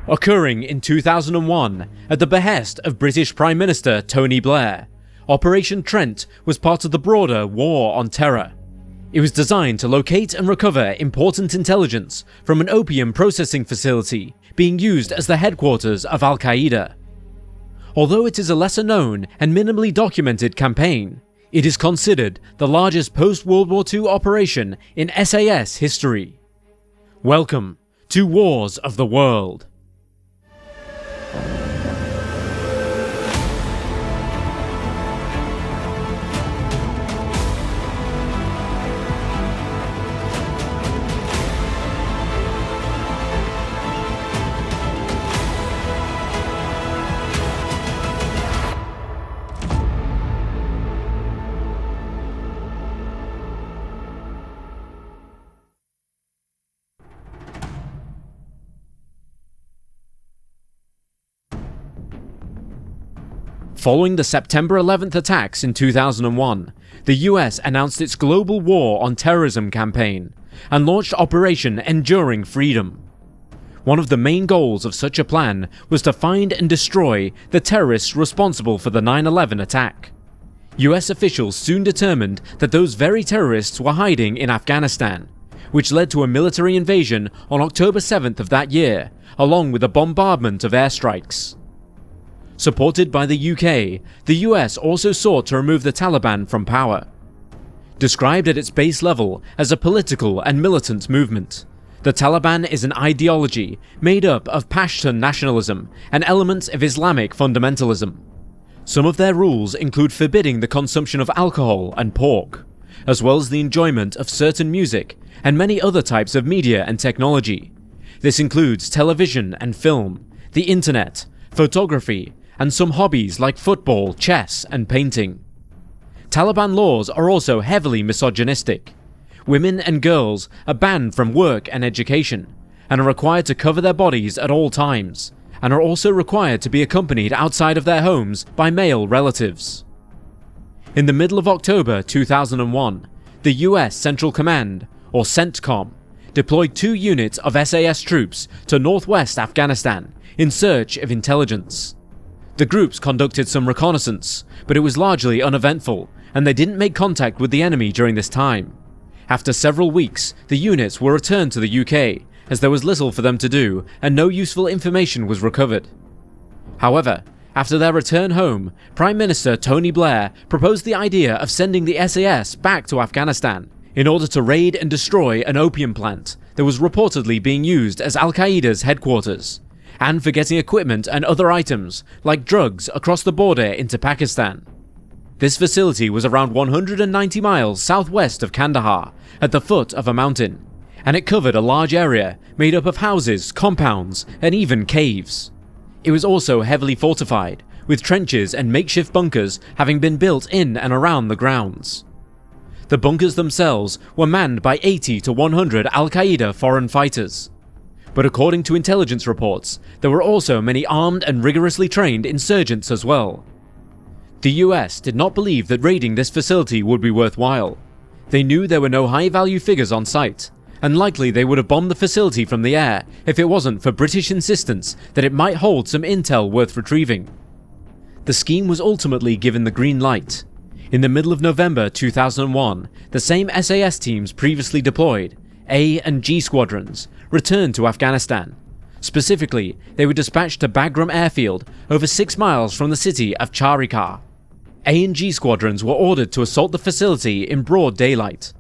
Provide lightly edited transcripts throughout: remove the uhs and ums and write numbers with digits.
Occurring in 2001 at the behest of British Prime Minister Tony Blair, Operation Trent was part of the broader War on Terror. It was designed to locate and recover important intelligence from an opium processing facility being used as the headquarters of Al-Qaeda. Although it is a lesser known and minimally documented campaign, it is considered the largest post-World War II operation in SAS history. Welcome to Wars of the World. Following the September 11th attacks in 2001, the US announced its global war on terrorism campaign and launched Operation Enduring Freedom. One of the main goals of such a plan was to find and destroy the terrorists responsible for the 9/11 attack. US officials soon determined that those very terrorists were hiding in Afghanistan, which led to a military invasion on October 7th of that year, along with a bombardment of airstrikes. Supported by the UK, the US also sought to remove the Taliban from power. Described at its base level as a political and militant movement, the Taliban is an ideology made up of Pashtun nationalism and elements of Islamic fundamentalism. Some of their rules include forbidding the consumption of alcohol and pork, as well as the enjoyment of certain music and many other types of media and technology. This includes television and film, the internet, photography, and some hobbies like football, chess, and painting. Taliban laws are also heavily misogynistic. Women and girls are banned from work and education, and are required to cover their bodies at all times, and are also required to be accompanied outside of their homes by male relatives. In the middle of October 2001, the US Central Command, or CENTCOM, deployed 2 units of SAS troops to northwest Afghanistan in search of intelligence. The groups conducted some reconnaissance, but it was largely uneventful, and they didn't make contact with the enemy during this time. After several weeks, the units were returned to the UK, as there was little for them to do and no useful information was recovered. However, after their return home, Prime Minister Tony Blair proposed the idea of sending the SAS back to Afghanistan in order to raid and destroy an opium plant that was reportedly being used as Al-Qaeda's headquarters, and for getting equipment and other items, like drugs, across the border into Pakistan. This facility was around 190 miles southwest of Kandahar, at the foot of a mountain, and it covered a large area made up of houses, compounds, and even caves. It was also heavily fortified, with trenches and makeshift bunkers having been built in and around the grounds. The bunkers themselves were manned by 80 to 100 Al-Qaeda foreign fighters. But according to intelligence reports, there were also many armed and rigorously trained insurgents as well. The US did not believe that raiding this facility would be worthwhile. They knew there were no high-value figures on site, and likely they would have bombed the facility from the air if it wasn't for British insistence that it might hold some intel worth retrieving. The scheme was ultimately given the green light. In the middle of November 2001, the same SAS teams previously deployed, A and G squadrons, returned to Afghanistan. Specifically, they were dispatched to Bagram airfield, over 6 miles from the city of Charikar. A and G squadrons were ordered to assault the facility in broad daylight.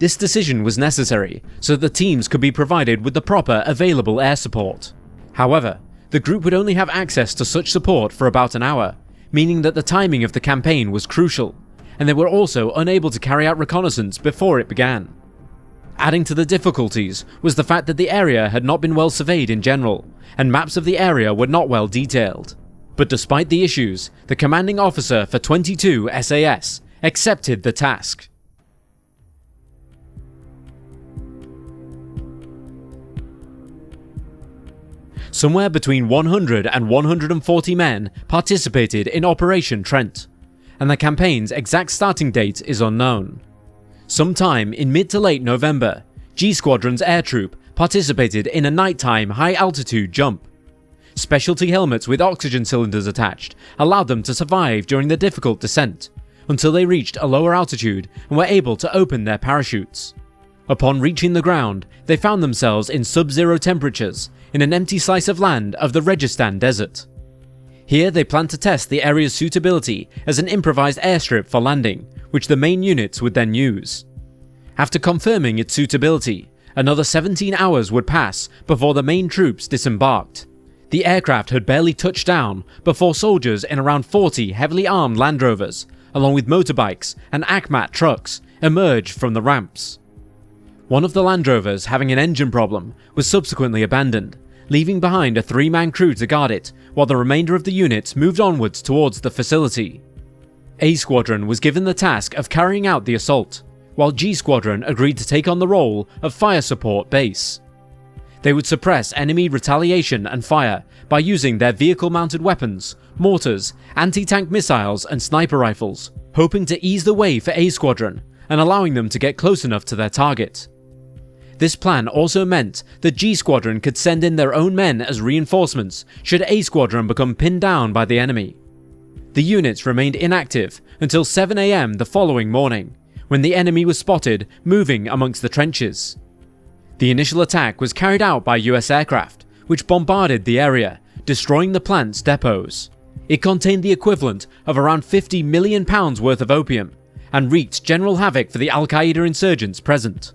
This decision was necessary so that the teams could be provided with the proper available air support. However, the group would only have access to such support for about an hour, meaning that the timing of the campaign was crucial, and they were also unable to carry out reconnaissance before it began. Adding to the difficulties was the fact that the area had not been well surveyed in general, and maps of the area were not well detailed. But despite the issues, the commanding officer for 22 SAS accepted the task. Somewhere between 100 and 140 men participated in Operation Trent, and the campaign's exact starting date is unknown. Sometime in mid to late November, G Squadron's air troop participated in a nighttime high-altitude jump. Specialty helmets with oxygen cylinders attached allowed them to survive during the difficult descent, until they reached a lower altitude and were able to open their parachutes. Upon reaching the ground, they found themselves in sub-zero temperatures in an empty slice of land of the Registan Desert. Here they planned to test the area's suitability as an improvised airstrip for landing, which the main units would then use. After confirming its suitability, another 17 hours would pass before the main troops disembarked. The aircraft had barely touched down before soldiers in around 40 heavily armed Land Rovers, along with motorbikes and Akhmat trucks, emerged from the ramps. One of the Land Rovers, having an engine problem, was subsequently abandoned, leaving behind a 3-man crew to guard it, while the remainder of the units moved onwards towards the facility. A Squadron was given the task of carrying out the assault, while G Squadron agreed to take on the role of fire support base. They would suppress enemy retaliation and fire by using their vehicle-mounted weapons, mortars, anti-tank missiles and sniper rifles, hoping to ease the way for A Squadron and allowing them to get close enough to their target. This plan also meant that G Squadron could send in their own men as reinforcements should A Squadron become pinned down by the enemy. The units remained inactive until 7 AM the following morning, when the enemy was spotted moving amongst the trenches. The initial attack was carried out by US aircraft, which bombarded the area, destroying the plant's depots. It contained the equivalent of around £50 million worth of opium, and wreaked general havoc for the Al-Qaeda insurgents present.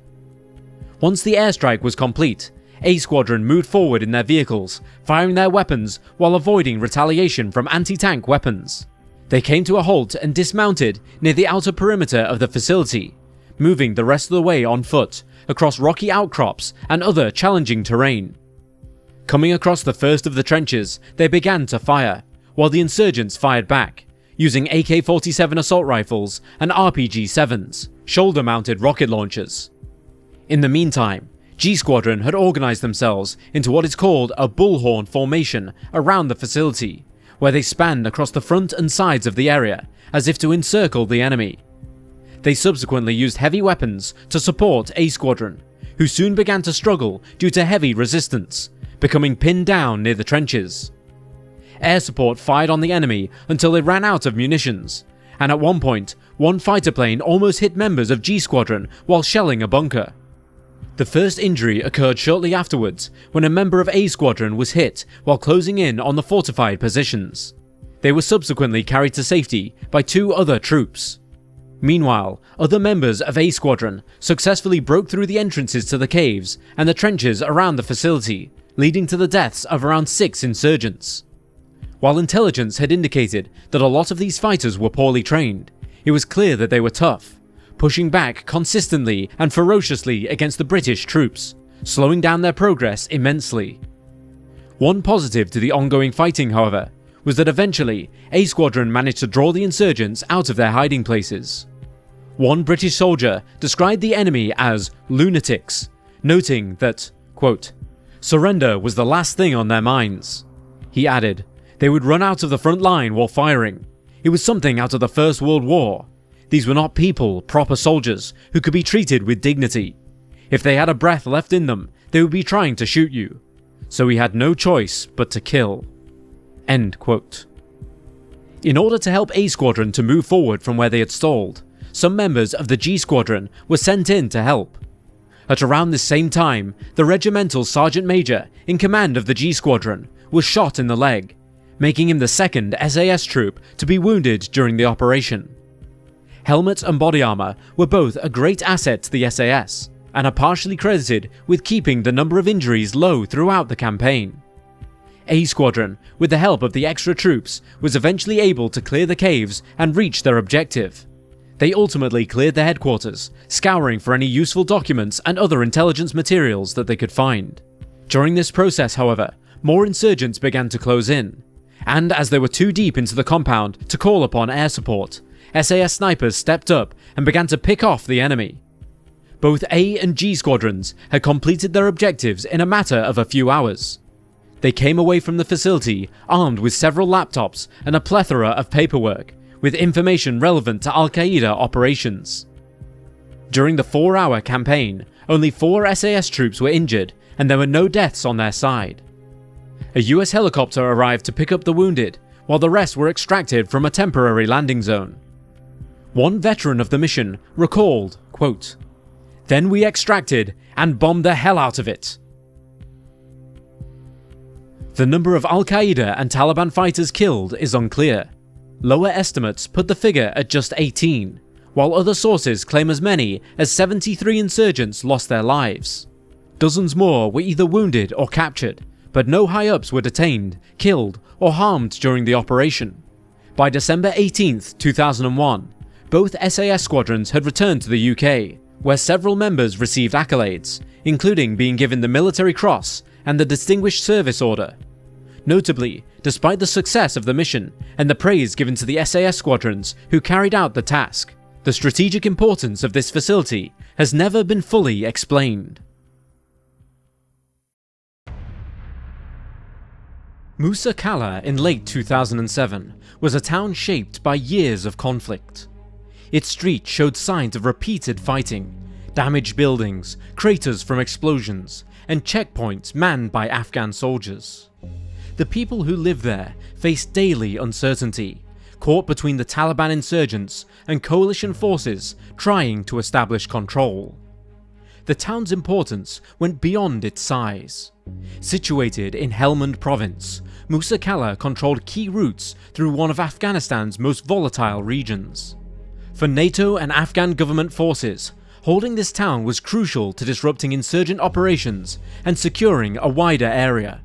Once the airstrike was complete, A Squadron moved forward in their vehicles, firing their weapons while avoiding retaliation from anti-tank weapons. They came to a halt and dismounted near the outer perimeter of the facility, moving the rest of the way on foot, across rocky outcrops and other challenging terrain. Coming across the first of the trenches, they began to fire, while the insurgents fired back, using AK-47 assault rifles and RPG-7s, shoulder-mounted rocket launchers. In the meantime, G Squadron had organised themselves into what is called a bullhorn formation around the facility, where they spanned across the front and sides of the area, as if to encircle the enemy. They subsequently used heavy weapons to support A Squadron, who soon began to struggle due to heavy resistance, becoming pinned down near the trenches. Air support fired on the enemy until they ran out of munitions, and at one point, one fighter plane almost hit members of G Squadron while shelling a bunker. The first injury occurred shortly afterwards, when a member of A Squadron was hit while closing in on the fortified positions. They were subsequently carried to safety by 2 other troops. Meanwhile, other members of A Squadron successfully broke through the entrances to the caves and the trenches around the facility, leading to the deaths of around 6 insurgents. While intelligence had indicated that a lot of these fighters were poorly trained, it was clear that they were tough, pushing back consistently and ferociously against the British troops, slowing down their progress immensely. One positive to the ongoing fighting, however, was that eventually A Squadron managed to draw the insurgents out of their hiding places. One British soldier described the enemy as lunatics, noting that, quote, "surrender was the last thing on their minds." He added, "They would run out of the front line while firing. It was something out of the First World War. These were not people, proper soldiers, who could be treated with dignity. If they had a breath left in them, they would be trying to shoot you. So we had no choice but to kill." End quote. In order to help A Squadron to move forward from where they had stalled, some members of the G Squadron were sent in to help. At around this same time, the regimental sergeant major in command of the G Squadron was shot in the leg, making him the second SAS troop to be wounded during the operation. Helmet and body armour were both a great asset to the SAS, and are partially credited with keeping the number of injuries low throughout the campaign. A Squadron, with the help of the extra troops, was eventually able to clear the caves and reach their objective. They ultimately cleared the headquarters, scouring for any useful documents and other intelligence materials that they could find. During this process, however, more insurgents began to close in, and as they were too deep into the compound to call upon air support, SAS snipers stepped up and began to pick off the enemy. Both A and G Squadrons had completed their objectives in a matter of a few hours. They came away from the facility armed with several laptops and a plethora of paperwork, with information relevant to Al-Qaeda operations. During the 4-hour campaign, only 4 SAS troops were injured, and there were no deaths on their side. A US helicopter arrived to pick up the wounded, while the rest were extracted from a temporary landing zone. One veteran of the mission recalled, quote, "Then we extracted and bombed the hell out of it." The number of Al-Qaeda and Taliban fighters killed is unclear. Lower estimates put the figure at just 18, while other sources claim as many as 73 insurgents lost their lives. Dozens more were either wounded or captured, but no high-ups were detained, killed, or harmed during the operation. By December 18, 2001, both SAS squadrons had returned to the UK, where several members received accolades, including being given the Military Cross and the Distinguished Service Order. Notably, despite the success of the mission and the praise given to the SAS squadrons who carried out the task, the strategic importance of this facility has never been fully explained. Musa Qala in late 2007 was a town shaped by years of conflict. Its streets showed signs of repeated fighting, damaged buildings, craters from explosions, and checkpoints manned by Afghan soldiers. The people who live there faced daily uncertainty, caught between the Taliban insurgents and coalition forces trying to establish control. The town's importance went beyond its size. Situated in Helmand province, Musa Qala controlled key routes through one of Afghanistan's most volatile regions. For NATO and Afghan government forces, holding this town was crucial to disrupting insurgent operations and securing a wider area.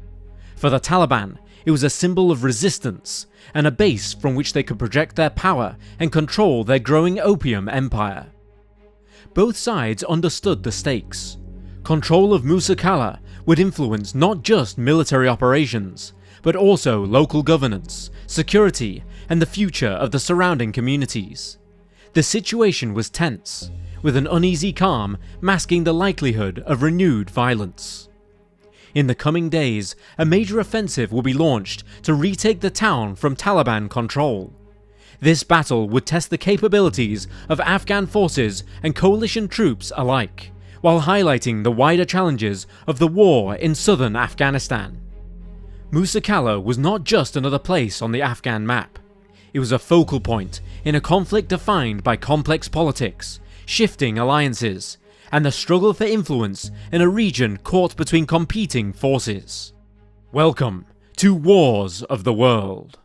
For the Taliban, it was a symbol of resistance and a base from which they could project their power and control their growing opium empire. Both sides understood the stakes. Control of Musa Qala would influence not just military operations, but also local governance, security, and the future of the surrounding communities. The situation was tense, with an uneasy calm masking the likelihood of renewed violence. In the coming days, a major offensive will be launched to retake the town from Taliban control. This battle would test the capabilities of Afghan forces and coalition troops alike, while highlighting the wider challenges of the war in southern Afghanistan. Musa Qala was not just another place on the Afghan map. It was a focal point in a conflict defined by complex politics, shifting alliances, and the struggle for influence in a region caught between competing forces. Welcome to Wars of the World.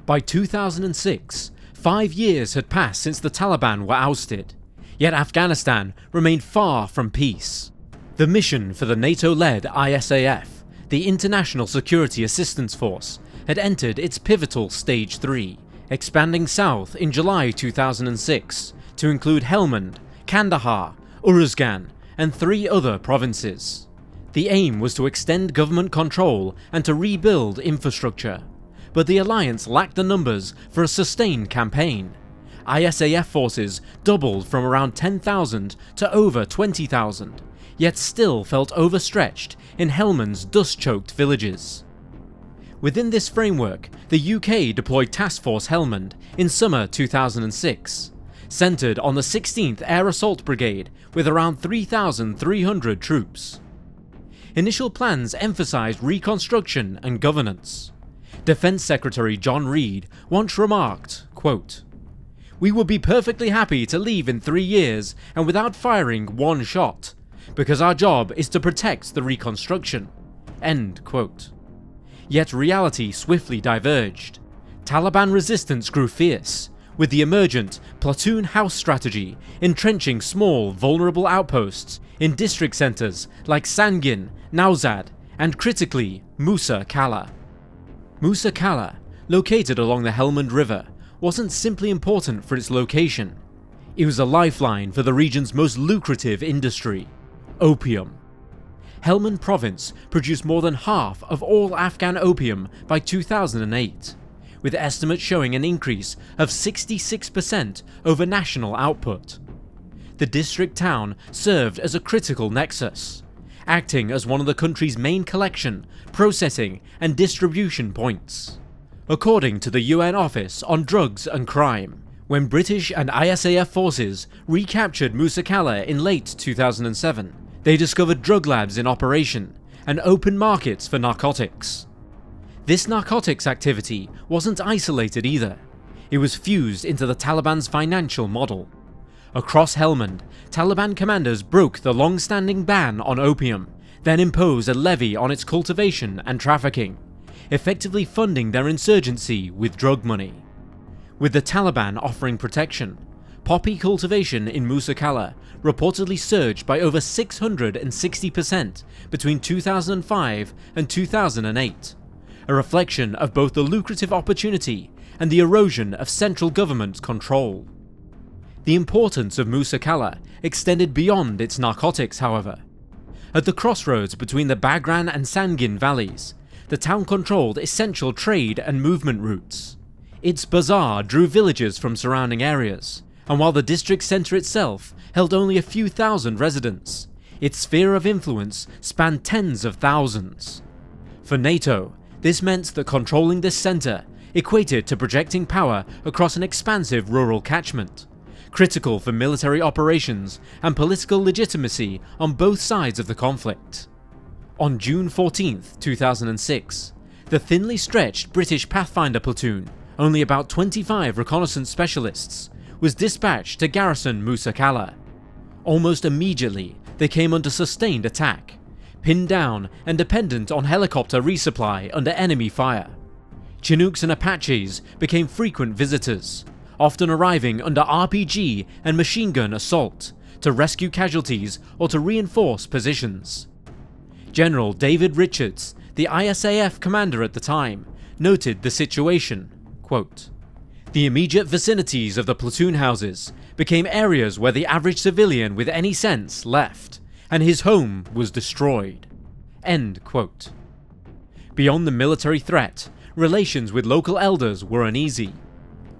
By 2006, 5 years had passed since the Taliban were ousted, yet Afghanistan remained far from peace. The mission for the NATO-led ISAF, the International Security Assistance Force, had entered its pivotal Stage 3, expanding south in July 2006 to include Helmand, Kandahar, Uruzgan, and 3 other provinces. The aim was to extend government control and to rebuild infrastructure. But the alliance lacked the numbers for a sustained campaign. ISAF forces doubled from around 10,000 to over 20,000, yet still felt overstretched in Helmand's dust-choked villages. Within this framework, the UK deployed Task Force Helmand in summer 2006, centred on the 16th Air Assault Brigade with around 3,300 troops. Initial plans emphasised reconstruction and governance. Defence Secretary John Reid once remarked, quote, "We would be perfectly happy to leave in 3 years and without firing one shot, because our job is to protect the reconstruction." End quote. Yet reality swiftly diverged. Taliban resistance grew fierce, with the emergent platoon house strategy entrenching small, vulnerable outposts in district centres like Sangin, Nowzad, and critically, Musa Qala. Musa Qala, located along the Helmand River, wasn't simply important for its location. It was a lifeline for the region's most lucrative industry, opium. Helmand province produced more than half of all Afghan opium by 2008, with estimates showing an increase of 66% over national output. The district town served as a critical nexus, acting as one of the country's main collection, processing and distribution points. According to the UN Office on Drugs and Crime, when British and ISAF forces recaptured Musa Qala in late 2007, they discovered drug labs in operation and open markets for narcotics. This narcotics activity wasn't isolated either. It was fused into the Taliban's financial model. Across Helmand, Taliban commanders broke the long-standing ban on opium, then imposed a levy on its cultivation and trafficking, effectively funding their insurgency with drug money. With the Taliban offering protection, poppy cultivation in Musa Qala reportedly surged by over 660% between 2005 and 2008, a reflection of both the lucrative opportunity and the erosion of central government control. The importance of Musa Qala extended beyond its narcotics, however. At the crossroads between the Bagran and Sangin valleys, the town controlled essential trade and movement routes. Its bazaar drew villagers from surrounding areas, and while the district centre itself held only a few thousand residents, its sphere of influence spanned tens of thousands. For NATO, this meant that controlling this centre equated to projecting power across an expansive rural catchment, critical for military operations and political legitimacy on both sides of the conflict. On June 14, 2006, the thinly stretched British Pathfinder platoon, only about 25 reconnaissance specialists, was dispatched to garrison Musa Qala. Almost immediately, they came under sustained attack, pinned down and dependent on helicopter resupply under enemy fire. Chinooks and Apaches became frequent visitors, often arriving under RPG and machine gun assault to rescue casualties or to reinforce positions. General David Richards, the ISAF commander at the time, noted the situation, quote, "The immediate vicinities of the platoon houses became areas where the average civilian with any sense left, and his home was destroyed." End quote. Beyond the military threat, relations with local elders were uneasy.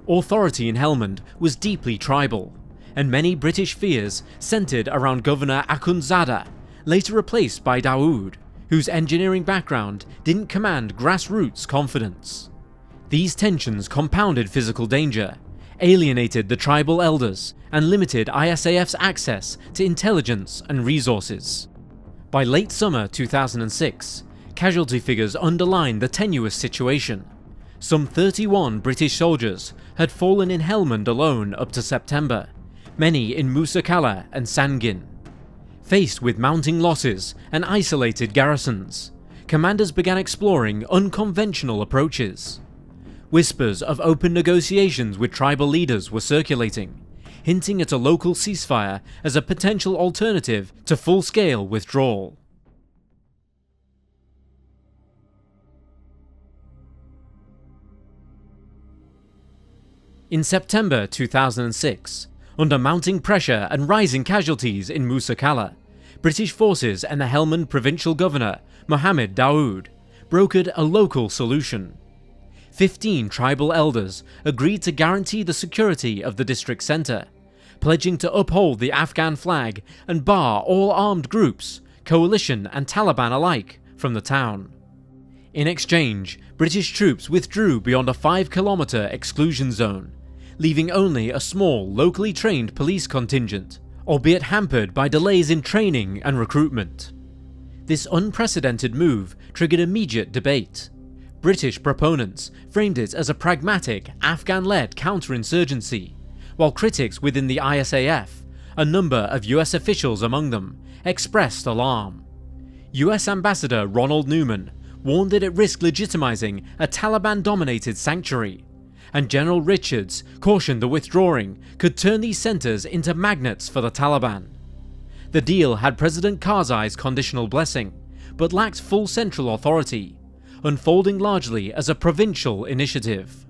Authority in Helmand was deeply tribal, and many British fears centred around Governor Akhundzada, later replaced by Dawood, whose engineering background didn't command grassroots confidence. These tensions compounded physical danger, alienated the tribal elders, and limited ISAF's access to intelligence and resources. By late summer 2006, casualty figures underlined the tenuous situation. Some 31 British soldiers had fallen in Helmand alone up to September, many in Musa Qala and Sangin. Faced with mounting losses and isolated garrisons, commanders began exploring unconventional approaches. Whispers of open negotiations with tribal leaders were circulating, hinting at a local ceasefire as a potential alternative to full-scale withdrawal. In September 2006, under mounting pressure and rising casualties in Musa Qala, British forces and the Helmand provincial governor, Mohammed Dawood, brokered a local solution. 15 tribal elders agreed to guarantee the security of the district centre, pledging to uphold the Afghan flag and bar all armed groups, coalition and Taliban alike, from the town. In exchange, British troops withdrew beyond a 5-kilometre exclusion zone, leaving only a small, locally trained police contingent, albeit hampered by delays in training and recruitment. This unprecedented move triggered immediate debate. British proponents framed it as a pragmatic, Afghan-led counterinsurgency, while critics within the ISAF, a number of US officials among them, expressed alarm. US Ambassador Ronald Newman warned that it risked legitimizing a Taliban-dominated sanctuary, and General Richards cautioned the withdrawing could turn these centres into magnets for the Taliban. The deal had President Karzai's conditional blessing, but lacked full central authority, unfolding largely as a provincial initiative.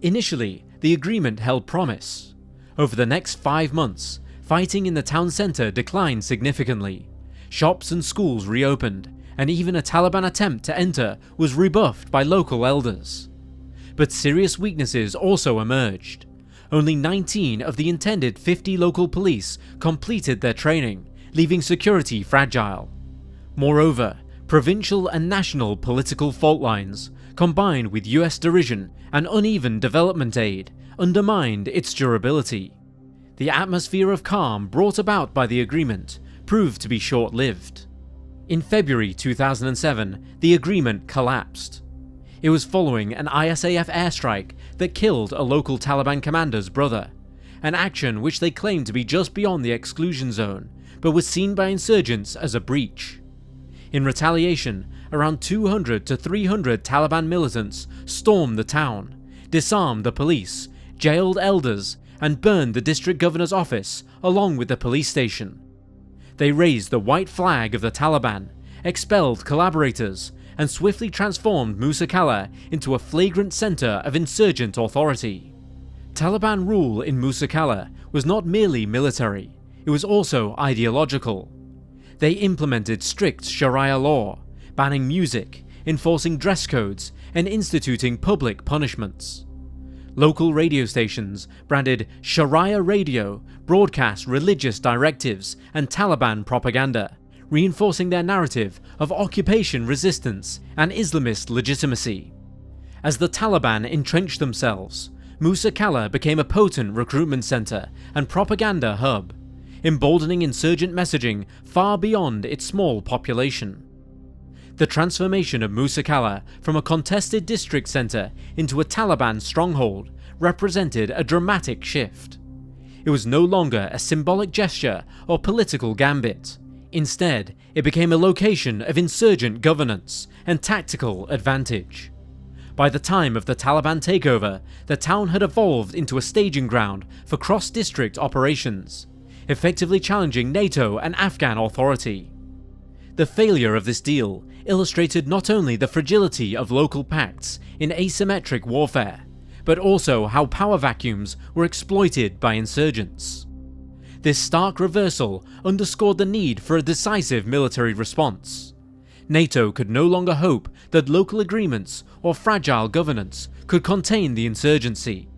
Initially, the agreement held promise. Over the next 5 months, fighting in the town centre declined significantly, Shops and schools reopened, and even a Taliban attempt to enter was rebuffed by local elders. But serious weaknesses also emerged. Only 19 of the intended 50 local police completed their training, leaving security fragile. Moreover, provincial and national political fault lines, combined with US derision and uneven development aid, undermined its durability. The atmosphere of calm brought about by the agreement proved to be short-lived. In February 2007, the agreement collapsed. It was following an ISAF airstrike that killed a local Taliban commander's brother, an action which they claimed to be just beyond the exclusion zone, but was seen by insurgents as a breach. In retaliation, around 200 to 300 Taliban militants stormed the town, disarmed the police, jailed elders, and burned the district governor's office along with the police station. They raised the white flag of the Taliban, expelled collaborators, and swiftly transformed Musa Qala into a flagrant center of insurgent authority. Taliban rule in Musa Qala was not merely military, it was also ideological. They implemented strict Sharia law, banning music, enforcing dress codes, and instituting public punishments. Local radio stations, branded Sharia Radio, broadcast religious directives and Taliban propaganda, reinforcing their narrative of occupation resistance and Islamist legitimacy. As the Taliban entrenched themselves, Musa Qala became a potent recruitment center and propaganda hub, emboldening insurgent messaging far beyond its small population. The transformation of Musa Qala from a contested district center into a Taliban stronghold represented a dramatic shift. It was no longer a symbolic gesture or political gambit. Instead, it became a location of insurgent governance and tactical advantage. By the time of the Taliban takeover, the town had evolved into a staging ground for cross-district operations, effectively challenging NATO and Afghan authority. The failure of this deal illustrated not only the fragility of local pacts in asymmetric warfare, but also how power vacuums were exploited by insurgents. This stark reversal underscored the need for a decisive military response. NATO could no longer hope that local agreements or fragile governance could contain the insurgency.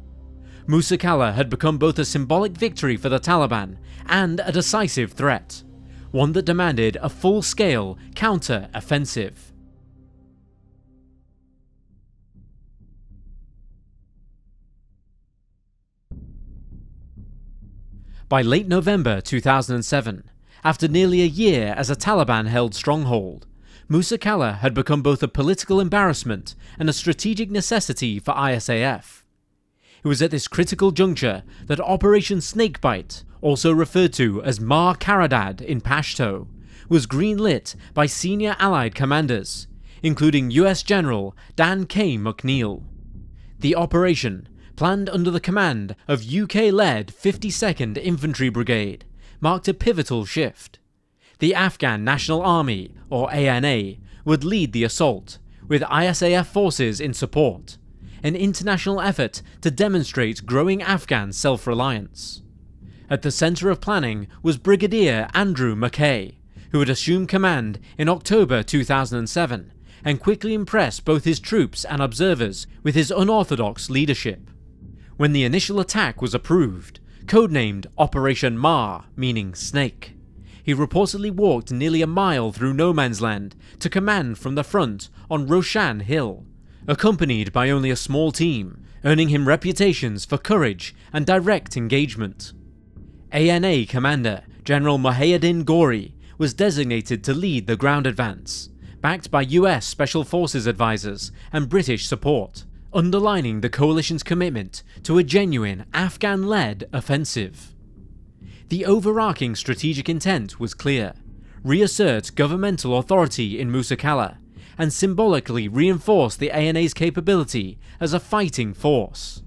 Musa Qala had become both a symbolic victory for the Taliban and a decisive threat, one that demanded a full-scale counter-offensive. By late November 2007, after nearly a year as a Taliban-held stronghold, Musa Qala had become both a political embarrassment and a strategic necessity for ISAF. It was at this critical juncture that Operation Snakebite, also referred to as Mar Karadad in Pashto, was greenlit by senior Allied commanders, including US General Dan K. McNeill. The operation, planned under the command of UK-led 52nd Infantry Brigade, marked a pivotal shift. The Afghan National Army, or ANA, would lead the assault, with ISAF forces in support, an international effort to demonstrate growing Afghan self-reliance. At the centre of planning was Brigadier Andrew McKay, who had assumed command in October 2007 and quickly impressed both his troops and observers with his unorthodox leadership. When the initial attack was approved, codenamed Operation Mar, meaning snake, he reportedly walked nearly a mile through no man's land to command from the front on Roshan Hill, accompanied by only a small team, earning him reputations for courage and direct engagement. ANA Commander General Mohayyedin Ghori was designated to lead the ground advance, backed by US Special Forces advisors and British support, underlining the coalition's commitment to a genuine Afghan-led offensive. The overarching strategic intent was clear: reassert governmental authority in Musa Qala and symbolically reinforce the ANA's capability as a fighting force.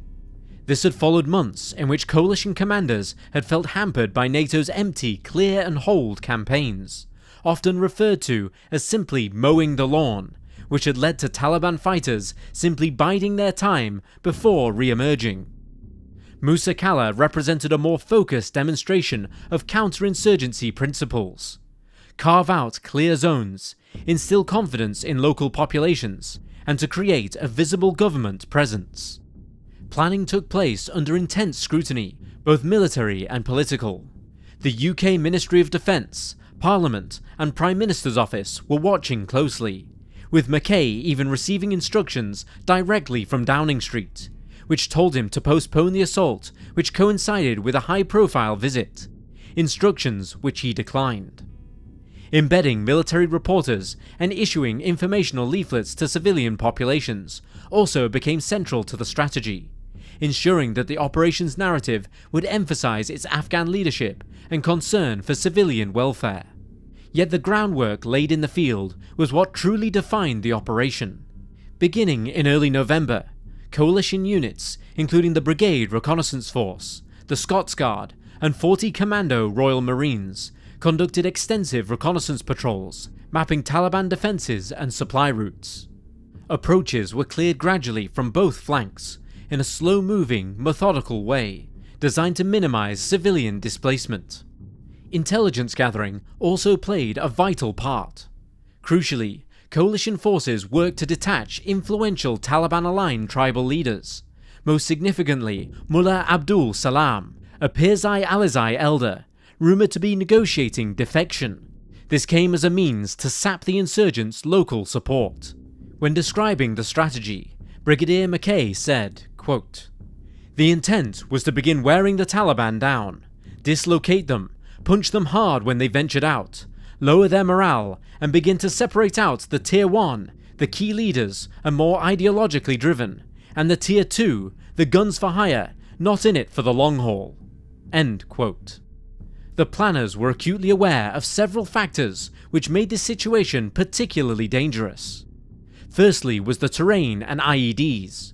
This had followed months in which coalition commanders had felt hampered by NATO's empty clear and hold campaigns, often referred to as simply mowing the lawn, which had led to Taliban fighters simply biding their time before re-emerging. Musa Qala represented a more focused demonstration of counterinsurgency principles. carve out clear zones, instill confidence in local populations, and to create a visible government presence. Planning took place under intense scrutiny, both military and political. The UK Ministry of Defence, Parliament, and Prime Minister's Office were watching closely, with Mackay even receiving instructions directly from Downing Street, which told him to postpone the assault, which coincided with a high-profile visit, instructions which he declined. Embedding military reporters and issuing informational leaflets to civilian populations also became central to the strategy, ensuring that the operation's narrative would emphasize its Afghan leadership and concern for civilian welfare. Yet the groundwork laid in the field was what truly defined the operation. Beginning in early November, coalition units, including the Brigade Reconnaissance Force, the Scots Guard, and 40 Commando Royal Marines, conducted extensive reconnaissance patrols, mapping Taliban defences and supply routes. Approaches were cleared gradually from both flanks, in a slow-moving, methodical way, designed to minimise civilian displacement. Intelligence gathering also played a vital part. Crucially, coalition forces worked to detach influential Taliban-aligned tribal leaders, most significantly Mullah Abdul Salam, a Pirzai Alizai elder, rumoured to be negotiating defection. This came as a means to sap the insurgents' local support. When describing the strategy, Brigadier Mackay said, quote, "The intent was to begin wearing the Taliban down, dislocate them, punch them hard when they ventured out, lower their morale, and begin to separate out the Tier 1, the key leaders and more ideologically driven, and the Tier 2, the guns for hire, not in it for the long haul." End quote. The planners were acutely aware of several factors which made this situation particularly dangerous. Firstly was the terrain and IEDs.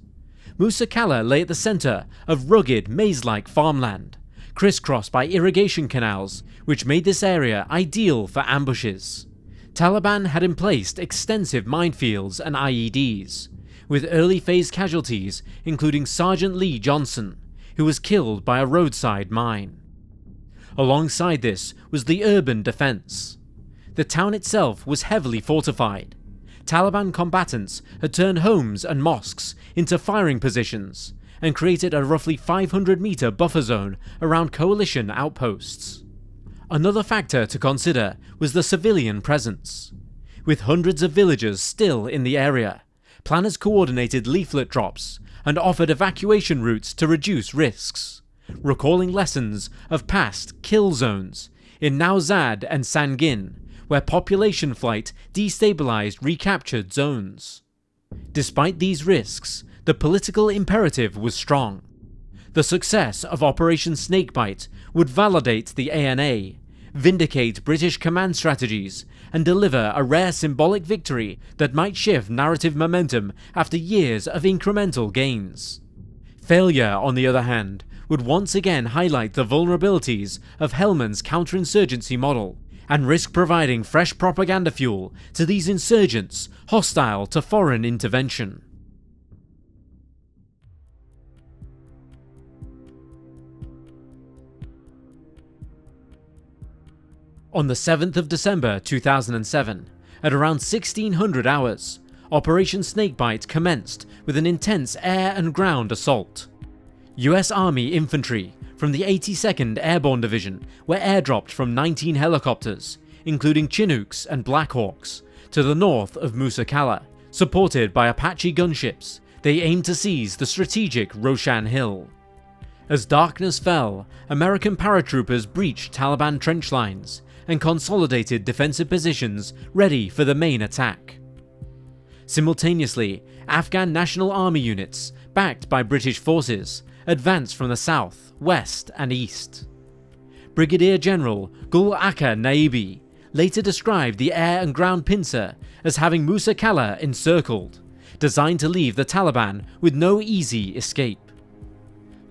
Musa Qala lay at the centre of rugged, maze-like farmland, crisscrossed by irrigation canals, which made this area ideal for ambushes. Taliban had emplaced extensive minefields and IEDs, with early phase casualties including Sergeant Lee Johnson, who was killed by a roadside mine. Alongside this was the urban defence. The town itself was heavily fortified. Taliban combatants had turned homes and mosques into firing positions and created a roughly 500-metre buffer zone around coalition outposts. Another factor to consider was the civilian presence. With hundreds of villagers still in the area, planners coordinated leaflet drops and offered evacuation routes to reduce risks, recalling lessons of past kill zones in Nowzad and Sangin, where population flight destabilized recaptured zones. Despite these risks, the political imperative was strong. The success of Operation Snakebite would validate the ANA, vindicate British command strategies, and deliver a rare symbolic victory that might shift narrative momentum after years of incremental gains. Failure, on the other hand, would once again highlight the vulnerabilities of Helmand's counterinsurgency model, and risk providing fresh propaganda fuel to these insurgents hostile to foreign intervention. On the 7th of December 2007, at around 1600 hours, Operation Snakebite commenced with an intense air and ground assault. US Army infantry from the 82nd Airborne Division were airdropped from 19 helicopters, including Chinooks and Blackhawks, to the north of Musa Qala. Supported by Apache gunships, they aimed to seize the strategic Roshan Hill. As darkness fell, American paratroopers breached Taliban trench lines and consolidated defensive positions ready for the main attack. Simultaneously, Afghan National Army units, backed by British forces, advanced from the south, west and east. Brigadier General Gul Aka Naibi later described the air and ground pincer as having Musa Qala encircled, designed to leave the Taliban with no easy escape.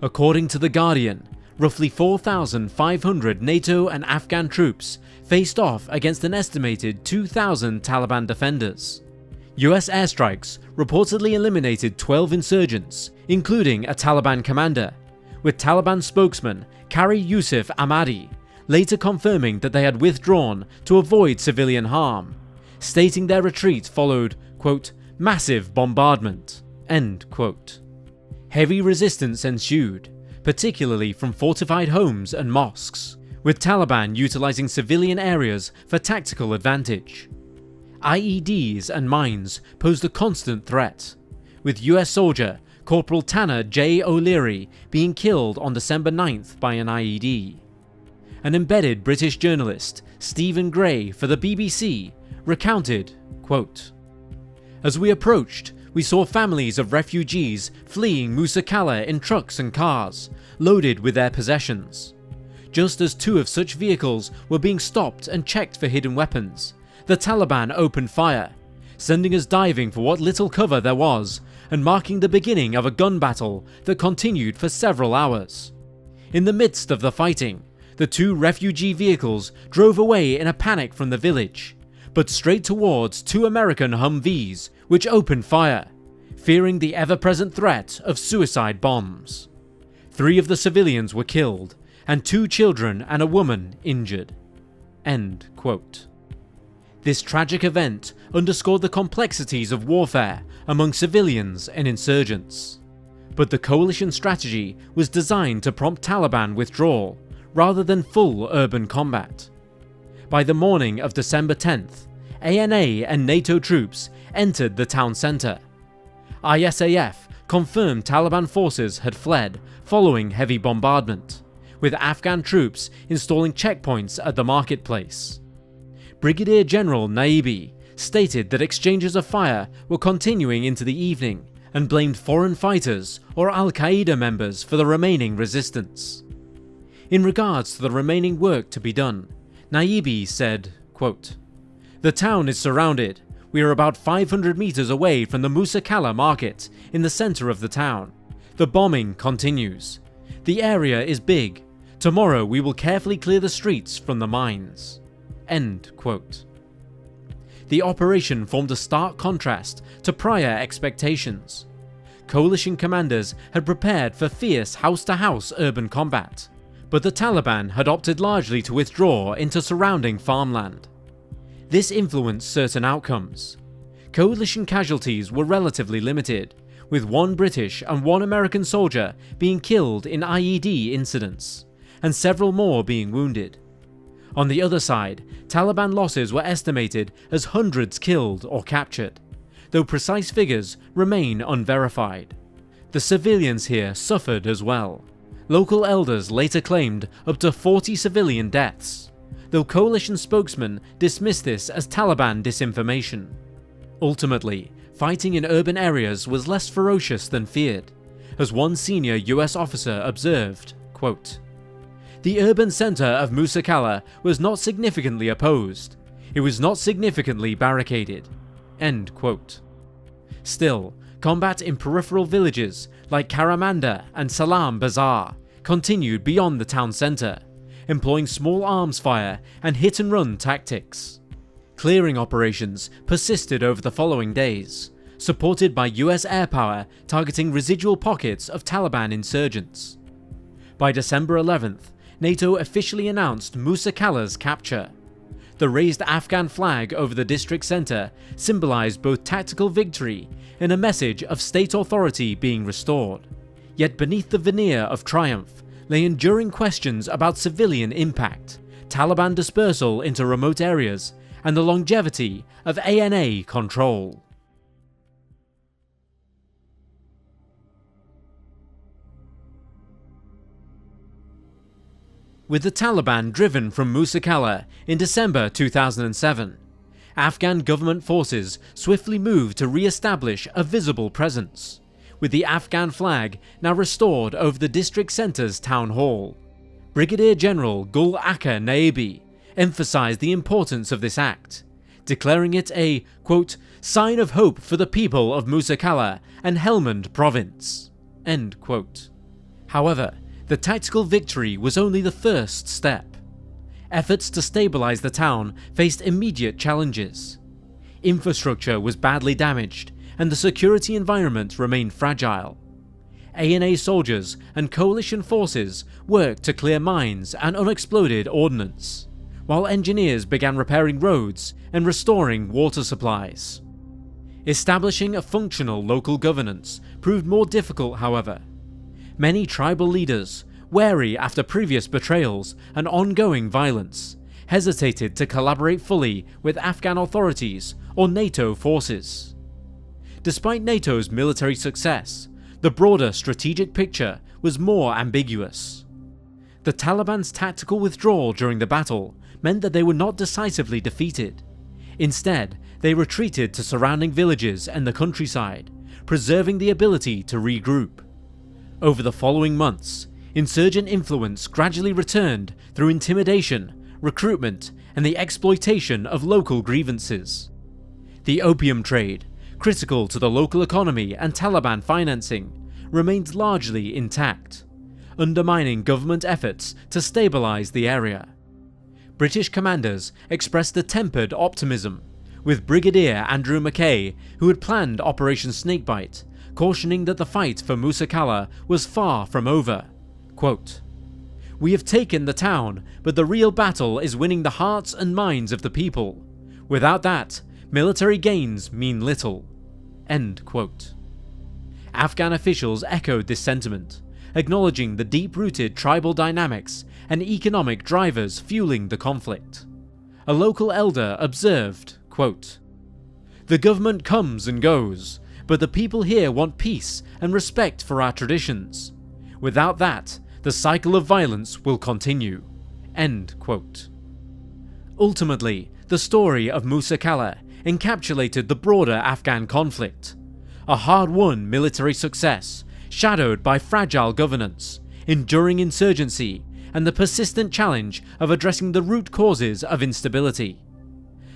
According to The Guardian, roughly 4,500 NATO and Afghan troops faced off against an estimated 2,000 Taliban defenders. US airstrikes reportedly eliminated 12 insurgents, including a Taliban commander, with Taliban spokesman Qari Yusuf Ahmadi later confirming that they had withdrawn to avoid civilian harm, stating their retreat followed, quote, massive bombardment, end quote. Heavy resistance ensued, particularly from fortified homes and mosques, with Taliban utilizing civilian areas for tactical advantage. IEDs and mines posed a constant threat, with US soldier Corporal Tanner J. O'Leary being killed on December 9th by an IED. An embedded British journalist, Stephen Gray, for the BBC, recounted, quote, as we approached, we saw families of refugees fleeing Musa Qala in trucks and cars, loaded with their possessions. Just as 2 of such vehicles were being stopped and checked for hidden weapons, the Taliban opened fire, sending us diving for what little cover there was, and marking the beginning of a gun battle that continued for several hours. In the midst of the fighting, the 2 refugee vehicles drove away in a panic from the village, but straight towards 2 American Humvees, which opened fire, fearing the ever-present threat of suicide bombs. 3 of the civilians were killed, and 2 children and a woman injured. End quote. This tragic event underscored the complexities of warfare among civilians and insurgents. But the coalition strategy was designed to prompt Taliban withdrawal rather than full urban combat. By the morning of December 10th, ANA and NATO troops entered the town centre. ISAF confirmed Taliban forces had fled following heavy bombardment, with Afghan troops installing checkpoints at the marketplace. Brigadier General Naibi stated that exchanges of fire were continuing into the evening and blamed foreign fighters or Al-Qaeda members for the remaining resistance. In regards to the remaining work to be done, Naibi said, quote, the town is surrounded. We are about 500 meters away from the Musa Qala market in the center of the town. The bombing continues. The area is big. Tomorrow we will carefully clear the streets from the mines. End quote. The operation formed a stark contrast to prior expectations. Coalition commanders had prepared for fierce house-to-house urban combat, but the Taliban had opted largely to withdraw into surrounding farmland. This influenced certain outcomes. Coalition casualties were relatively limited, with 1 British and 1 American soldier being killed in IED incidents, and several more being wounded. On the other side, Taliban losses were estimated as hundreds killed or captured, though precise figures remain unverified. The civilians here suffered as well. Local elders later claimed up to 40 civilian deaths, though coalition spokesmen dismissed this as Taliban disinformation. Ultimately, fighting in urban areas was less ferocious than feared, as one senior US officer observed, quote, the urban centre of Musa Qala was not significantly opposed. It was not significantly barricaded. End quote. Still, combat in peripheral villages like Karamanda and Salam Bazaar continued beyond the town centre, employing small arms fire and hit-and-run tactics. Clearing operations persisted over the following days, supported by US air power targeting residual pockets of Taliban insurgents. By December 11th, NATO officially announced Musa Qala's capture. The raised Afghan flag over the district centre symbolised both tactical victory and a message of state authority being restored. Yet beneath the veneer of triumph lay enduring questions about civilian impact, Taliban dispersal into remote areas, and the longevity of ANA control. With the Taliban driven from Musa Qala in December 2007, Afghan government forces swiftly moved to re-establish a visible presence, with the Afghan flag now restored over the district centre's town hall. Brigadier General Gul Aka Naibi emphasised the importance of this act, declaring it a, quote, sign of hope for the people of Musa Qala and Helmand province, end quote. However, the tactical victory was only the first step. Efforts to stabilise the town faced immediate challenges. Infrastructure was badly damaged, and the security environment remained fragile. ANA soldiers and coalition forces worked to clear mines and unexploded ordnance, while engineers began repairing roads and restoring water supplies. Establishing a functional local governance proved more difficult, however. Many tribal leaders, wary after previous betrayals and ongoing violence, hesitated to collaborate fully with Afghan authorities or NATO forces. Despite NATO's military success, the broader strategic picture was more ambiguous. The Taliban's tactical withdrawal during the battle meant that they were not decisively defeated. Instead, they retreated to surrounding villages and the countryside, preserving the ability to regroup. Over the following months, insurgent influence gradually returned through intimidation, recruitment, and the exploitation of local grievances. The opium trade, critical to the local economy and Taliban financing, remained largely intact, undermining government efforts to stabilize the area. British commanders expressed a tempered optimism, with Brigadier Andrew Mackay, who had planned Operation Snakebite, cautioning that the fight for Musa Qala was far from over. Quote, "We have taken the town, but the real battle is winning the hearts and minds of the people. Without that, military gains mean little." End quote. Afghan officials echoed this sentiment, acknowledging the deep-rooted tribal dynamics and economic drivers fueling the conflict. A local elder observed, quote, "The government comes and goes, but the people here want peace and respect for our traditions. Without that, the cycle of violence will continue." End quote. Ultimately, the story of Musa Qala encapsulated the broader Afghan conflict. A hard-won military success, shadowed by fragile governance, enduring insurgency, and the persistent challenge of addressing the root causes of instability.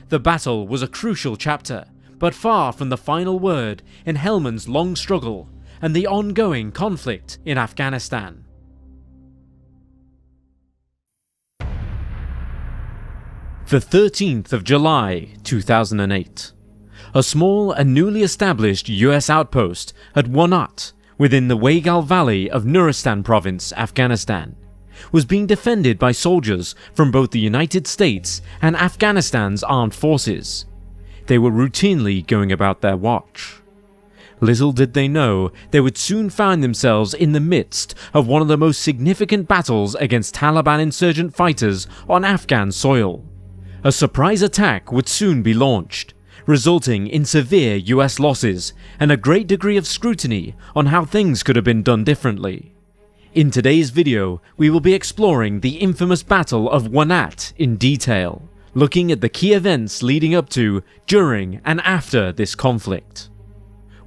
The battle was a crucial chapter, but far from the final word in Helmand's long struggle and the ongoing conflict in Afghanistan. The 13th of July 2008. A small and newly established US outpost at Wanat, within the Waigal Valley of Nuristan Province, Afghanistan, was being defended by soldiers from both the United States and Afghanistan's armed forces. They were routinely going about their watch. Little did they know they would soon find themselves in the midst of one of the most significant battles against Taliban insurgent fighters on Afghan soil. A surprise attack would soon be launched, resulting in severe US losses and a great degree of scrutiny on how things could have been done differently. In today's video, we will be exploring the infamous Battle of Wanat in detail, looking at the key events leading up to, during, and after this conflict.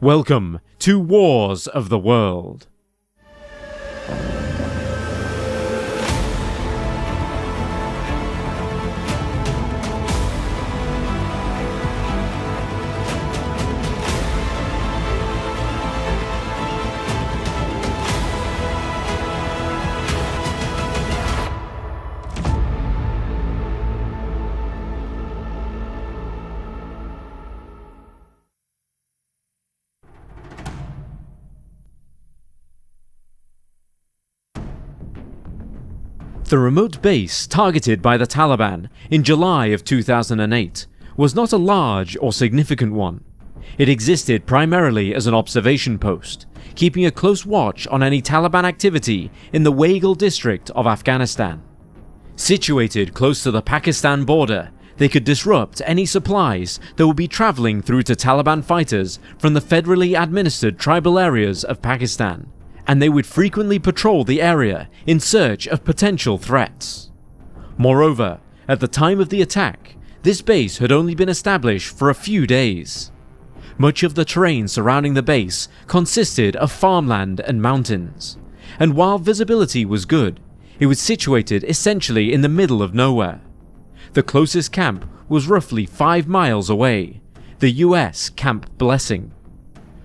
Welcome to Wars of the World. The remote base targeted by the Taliban in July of 2008 was not a large or significant one. It existed primarily as an observation post, keeping a close watch on any Taliban activity in the Waigal district of Afghanistan. Situated close to the Pakistan border, they could disrupt any supplies that would be travelling through to Taliban fighters from the federally administered tribal areas of Pakistan, and they would frequently patrol the area in search of potential threats. Moreover, at the time of the attack, this base had only been established for a few days. Much of the terrain surrounding the base consisted of farmland and mountains, and while visibility was good, it was situated essentially in the middle of nowhere. The closest camp was roughly 5 miles away, the US Camp Blessing.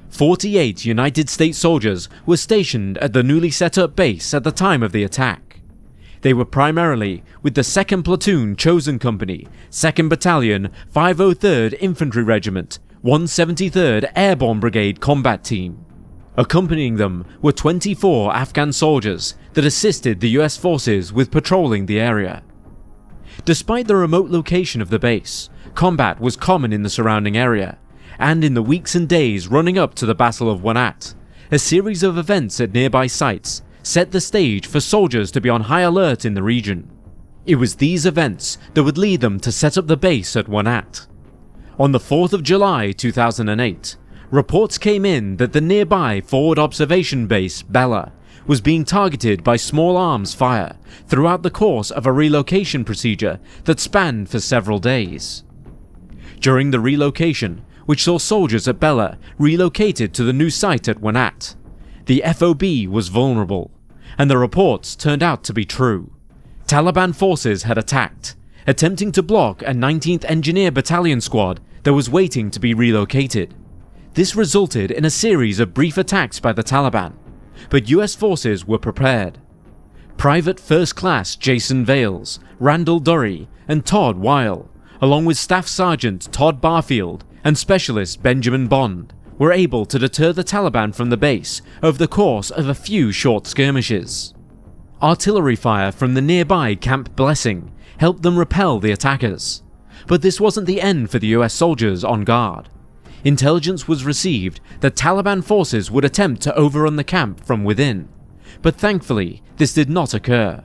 48 United States soldiers were stationed at the newly set up base at the time of the attack. They were primarily with the 2nd Platoon Chosen Company, 2nd Battalion, 503rd Infantry Regiment, 173rd Airborne Brigade Combat Team. Accompanying them were 24 Afghan soldiers that assisted the US forces with patrolling the area. Despite the remote location of the base, combat was common in the surrounding area, and in the weeks and days running up to the Battle of Wanat, a series of events at nearby sites set the stage for soldiers to be on high alert in the region. It was these events that would lead them to set up the base at Wanat. On the 4th of July 2008, reports came in that the nearby forward observation base, Bella, was being targeted by small arms fire throughout the course of a relocation procedure that spanned for several days. During the relocation, which saw soldiers at Bella relocated to the new site at Wanat, the FOB was vulnerable, and the reports turned out to be true. Taliban forces had attacked, attempting to block a 19th Engineer Battalion squad that was waiting to be relocated. This resulted in a series of brief attacks by the Taliban, but US forces were prepared. Private First Class Jason Vales, Randall Durry, and Todd Weil, along with Staff Sergeant Todd Barfield and Specialist Benjamin Bond, were able to deter the Taliban from the base over the course of a few short skirmishes. Artillery fire from the nearby Camp Blessing helped them repel the attackers. But this wasn't the end for the US soldiers on guard. Intelligence was received that Taliban forces would attempt to overrun the camp from within, but thankfully this did not occur.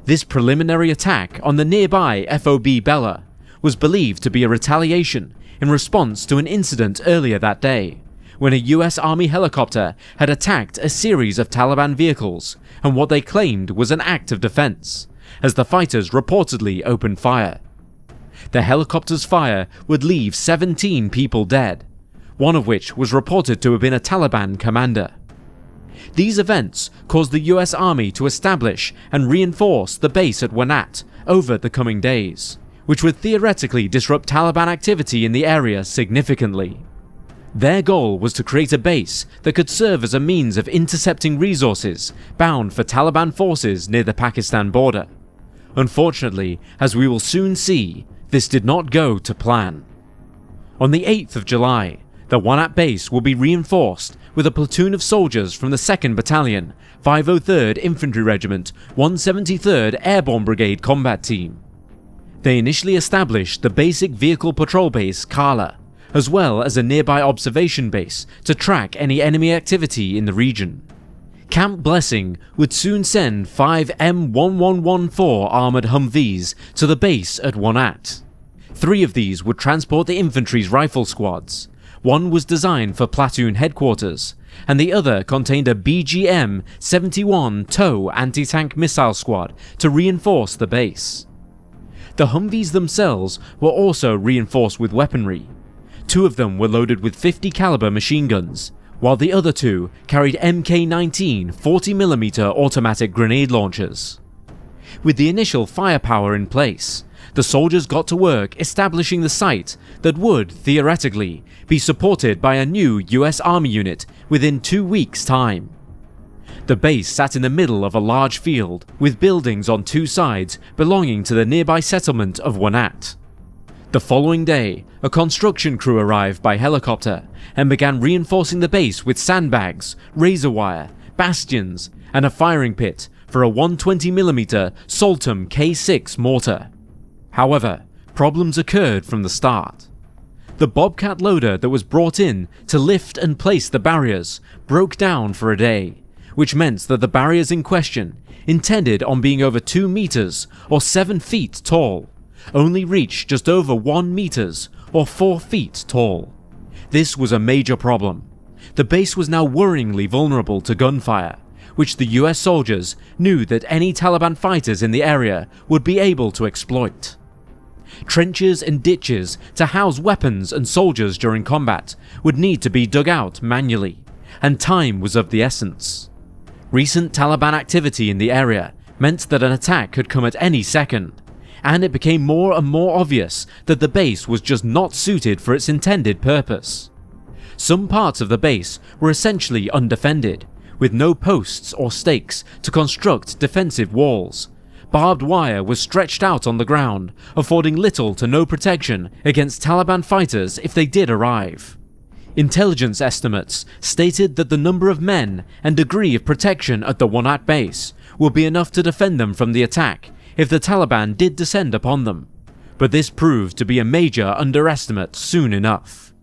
This preliminary attack on the nearby FOB Bella was believed to be a retaliation in response to an incident earlier that day, when a US Army helicopter had attacked a series of Taliban vehicles and what they claimed was an act of defense, as the fighters reportedly opened fire. The helicopter's fire would leave 17 people dead, one of which was reported to have been a Taliban commander. These events caused the US Army to establish and reinforce the base at Wanat over the coming days, which would theoretically disrupt Taliban activity in the area significantly. Their goal was to create a base that could serve as a means of intercepting resources bound for Taliban forces near the Pakistan border. Unfortunately, as we will soon see, this did not go to plan. On the 8th of July, the Wanat base will be reinforced with a platoon of soldiers from the 2nd Battalion, 503rd Infantry Regiment, 173rd Airborne Brigade Combat Team. They initially established the basic vehicle patrol base Qala, as well as a nearby observation base to track any enemy activity in the region. Camp Blessing would soon send 5 M1114 armoured Humvees to the base at Wanat. 3 of these would transport the infantry's rifle squads. One was designed for platoon headquarters, and the other contained a BGM-71 TOW anti-tank missile squad to reinforce the base. The Humvees themselves were also reinforced with weaponry. 2 of them were loaded with 50 caliber machine guns, while the other 2 carried Mk19 40mm automatic grenade launchers. With the initial firepower in place, the soldiers got to work establishing the site that would, theoretically, be supported by a new US Army unit within 2 weeks' time. The base sat in the middle of a large field, with buildings on 2 sides belonging to the nearby settlement of Wanat. The following day, a construction crew arrived by helicopter and began reinforcing the base with sandbags, razor wire, bastions, and a firing pit for a 120mm Saltum K6 mortar. However, problems occurred from the start. The Bobcat loader that was brought in to lift and place the barriers broke down for a day, which meant that the barriers in question, intended on being over 2 meters or 7 feet tall, only reached just over 1 meters or 4 feet tall. This was a major problem. The base was now worryingly vulnerable to gunfire, which the US soldiers knew that any Taliban fighters in the area would be able to exploit. Trenches and ditches to house weapons and soldiers during combat would need to be dug out manually, and time was of the essence. Recent Taliban activity in the area meant that an attack could come at any second, and it became more and more obvious that the base was just not suited for its intended purpose. Some parts of the base were essentially undefended, with no posts or stakes to construct defensive walls. Barbed wire was stretched out on the ground, affording little to no protection against Taliban fighters if they did arrive. Intelligence estimates stated that the number of men and degree of protection at the Wanat base will be enough to defend them from the attack if the Taliban did descend upon them, but this proved to be a major underestimate soon enough.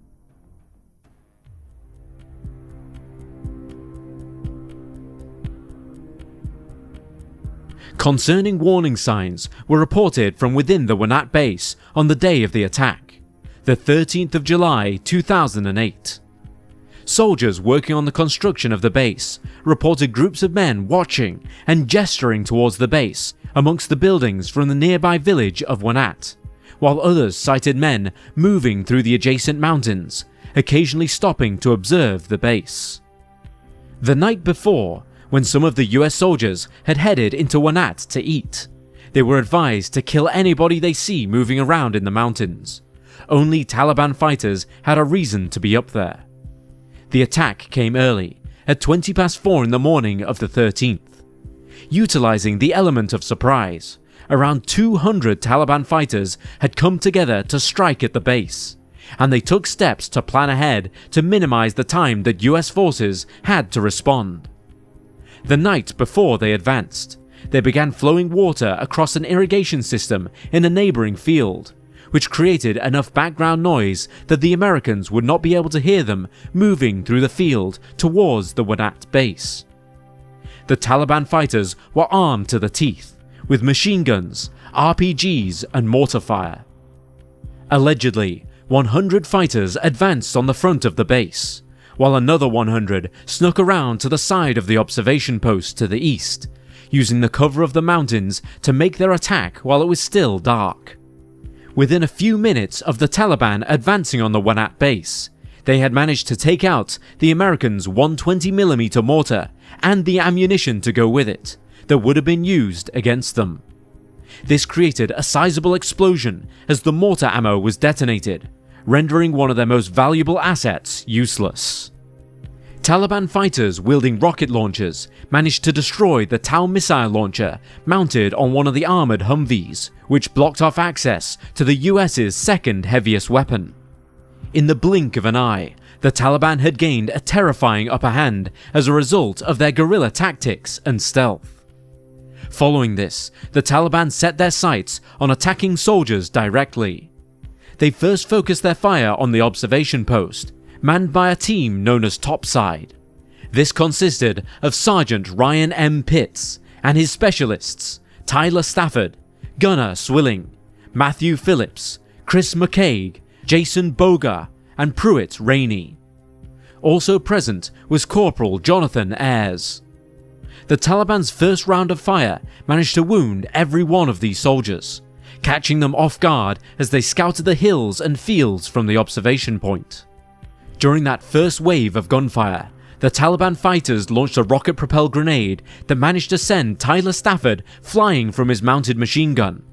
Concerning warning signs were reported from within the Wanat base on the day of the attack, the 13th of July 2008. Soldiers working on the construction of the base reported groups of men watching and gesturing towards the base amongst the buildings from the nearby village of Wanat, while others cited men moving through the adjacent mountains, occasionally stopping to observe the base. The night before, when some of the US soldiers had headed into Wanat to eat, they were advised to kill anybody they see moving around in the mountains. Only Taliban fighters had a reason to be up there. The attack came early, at 20 past 4 in the morning of the 13th. Utilizing the element of surprise, around 200 Taliban fighters had come together to strike at the base, and they took steps to plan ahead to minimize the time that US forces had to respond. The night before they advanced, they began flowing water across an irrigation system in a neighboring field, which created enough background noise that the Americans would not be able to hear them moving through the field towards the Wanat base. The Taliban fighters were armed to the teeth, with machine guns, RPGs and mortar fire. Allegedly, 100 fighters advanced on the front of the base, while another 100 snuck around to the side of the observation post to the east, using the cover of the mountains to make their attack while it was still dark. Within a few minutes of the Taliban advancing on the Wanat base, they had managed to take out the Americans' 120mm mortar and the ammunition to go with it that would have been used against them. This created a sizable explosion as the mortar ammo was detonated, rendering one of their most valuable assets useless. Taliban fighters wielding rocket launchers managed to destroy the Tau missile launcher mounted on one of the armoured Humvees, which blocked off access to the US's second heaviest weapon. In the blink of an eye, the Taliban had gained a terrifying upper hand as a result of their guerrilla tactics and stealth. Following this, the Taliban set their sights on attacking soldiers directly. They first focused their fire on the observation post, manned by a team known as Topside. This consisted of Sergeant Ryan M. Pitts and his specialists, Tyler Stafford, Gunnar Swilling, Matthew Phillips, Chris McCaig, Jason Bogar, and Pruitt Rainey. Also present was Corporal Jonathan Ayres. The Taliban's first round of fire managed to wound every one of these soldiers, catching them off guard as they scouted the hills and fields from the observation point. During that first wave of gunfire, the Taliban fighters launched a rocket-propelled grenade that managed to send Tyler Stafford flying from his mounted machine gun.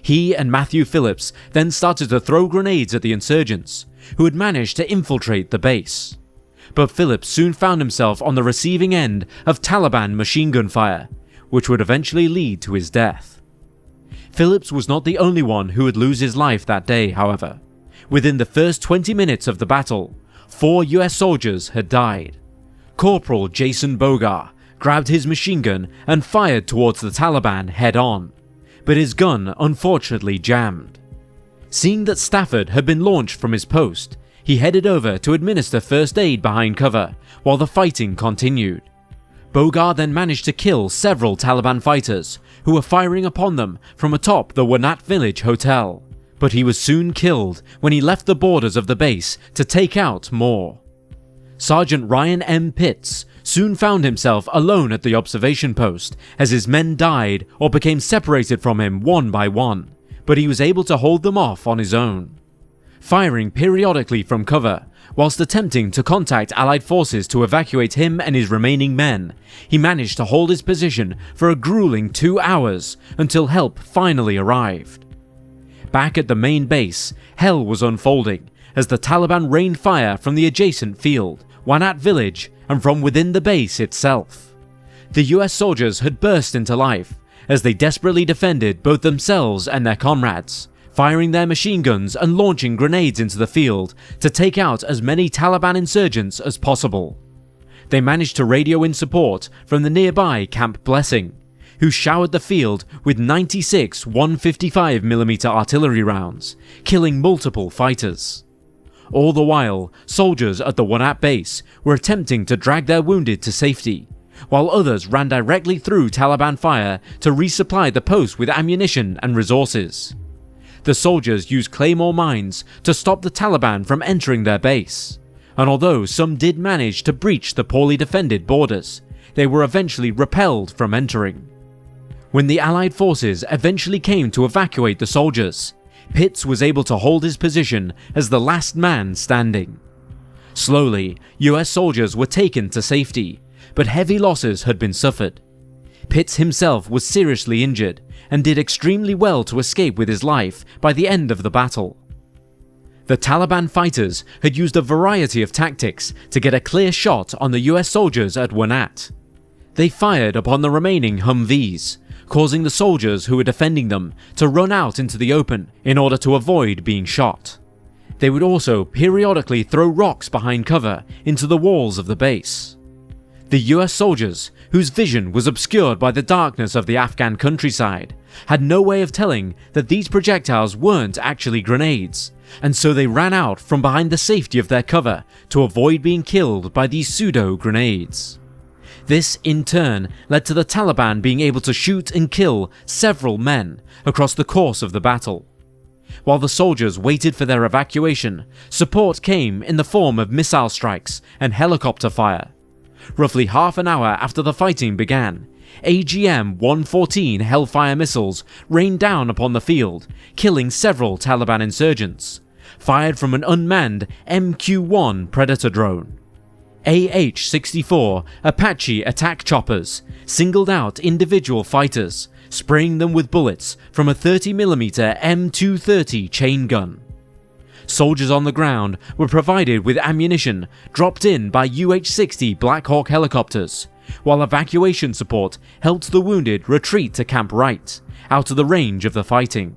He and Matthew Phillips then started to throw grenades at the insurgents, who had managed to infiltrate the base. But Phillips soon found himself on the receiving end of Taliban machine gun fire, which would eventually lead to his death. Phillips was not the only one who would lose his life that day, however. Within the first 20 minutes of the battle, 4 US soldiers had died. Corporal Jason Bogar grabbed his machine gun and fired towards the Taliban head-on, but his gun unfortunately jammed. Seeing that Stafford had been launched from his post, he headed over to administer first aid behind cover while the fighting continued. Bogar then managed to kill several Taliban fighters who were firing upon them from atop the Wanat village hotel, but he was soon killed when he left the borders of the base to take out more. Sergeant Ryan M. Pitts soon found himself alone at the observation post as his men died or became separated from him one by one, but he was able to hold them off on his own. Firing periodically from cover, whilst attempting to contact Allied forces to evacuate him and his remaining men, he managed to hold his position for a grueling 2 hours until help finally arrived. Back at the main base, hell was unfolding as the Taliban rained fire from the adjacent field, Wanat village, and from within the base itself. The US soldiers had burst into life as they desperately defended both themselves and their comrades, firing their machine guns and launching grenades into the field to take out as many Taliban insurgents as possible. They managed to radio in support from the nearby Camp Blessing, who showered the field with 96 155mm artillery rounds, killing multiple fighters. All the while, soldiers at the Wanat base were attempting to drag their wounded to safety, while others ran directly through Taliban fire to resupply the post with ammunition and resources. The soldiers used claymore mines to stop the Taliban from entering their base, and although some did manage to breach the poorly defended borders, they were eventually repelled from entering. When the Allied forces eventually came to evacuate the soldiers, Pitts was able to hold his position as the last man standing. Slowly, US soldiers were taken to safety, but heavy losses had been suffered. Pitts himself was seriously injured and did extremely well to escape with his life by the end of the battle. The Taliban fighters had used a variety of tactics to get a clear shot on the US soldiers at Wanat. They fired upon the remaining Humvees, causing the soldiers who were defending them to run out into the open in order to avoid being shot. They would also periodically throw rocks behind cover into the walls of the base. The US soldiers, whose vision was obscured by the darkness of the Afghan countryside, had no way of telling that these projectiles weren't actually grenades, and so they ran out from behind the safety of their cover to avoid being killed by these pseudo-grenades. This, in turn, led to the Taliban being able to shoot and kill several men across the course of the battle. While the soldiers waited for their evacuation, support came in the form of missile strikes and helicopter fire. Roughly half an hour after the fighting began, AGM-114 Hellfire missiles rained down upon the field, killing several Taliban insurgents, fired from an unmanned MQ-1 Predator drone. AH-64 Apache attack choppers singled out individual fighters, spraying them with bullets from a 30mm M230 chain gun. Soldiers on the ground were provided with ammunition dropped in by UH-60 Black Hawk helicopters, while evacuation support helped the wounded retreat to Camp Wright, out of the range of the fighting.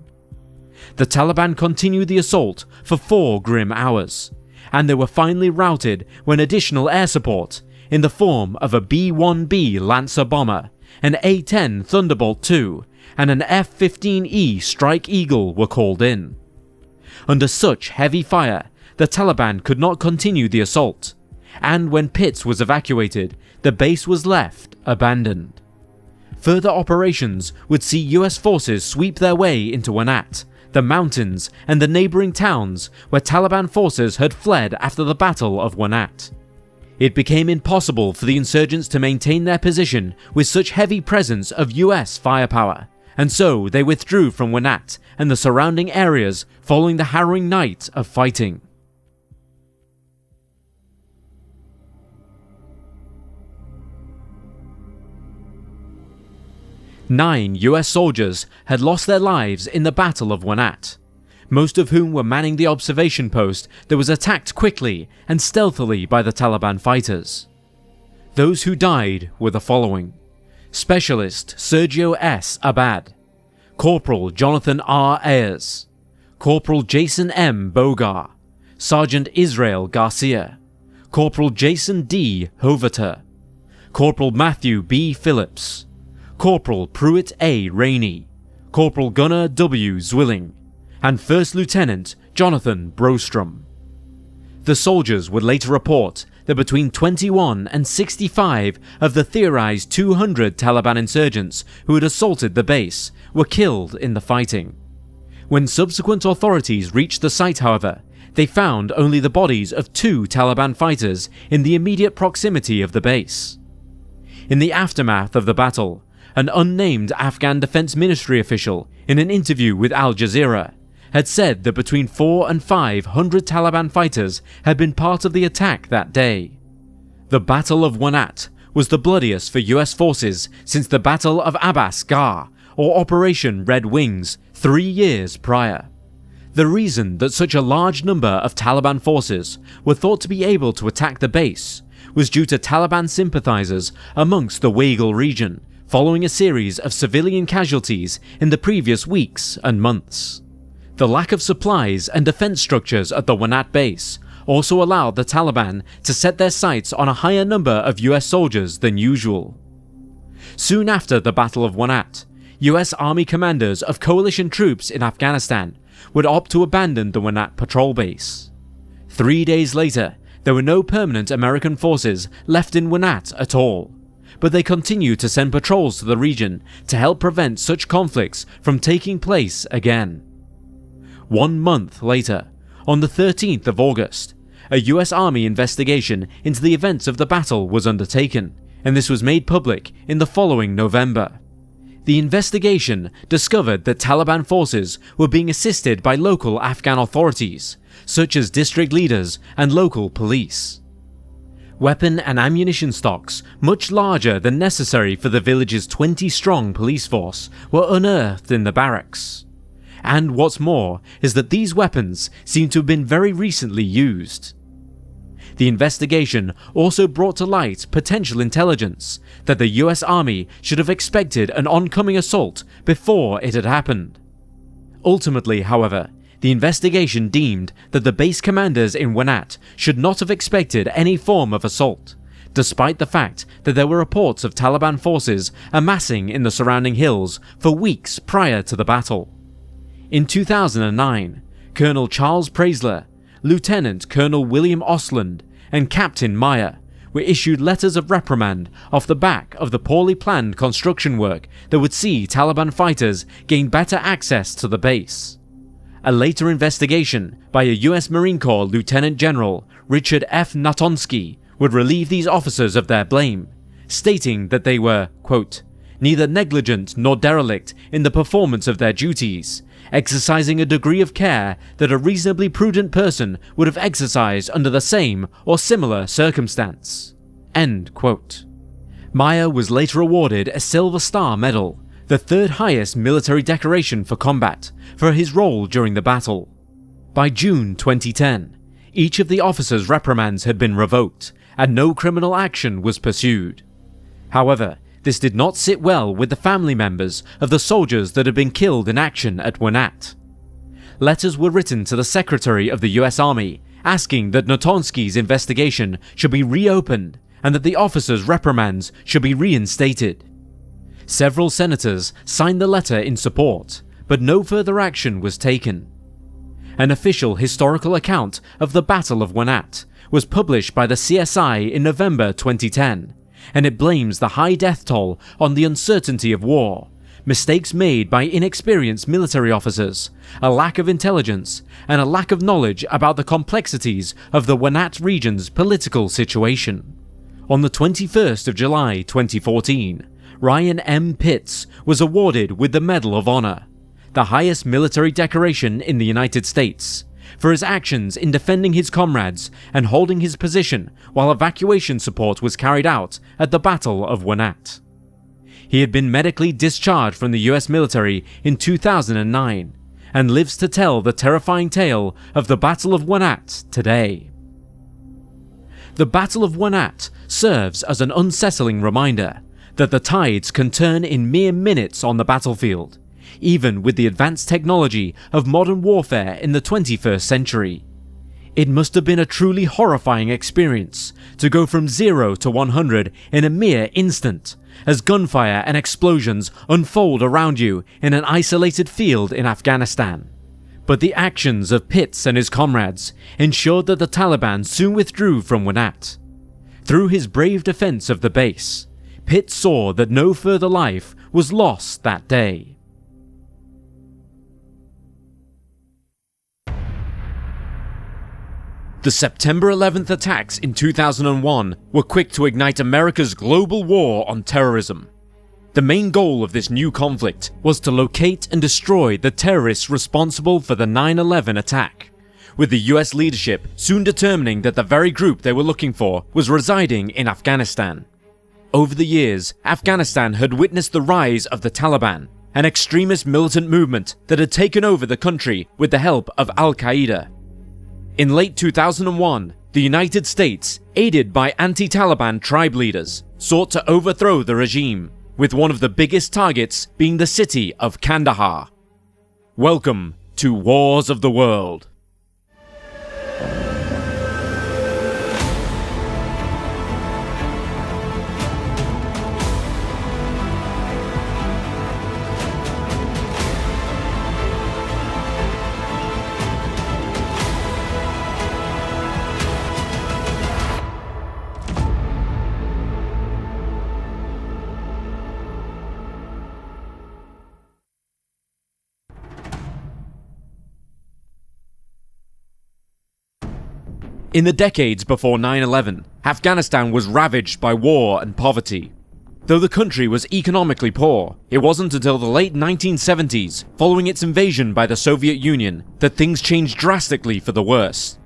The Taliban continued the assault for 4 grim hours, and they were finally routed when additional air support, in the form of a B-1B Lancer bomber, an A-10 Thunderbolt II, and an F-15E Strike Eagle were called in. Under such heavy fire, the Taliban could not continue the assault, and when Pitts was evacuated, the base was left abandoned. Further operations would see US forces sweep their way into Wanat, the mountains, and the neighbouring towns where Taliban forces had fled after the Battle of Wanat. It became impossible for the insurgents to maintain their position with such heavy presence of US firepower, and so they withdrew from Wanat and the surrounding areas following the harrowing night of fighting. Nine US soldiers had lost their lives in the Battle of Wanat, most of whom were manning the observation post that was attacked quickly and stealthily by the Taliban fighters. Those who died were the following: Specialist Sergio S. Abad, Corporal Jonathan R. Ayers, Corporal Jason M. Bogar, Sergeant Israel Garcia, Corporal Jason D. Hoverter, Corporal Matthew B. Phillips, Corporal Pruitt A. Rainey, Corporal Gunnar W. Zwilling, and First Lieutenant Jonathan Brostrom. The soldiers would later report that between 21 and 65 of the theorized 200 Taliban insurgents who had assaulted the base were killed in the fighting. When subsequent authorities reached the site, however, they found only the bodies of 2 Taliban fighters in the immediate proximity of the base. In the aftermath of the battle, an unnamed Afghan Defense Ministry official, in an interview with Al Jazeera, had said that between 400 and 500 Taliban fighters had been part of the attack that day. The Battle of Wanat was the bloodiest for US forces since the Battle of Abbas Ghar, or Operation Red Wings, 3 years prior. The reason that such a large number of Taliban forces were thought to be able to attack the base was due to Taliban sympathizers amongst the Waghal region, following a series of civilian casualties in the previous weeks and months. The lack of supplies and defense structures at the Wanat base also allowed the Taliban to set their sights on a higher number of US soldiers than usual. Soon after the Battle of Wanat, US Army commanders of coalition troops in Afghanistan would opt to abandon the Wanat patrol base. 3 days later, there were no permanent American forces left in Wanat at all, but they continued to send patrols to the region to help prevent such conflicts from taking place again. 1 month later, on the 13th of August, a US Army investigation into the events of the battle was undertaken, and this was made public in the following November. The investigation discovered that Taliban forces were being assisted by local Afghan authorities, such as district leaders and local police. Weapon and ammunition stocks, much larger than necessary for the village's 20-strong police force, were unearthed in the barracks. And what's more is that these weapons seem to have been very recently used. The investigation also brought to light potential intelligence that the US Army should have expected an oncoming assault before it had happened. Ultimately, however, the investigation deemed that the base commanders in Wanat should not have expected any form of assault, despite the fact that there were reports of Taliban forces amassing in the surrounding hills for weeks prior to the battle. In 2009, Colonel Charles Preisler, Lieutenant Colonel William Osland, and Captain Meyer were issued letters of reprimand off the back of the poorly planned construction work that would see Taliban fighters gain better access to the base. A later investigation by a US Marine Corps Lieutenant General Richard F. Natonsky would relieve these officers of their blame, stating that they were, quote, neither negligent nor derelict in the performance of their duties, exercising a degree of care that a reasonably prudent person would have exercised under the same or similar circumstance. End quote. Meyer was later awarded a Silver Star Medal, the third highest military decoration for combat, for his role during the battle. By June 2010, each of the officers' reprimands had been revoked, and no criminal action was pursued. However, this did not sit well with the family members of the soldiers that had been killed in action at Wanat. Letters were written to the Secretary of the US Army asking that Natonsky's investigation should be reopened and that the officers' reprimands should be reinstated. Several senators signed the letter in support, but no further action was taken. An official historical account of the Battle of Wanat was published by the CSI in November 2010, and it blames the high death toll on the uncertainty of war, mistakes made by inexperienced military officers, a lack of intelligence, and a lack of knowledge about the complexities of the Wanat region's political situation. On the 21st of July 2014, Ryan M. Pitts was awarded with the Medal of Honor, the highest military decoration in the United States, for his actions in defending his comrades and holding his position while evacuation support was carried out at the Battle of Wanat. He had been medically discharged from the US military in 2009 and lives to tell the terrifying tale of the Battle of Wanat today. The Battle of Wanat serves as an unsettling reminder that the tides can turn in mere minutes on the battlefield, even with the advanced technology of modern warfare in the 21st century. It must have been a truly horrifying experience to go from 0 to 100 in a mere instant, as gunfire and explosions unfold around you in an isolated field in Afghanistan. But the actions of Pitts and his comrades ensured that the Taliban soon withdrew from Wanat. Through his brave defense of the base, Pitts saw that no further life was lost that day. The September 11th attacks in 2001 were quick to ignite America's global war on terrorism. The main goal of this new conflict was to locate and destroy the terrorists responsible for the 9/11 attack, with the US leadership soon determining that the very group they were looking for was residing in Afghanistan. Over the years, Afghanistan had witnessed the rise of the Taliban, an extremist militant movement that had taken over the country with the help of Al-Qaeda. In late 2001, the United States, aided by anti-Taliban tribe leaders, sought to overthrow the regime, with one of the biggest targets being the city of Kandahar. Welcome to Wars of the World. In the decades before 9/11, Afghanistan was ravaged by war and poverty. Though the country was economically poor, it wasn't until the late 1970s, following its invasion by the Soviet Union, that things changed drastically for the worse.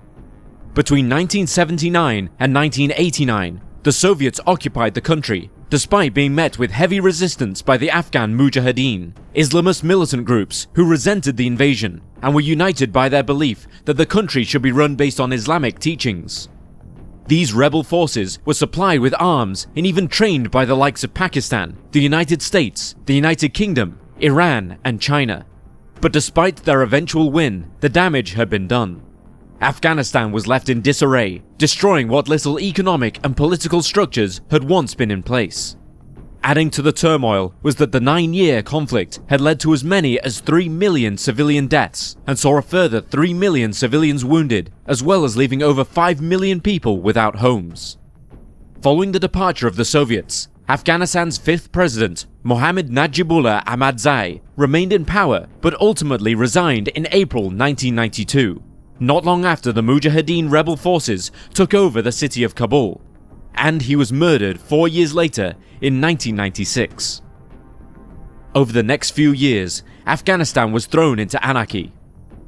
Between 1979 and 1989, the Soviets occupied the country, despite being met with heavy resistance by the Afghan Mujahideen, Islamist militant groups who resented the invasion and were united by their belief that the country should be run based on Islamic teachings. These rebel forces were supplied with arms and even trained by the likes of Pakistan, the United States, the United Kingdom, Iran, and China. But despite their eventual win, the damage had been done. Afghanistan was left in disarray, destroying what little economic and political structures had once been in place. Adding to the turmoil was that the 9-year conflict had led to as many as 3 million civilian deaths and saw a further 3 million civilians wounded, as well as leaving over 5 million people without homes. Following the departure of the Soviets, Afghanistan's 5th president, Mohammad Najibullah Ahmadzai, remained in power but ultimately resigned in April 1992, not long after the Mujahideen rebel forces took over the city of Kabul, and he was murdered 4 years later in 1996. Over the next few years, Afghanistan was thrown into anarchy.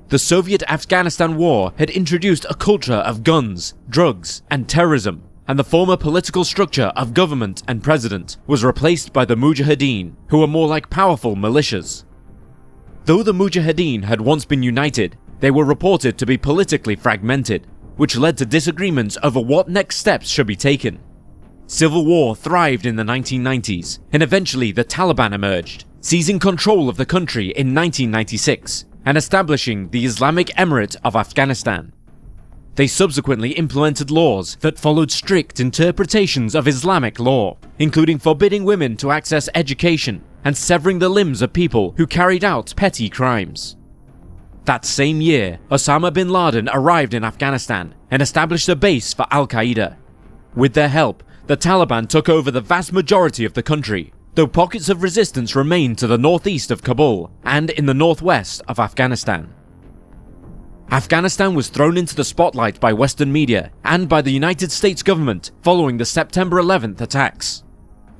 The Soviet-Afghanistan War had introduced a culture of guns, drugs, and terrorism, and the former political structure of government and president was replaced by the Mujahideen, who were more like powerful militias. Though the Mujahideen had once been united, they were reported to be politically fragmented, which led to disagreements over what next steps should be taken. Civil war thrived in the 1990s, and eventually the Taliban emerged, seizing control of the country in 1996 and establishing the Islamic Emirate of Afghanistan. They subsequently implemented laws that followed strict interpretations of Islamic law, including forbidding women to access education and severing the limbs of people who carried out petty crimes. That same year, Osama bin Laden arrived in Afghanistan and established a base for Al-Qaeda. With their help, the Taliban took over the vast majority of the country, though pockets of resistance remained to the northeast of Kabul and in the northwest of Afghanistan. Afghanistan was thrown into the spotlight by Western media and by the United States government following the September 11th attacks.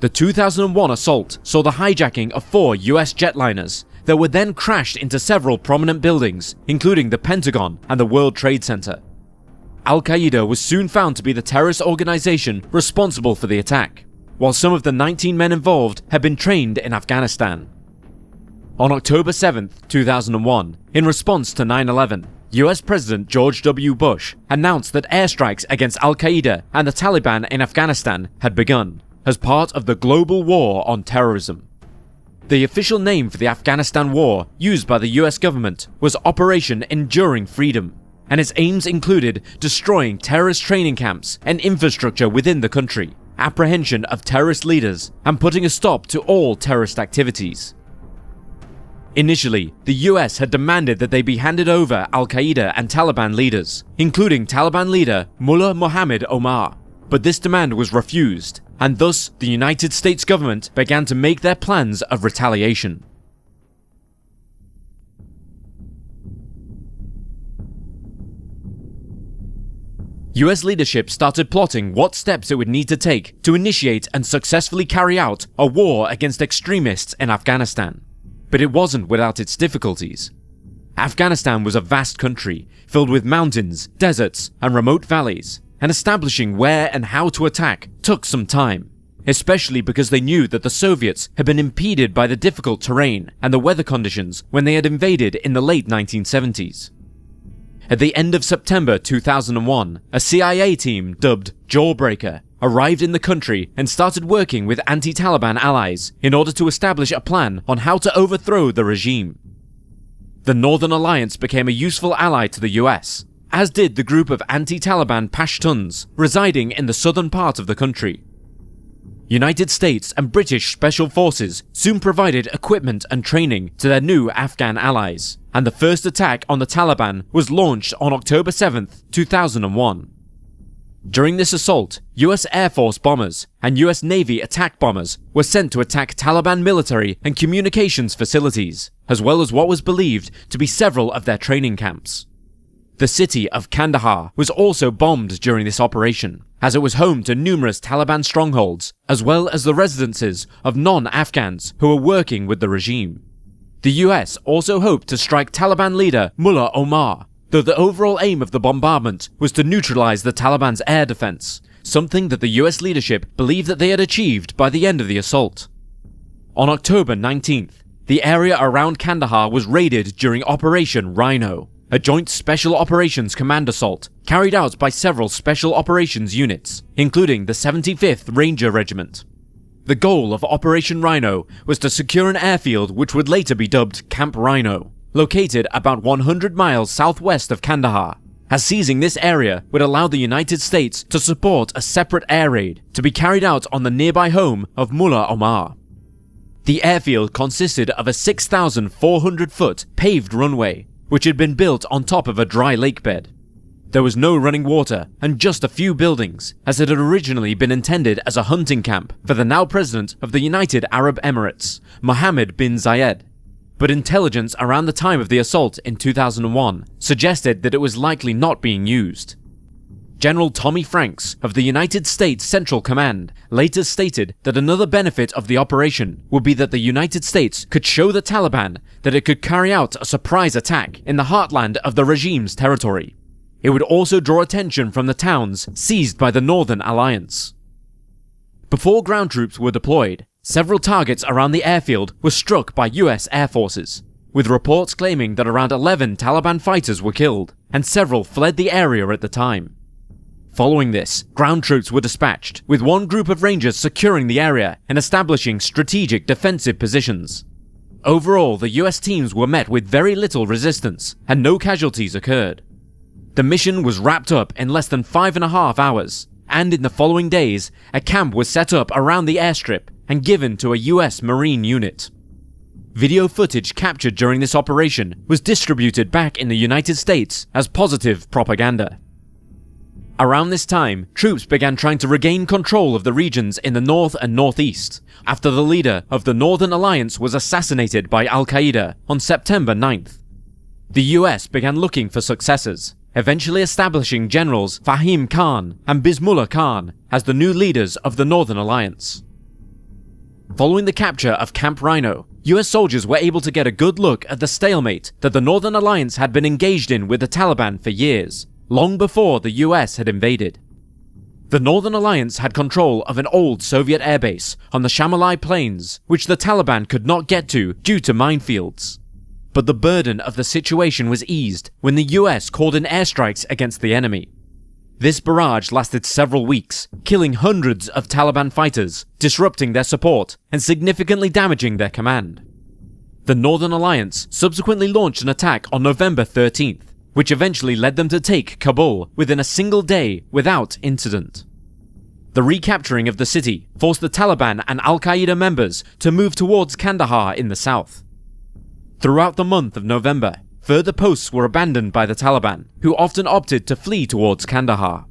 The 2001 assault saw the hijacking of 4 US jetliners that were then crashed into several prominent buildings, including the Pentagon and the World Trade Center. Al-Qaeda was soon found to be the terrorist organization responsible for the attack, while some of the 19 men involved had been trained in Afghanistan. On October 7, 2001, in response to 9/11, US President George W. Bush announced that airstrikes against Al-Qaeda and the Taliban in Afghanistan had begun, as part of the global war on terrorism. The official name for the Afghanistan war used by the US government was Operation Enduring Freedom, and its aims included destroying terrorist training camps and infrastructure within the country, apprehension of terrorist leaders, and putting a stop to all terrorist activities. Initially, the US had demanded that they be handed over Al-Qaeda and Taliban leaders, including Taliban leader Mullah Mohammed Omar, but this demand was refused, and thus the United States government began to make their plans of retaliation. US leadership started plotting what steps it would need to take to initiate and successfully carry out a war against extremists in Afghanistan. But it wasn't without its difficulties. Afghanistan was a vast country, filled with mountains, deserts, and remote valleys, and establishing where and how to attack took some time, especially because they knew that the Soviets had been impeded by the difficult terrain and the weather conditions when they had invaded in the late 1970s. At the end of September 2001, a CIA team dubbed Jawbreaker arrived in the country and started working with anti-Taliban allies in order to establish a plan on how to overthrow the regime. The Northern Alliance became a useful ally to the US, as did the group of anti-Taliban Pashtuns residing in the southern part of the country. United States and British Special Forces soon provided equipment and training to their new Afghan allies, and the first attack on the Taliban was launched on October 7, 2001. During this assault, US Air Force bombers and US Navy attack bombers were sent to attack Taliban military and communications facilities, as well as what was believed to be several of their training camps. The city of Kandahar was also bombed during this operation, as it was home to numerous Taliban strongholds, as well as the residences of non-Afghans who were working with the regime. The US also hoped to strike Taliban leader Mullah Omar, though the overall aim of the bombardment was to neutralize the Taliban's air defense, something that the US leadership believed that they had achieved by the end of the assault. On October 19th, the area around Kandahar was raided during Operation Rhino, a joint Special Operations Command assault carried out by several Special Operations units, including the 75th Ranger Regiment. The goal of Operation Rhino was to secure an airfield which would later be dubbed Camp Rhino, located about 100 miles southwest of Kandahar, as seizing this area would allow the United States to support a separate air raid to be carried out on the nearby home of Mullah Omar. The airfield consisted of a 6,400-foot paved runway, which had been built on top of a dry lake bed. There was no running water and just a few buildings, as it had originally been intended as a hunting camp for the now President of the United Arab Emirates, Mohammed bin Zayed. But intelligence around the time of the assault in 2001 suggested that it was likely not being used. General Tommy Franks of the United States Central Command later stated that another benefit of the operation would be that the United States could show the Taliban that it could carry out a surprise attack in the heartland of the regime's territory. It would also draw attention from the towns seized by the Northern Alliance. Before ground troops were deployed, several targets around the airfield were struck by US Air Forces, with reports claiming that around 11 Taliban fighters were killed, and several fled the area at the time. Following this, ground troops were dispatched, with one group of Rangers securing the area and establishing strategic defensive positions. Overall, the US teams were met with very little resistance, and no casualties occurred. The mission was wrapped up in less than 5.5 hours, and in the following days, a camp was set up around the airstrip and given to a US Marine unit. Video footage captured during this operation was distributed back in the United States as positive propaganda. Around this time, troops began trying to regain control of the regions in the north and northeast, after the leader of the Northern Alliance was assassinated by Al-Qaeda on September 9th. The US began looking for successors, eventually establishing generals Fahim Khan and Bismillah Khan as the new leaders of the Northern Alliance. Following the capture of Camp Rhino, US soldiers were able to get a good look at the stalemate that the Northern Alliance had been engaged in with the Taliban for years, long before the US had invaded. The Northern Alliance had control of an old Soviet airbase on the Shamalai Plains, which the Taliban could not get to due to minefields. But the burden of the situation was eased when the US called in airstrikes against the enemy. This barrage lasted several weeks, killing hundreds of Taliban fighters, disrupting their support, and significantly damaging their command. The Northern Alliance subsequently launched an attack on November 13th, which eventually led them to take Kabul within a single day without incident. The recapturing of the city forced the Taliban and Al-Qaeda members to move towards Kandahar in the south. Throughout the month of November, further posts were abandoned by the Taliban, who often opted to flee towards Kandahar.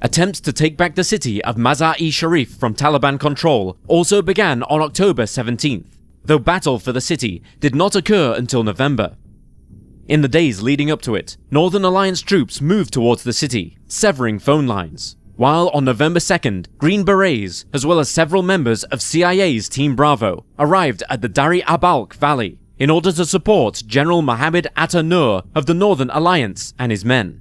Attempts to take back the city of Mazar-i-Sharif from Taliban control also began on October 17th, though battle for the city did not occur until November. In the days leading up to it, Northern Alliance troops moved towards the city, severing phone lines, while on November 2nd, Green Berets, as well as several members of CIA's Team Bravo, arrived at the Dari Abalk Valley in order to support General Mohammed Atta-Nur of the Northern Alliance and his men.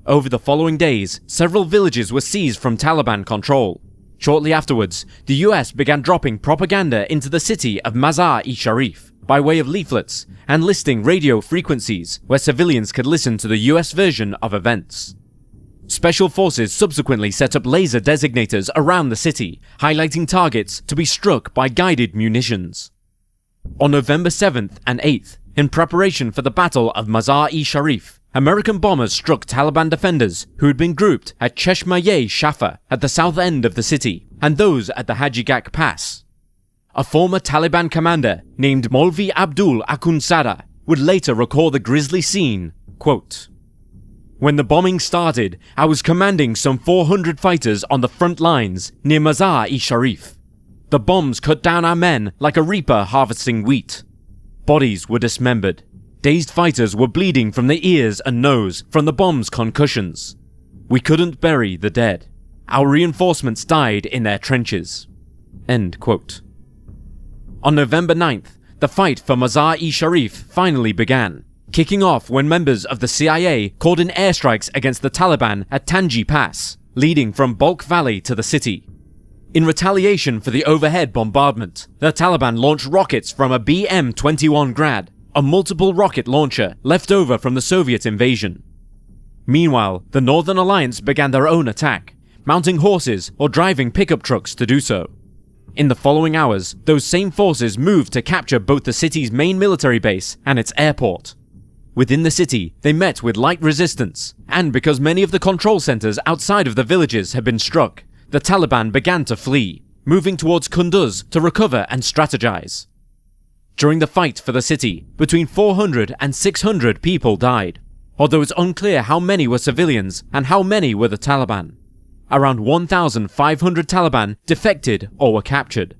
Over the following days, several villages were seized from Taliban control. Shortly afterwards, the US began dropping propaganda into the city of Mazar-i-Sharif by way of leaflets and listing radio frequencies where civilians could listen to the US version of events. Special forces subsequently set up laser designators around the city, highlighting targets to be struck by guided munitions. On November 7th and 8th, In preparation for the Battle of Mazar-i-Sharif, American bombers struck Taliban defenders who had been grouped at Cheshma-e-Shafa at the south end of the city, and those at the Hajigak Pass. A former Taliban commander named Maulvi Abdul Akhundzada would later recall the grisly scene, quote, "When the bombing started, I was commanding some 400 fighters on the front lines near Mazar-i-Sharif. The bombs cut down our men like a reaper harvesting wheat. Bodies were dismembered. Dazed fighters were bleeding from the ears and nose from the bomb's concussions. We couldn't bury the dead. Our reinforcements died in their trenches." End quote. On November 9th, the fight for Mazar-i-Sharif finally began, kicking off when members of the CIA called in airstrikes against the Taliban at Tangi Pass, leading from Balkh Valley to the city. In retaliation for the overhead bombardment, the Taliban launched rockets from a BM-21 Grad, a multiple rocket launcher left over from the Soviet invasion. Meanwhile, the Northern Alliance began their own attack, mounting horses or driving pickup trucks to do so. In the following hours, those same forces moved to capture both the city's main military base and its airport. Within the city, they met with light resistance, and because many of the control centers outside of the villages had been struck, the Taliban began to flee, moving towards Kunduz to recover and strategize. During the fight for the city, between 400 and 600 people died, although it's unclear how many were civilians and how many were the Taliban. Around 1,500 Taliban defected or were captured.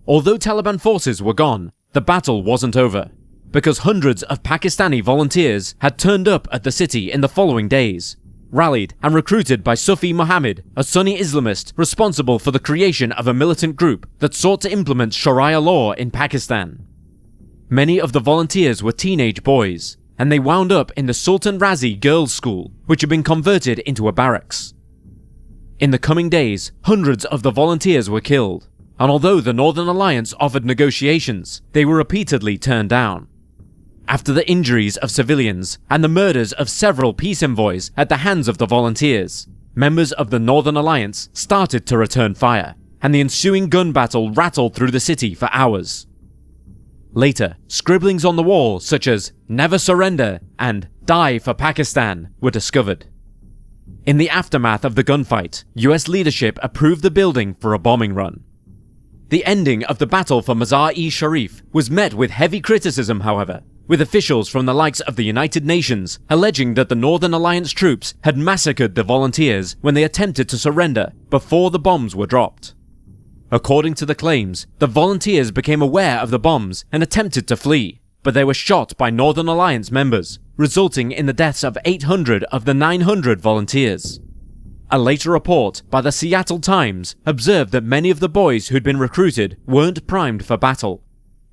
Although Taliban forces were gone, the battle wasn't over, because hundreds of Pakistani volunteers had turned up at the city in the following days, rallied and recruited by Sufi Muhammad, a Sunni Islamist responsible for the creation of a militant group that sought to implement Sharia law in Pakistan. Many of the volunteers were teenage boys, and they wound up in the Sultan Razi Girls' School, which had been converted into a barracks. In the coming days, hundreds of the volunteers were killed, and although the Northern Alliance offered negotiations, they were repeatedly turned down. After the injuries of civilians and the murders of several peace envoys at the hands of the volunteers, members of the Northern Alliance started to return fire, and the ensuing gun battle rattled through the city for hours. Later, scribblings on the wall such as "Never Surrender" and "Die for Pakistan" were discovered. In the aftermath of the gunfight, US leadership approved the building for a bombing run. The ending of the battle for Mazar-i-Sharif was met with heavy criticism, however, with officials from the likes of the United Nations alleging that the Northern Alliance troops had massacred the volunteers when they attempted to surrender before the bombs were dropped. According to the claims, the volunteers became aware of the bombs and attempted to flee, but they were shot by Northern Alliance members, resulting in the deaths of 800 of the 900 volunteers. A later report by the Seattle Times observed that many of the boys who'd been recruited weren't primed for battle.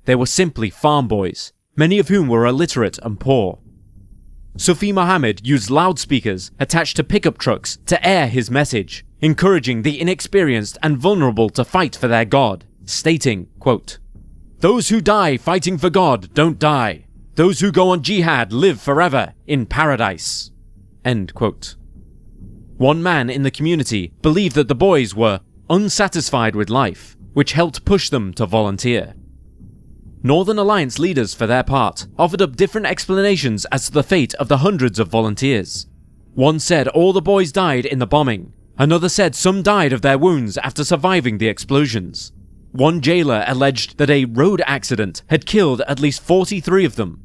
They were simply farm boys, many of whom were illiterate and poor. Sufi Muhammad used loudspeakers attached to pickup trucks to air his message, encouraging the inexperienced and vulnerable to fight for their God, stating, quote, "Those who die fighting for God don't die. Those who go on jihad live forever in paradise." End quote. One man in the community believed that the boys were unsatisfied with life, which helped push them to volunteer. Northern Alliance leaders, for their part, offered up different explanations as to the fate of the hundreds of volunteers. One said all the boys died in the bombing. Another said some died of their wounds after surviving the explosions. One jailer alleged that a road accident had killed at least 43 of them.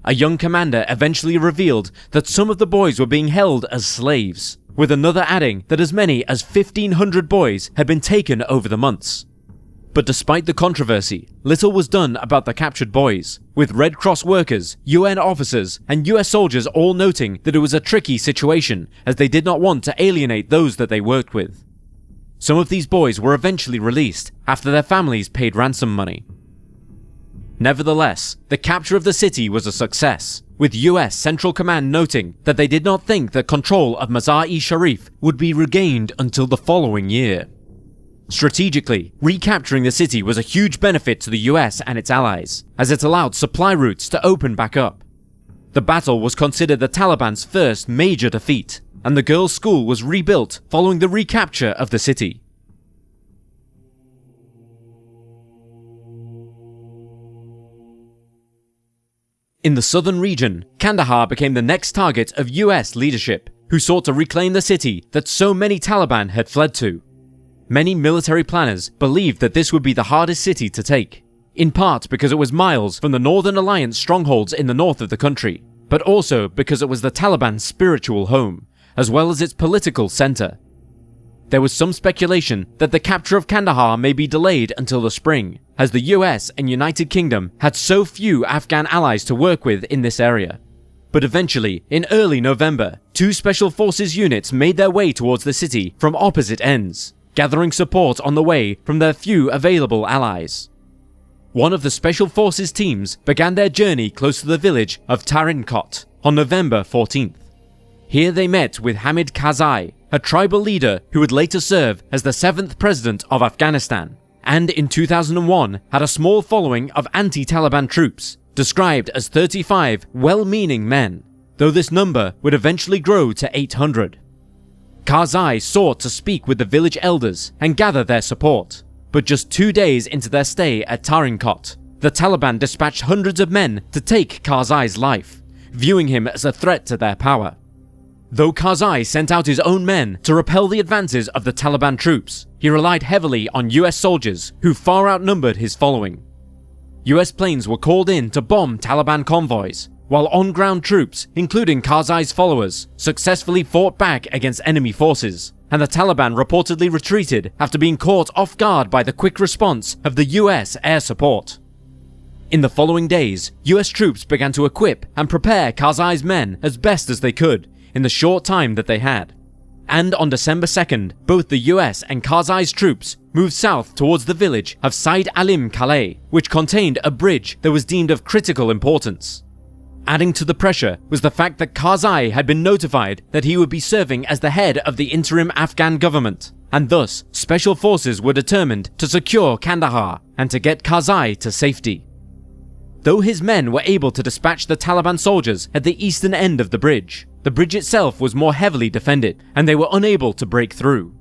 A young commander eventually revealed that some of the boys were being held as slaves, with another adding that as many as 1,500 boys had been taken over the months. But despite the controversy, little was done about the captured boys, with Red Cross workers, UN officers, and US soldiers all noting that it was a tricky situation as they did not want to alienate those that they worked with. Some of these boys were eventually released after their families paid ransom money. Nevertheless, the capture of the city was a success, with US Central Command noting that they did not think that control of Mazar-i-Sharif would be regained until the following year. Strategically, recapturing the city was a huge benefit to the US and its allies, as it allowed supply routes to open back up. The battle was considered the Taliban's first major defeat, and the girls' school was rebuilt following the recapture of the city. In the southern region, Kandahar became the next target of US leadership, who sought to reclaim the city that so many Taliban had fled to. Many military planners believed that this would be the hardest city to take, in part because it was miles from the Northern Alliance strongholds in the north of the country, but also because it was the Taliban's spiritual home, as well as its political center. There was some speculation that the capture of Kandahar may be delayed until the spring, as the US and United Kingdom had so few Afghan allies to work with in this area. But eventually, in early November, 2 Special Forces units made their way towards the city from opposite ends, gathering support on the way from their few available allies. One of the Special Forces teams began their journey close to the village of Tarinkot on November 14th. Here they met with Hamid Karzai, a tribal leader who would later serve as the 7th president of Afghanistan, and in 2001 had a small following of anti-Taliban troops, described as 35 well-meaning men, though this number would eventually grow to 800. Karzai sought to speak with the village elders and gather their support, but just 2 days into their stay at Tarinkot, the Taliban dispatched hundreds of men to take Karzai's life, viewing him as a threat to their power. Though Karzai sent out his own men to repel the advances of the Taliban troops, he relied heavily on US soldiers who far outnumbered his following. US planes were called in to bomb Taliban convoys, while on-ground troops, including Karzai's followers, successfully fought back against enemy forces, and the Taliban reportedly retreated after being caught off guard by the quick response of the US air support. In the following days, US troops began to equip and prepare Karzai's men as best as they could in the short time that they had. And on December 2nd, both the US and Karzai's troops moved south towards the village of Said Alim Kale, which contained a bridge that was deemed of critical importance. Adding to the pressure was the fact that Karzai had been notified that he would be serving as the head of the interim Afghan government, and thus special forces were determined to secure Kandahar and to get Karzai to safety. Though his men were able to dispatch the Taliban soldiers at the eastern end of the bridge itself was more heavily defended, and they were unable to break through.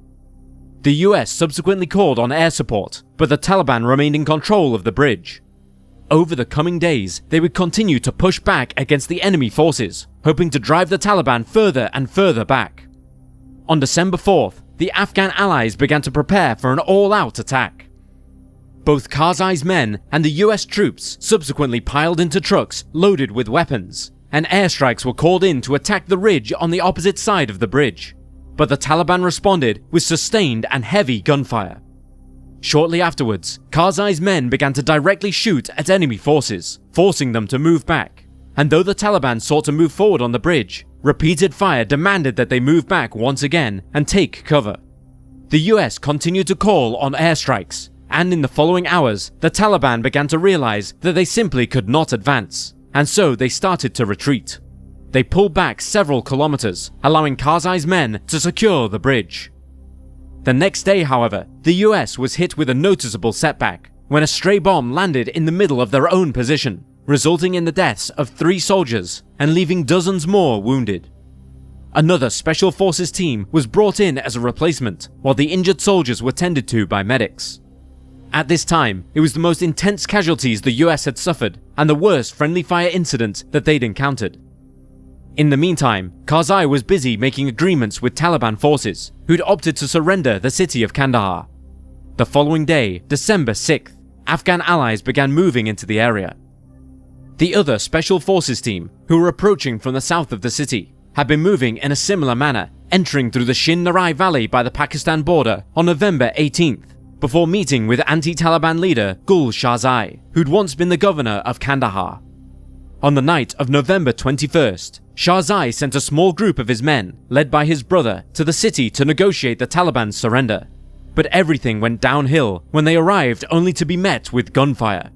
The US subsequently called on air support, but the Taliban remained in control of the bridge. Over the coming days, they would continue to push back against the enemy forces, hoping to drive the Taliban further and further back. On December 4th, the Afghan allies began to prepare for an all-out attack. Both Karzai's men and the US troops subsequently piled into trucks loaded with weapons, and airstrikes were called in to attack the ridge on the opposite side of the bridge. But the Taliban responded with sustained and heavy gunfire. Shortly afterwards, Karzai's men began to directly shoot at enemy forces, forcing them to move back. And though the Taliban sought to move forward on the bridge, repeated fire demanded that they move back once again and take cover. The US continued to call on airstrikes, and in the following hours, the Taliban began to realize that they simply could not advance, and so they started to retreat. They pulled back several kilometers, allowing Karzai's men to secure the bridge. The next day, however, the US was hit with a noticeable setback when a stray bomb landed in the middle of their own position, resulting in the deaths of 3 soldiers and leaving dozens more wounded. Another Special Forces team was brought in as a replacement, while the injured soldiers were tended to by medics. At this time, it was the most intense casualties the US had suffered and the worst friendly fire incident that they'd encountered. In the meantime, Karzai was busy making agreements with Taliban forces, who'd opted to surrender the city of Kandahar. The following day, December 6th, Afghan allies began moving into the area. The other Special Forces team, who were approaching from the south of the city, had been moving in a similar manner, entering through the Shin Narai Valley by the Pakistan border on November 18th, before meeting with anti-Taliban leader Gul Shahzai, who'd once been the governor of Kandahar. On the night of November 21st, Shahzai sent a small group of his men, led by his brother, to the city to negotiate the Taliban's surrender. But everything went downhill when they arrived only to be met with gunfire.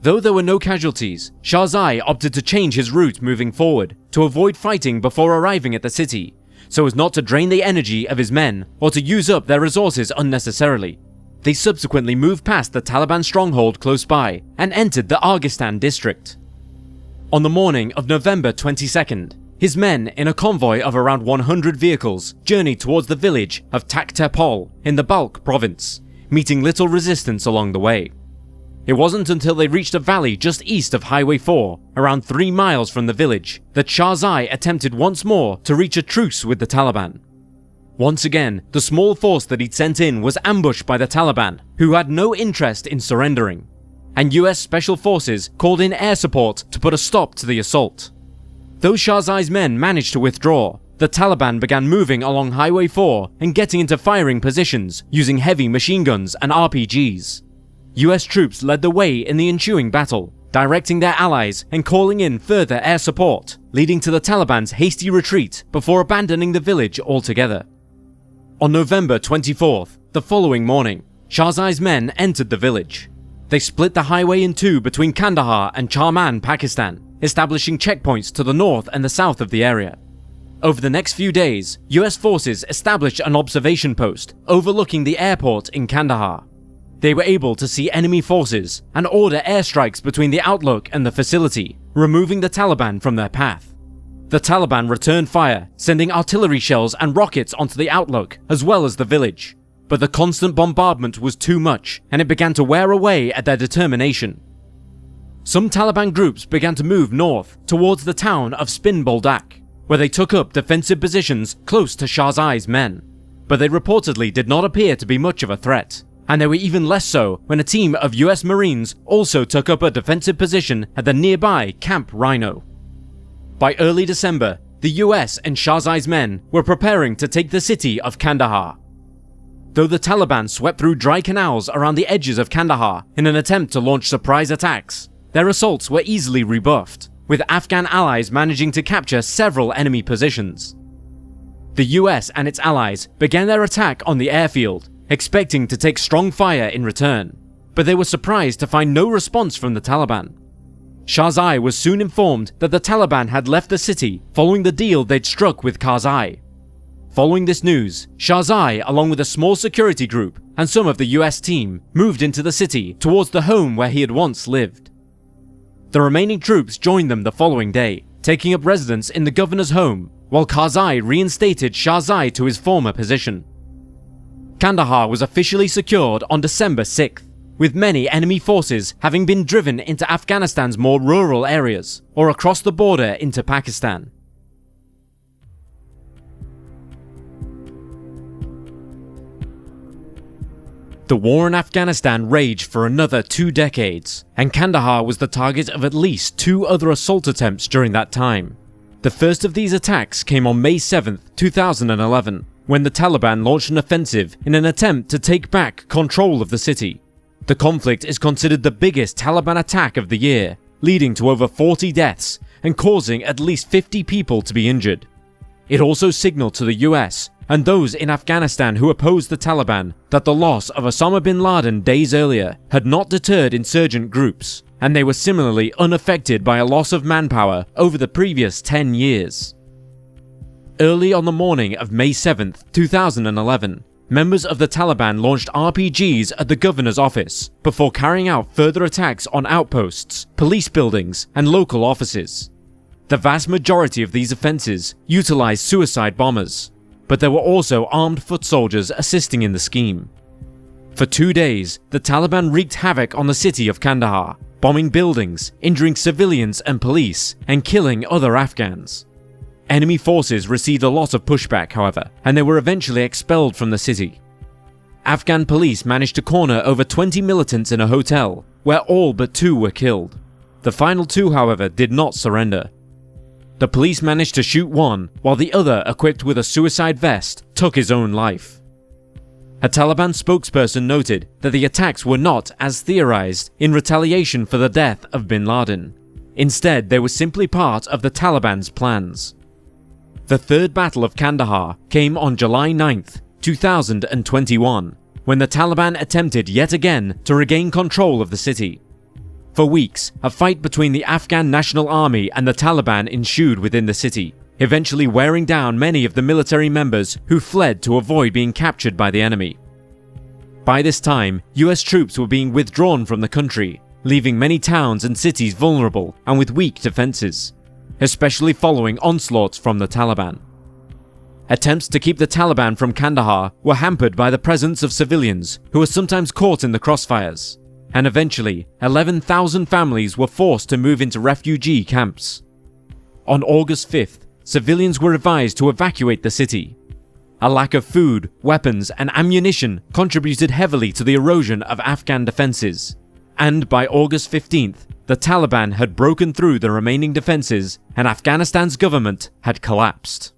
Though there were no casualties, Shahzai opted to change his route moving forward to avoid fighting before arriving at the city, so as not to drain the energy of his men or to use up their resources unnecessarily. They subsequently moved past the Taliban stronghold close by and entered the Argistan district. On the morning of November 22nd, his men, in a convoy of around 100 vehicles, journeyed towards the village of Taktepol in the Balkh province, meeting little resistance along the way. It wasn't until they reached a valley just east of Highway 4, around 3 miles from the village, that Shahzai attempted once more to reach a truce with the Taliban. Once again, the small force that he'd sent in was ambushed by the Taliban, who had no interest in surrendering, and US Special Forces called in air support to put a stop to the assault. Though Shahzai's men managed to withdraw, the Taliban began moving along Highway 4 and getting into firing positions using heavy machine guns and RPGs. US troops led the way in the ensuing battle, directing their allies and calling in further air support, leading to the Taliban's hasty retreat before abandoning the village altogether. On November 24th, the following morning, Shahzai's men entered the village. They split the highway in two between Kandahar and Charman, Pakistan, establishing checkpoints to the north and the south of the area. Over the next few days, US forces established an observation post overlooking the airport in Kandahar. They were able to see enemy forces and order airstrikes between the outlook and the facility, removing the Taliban from their path. The Taliban returned fire, sending artillery shells and rockets onto the outlook as well as the village. But the constant bombardment was too much, and it began to wear away at their determination. Some Taliban groups began to move north towards the town of Spin Boldak, where they took up defensive positions close to Shahzai's men. But they reportedly did not appear to be much of a threat, and they were even less so when a team of US Marines also took up a defensive position at the nearby Camp Rhino. By early December, the US and Shahzai's men were preparing to take the city of Kandahar. Though the Taliban swept through dry canals around the edges of Kandahar in an attempt to launch surprise attacks, their assaults were easily rebuffed, with Afghan allies managing to capture several enemy positions. The US and its allies began their attack on the airfield, expecting to take strong fire in return, but they were surprised to find no response from the Taliban. Shahzai was soon informed that the Taliban had left the city following the deal they'd struck with Karzai. Following this news, Shahzai, along with a small security group and some of the US team, moved into the city towards the home where he had once lived. The remaining troops joined them the following day, taking up residence in the governor's home, while Karzai reinstated Shahzai to his former position. Kandahar was officially secured on December 6th, with many enemy forces having been driven into Afghanistan's more rural areas, or across the border into Pakistan. The war in Afghanistan raged for another 2 decades, and Kandahar was the target of at least 2 other assault attempts during that time. The first of these attacks came on May 7, 2011, when the Taliban launched an offensive in an attempt to take back control of the city. The conflict is considered the biggest Taliban attack of the year, leading to over 40 deaths and causing at least 50 people to be injured. It also signaled to the US and those in Afghanistan who opposed the Taliban that the loss of Osama bin Laden days earlier had not deterred insurgent groups, and they were similarly unaffected by a loss of manpower over the previous 10 years. Early on the morning of May 7, 2011, members of the Taliban launched RPGs at the governor's office before carrying out further attacks on outposts, police buildings, and local offices. The vast majority of these offences utilised suicide bombers, but there were also armed foot soldiers assisting in the scheme. For 2 days, the Taliban wreaked havoc on the city of Kandahar, bombing buildings, injuring civilians and police, and killing other Afghans. Enemy forces received a lot of pushback, however, and they were eventually expelled from the city. Afghan police managed to corner over 20 militants in a hotel, where all but 2 were killed. The final 2, however, did not surrender. The police managed to shoot one, while the other, equipped with a suicide vest, took his own life. A Taliban spokesperson noted that the attacks were not, as theorized, in retaliation for the death of bin Laden. Instead, they were simply part of the Taliban's plans. The third battle of Kandahar came on July 9th, 2021, when the Taliban attempted yet again to regain control of the city. For weeks, a fight between the Afghan National Army and the Taliban ensued within the city, eventually wearing down many of the military members who fled to avoid being captured by the enemy. By this time, US troops were being withdrawn from the country, leaving many towns and cities vulnerable and with weak defences, especially following onslaughts from the Taliban. Attempts to keep the Taliban from Kandahar were hampered by the presence of civilians who were sometimes caught in the crossfires. and eventually 11,000 families were forced to move into refugee camps. On August 5th, civilians were advised to evacuate the city. A lack of food, weapons, and ammunition contributed heavily to the erosion of Afghan defenses, and by August 15th, the Taliban had broken through the remaining defenses and Afghanistan's government had collapsed.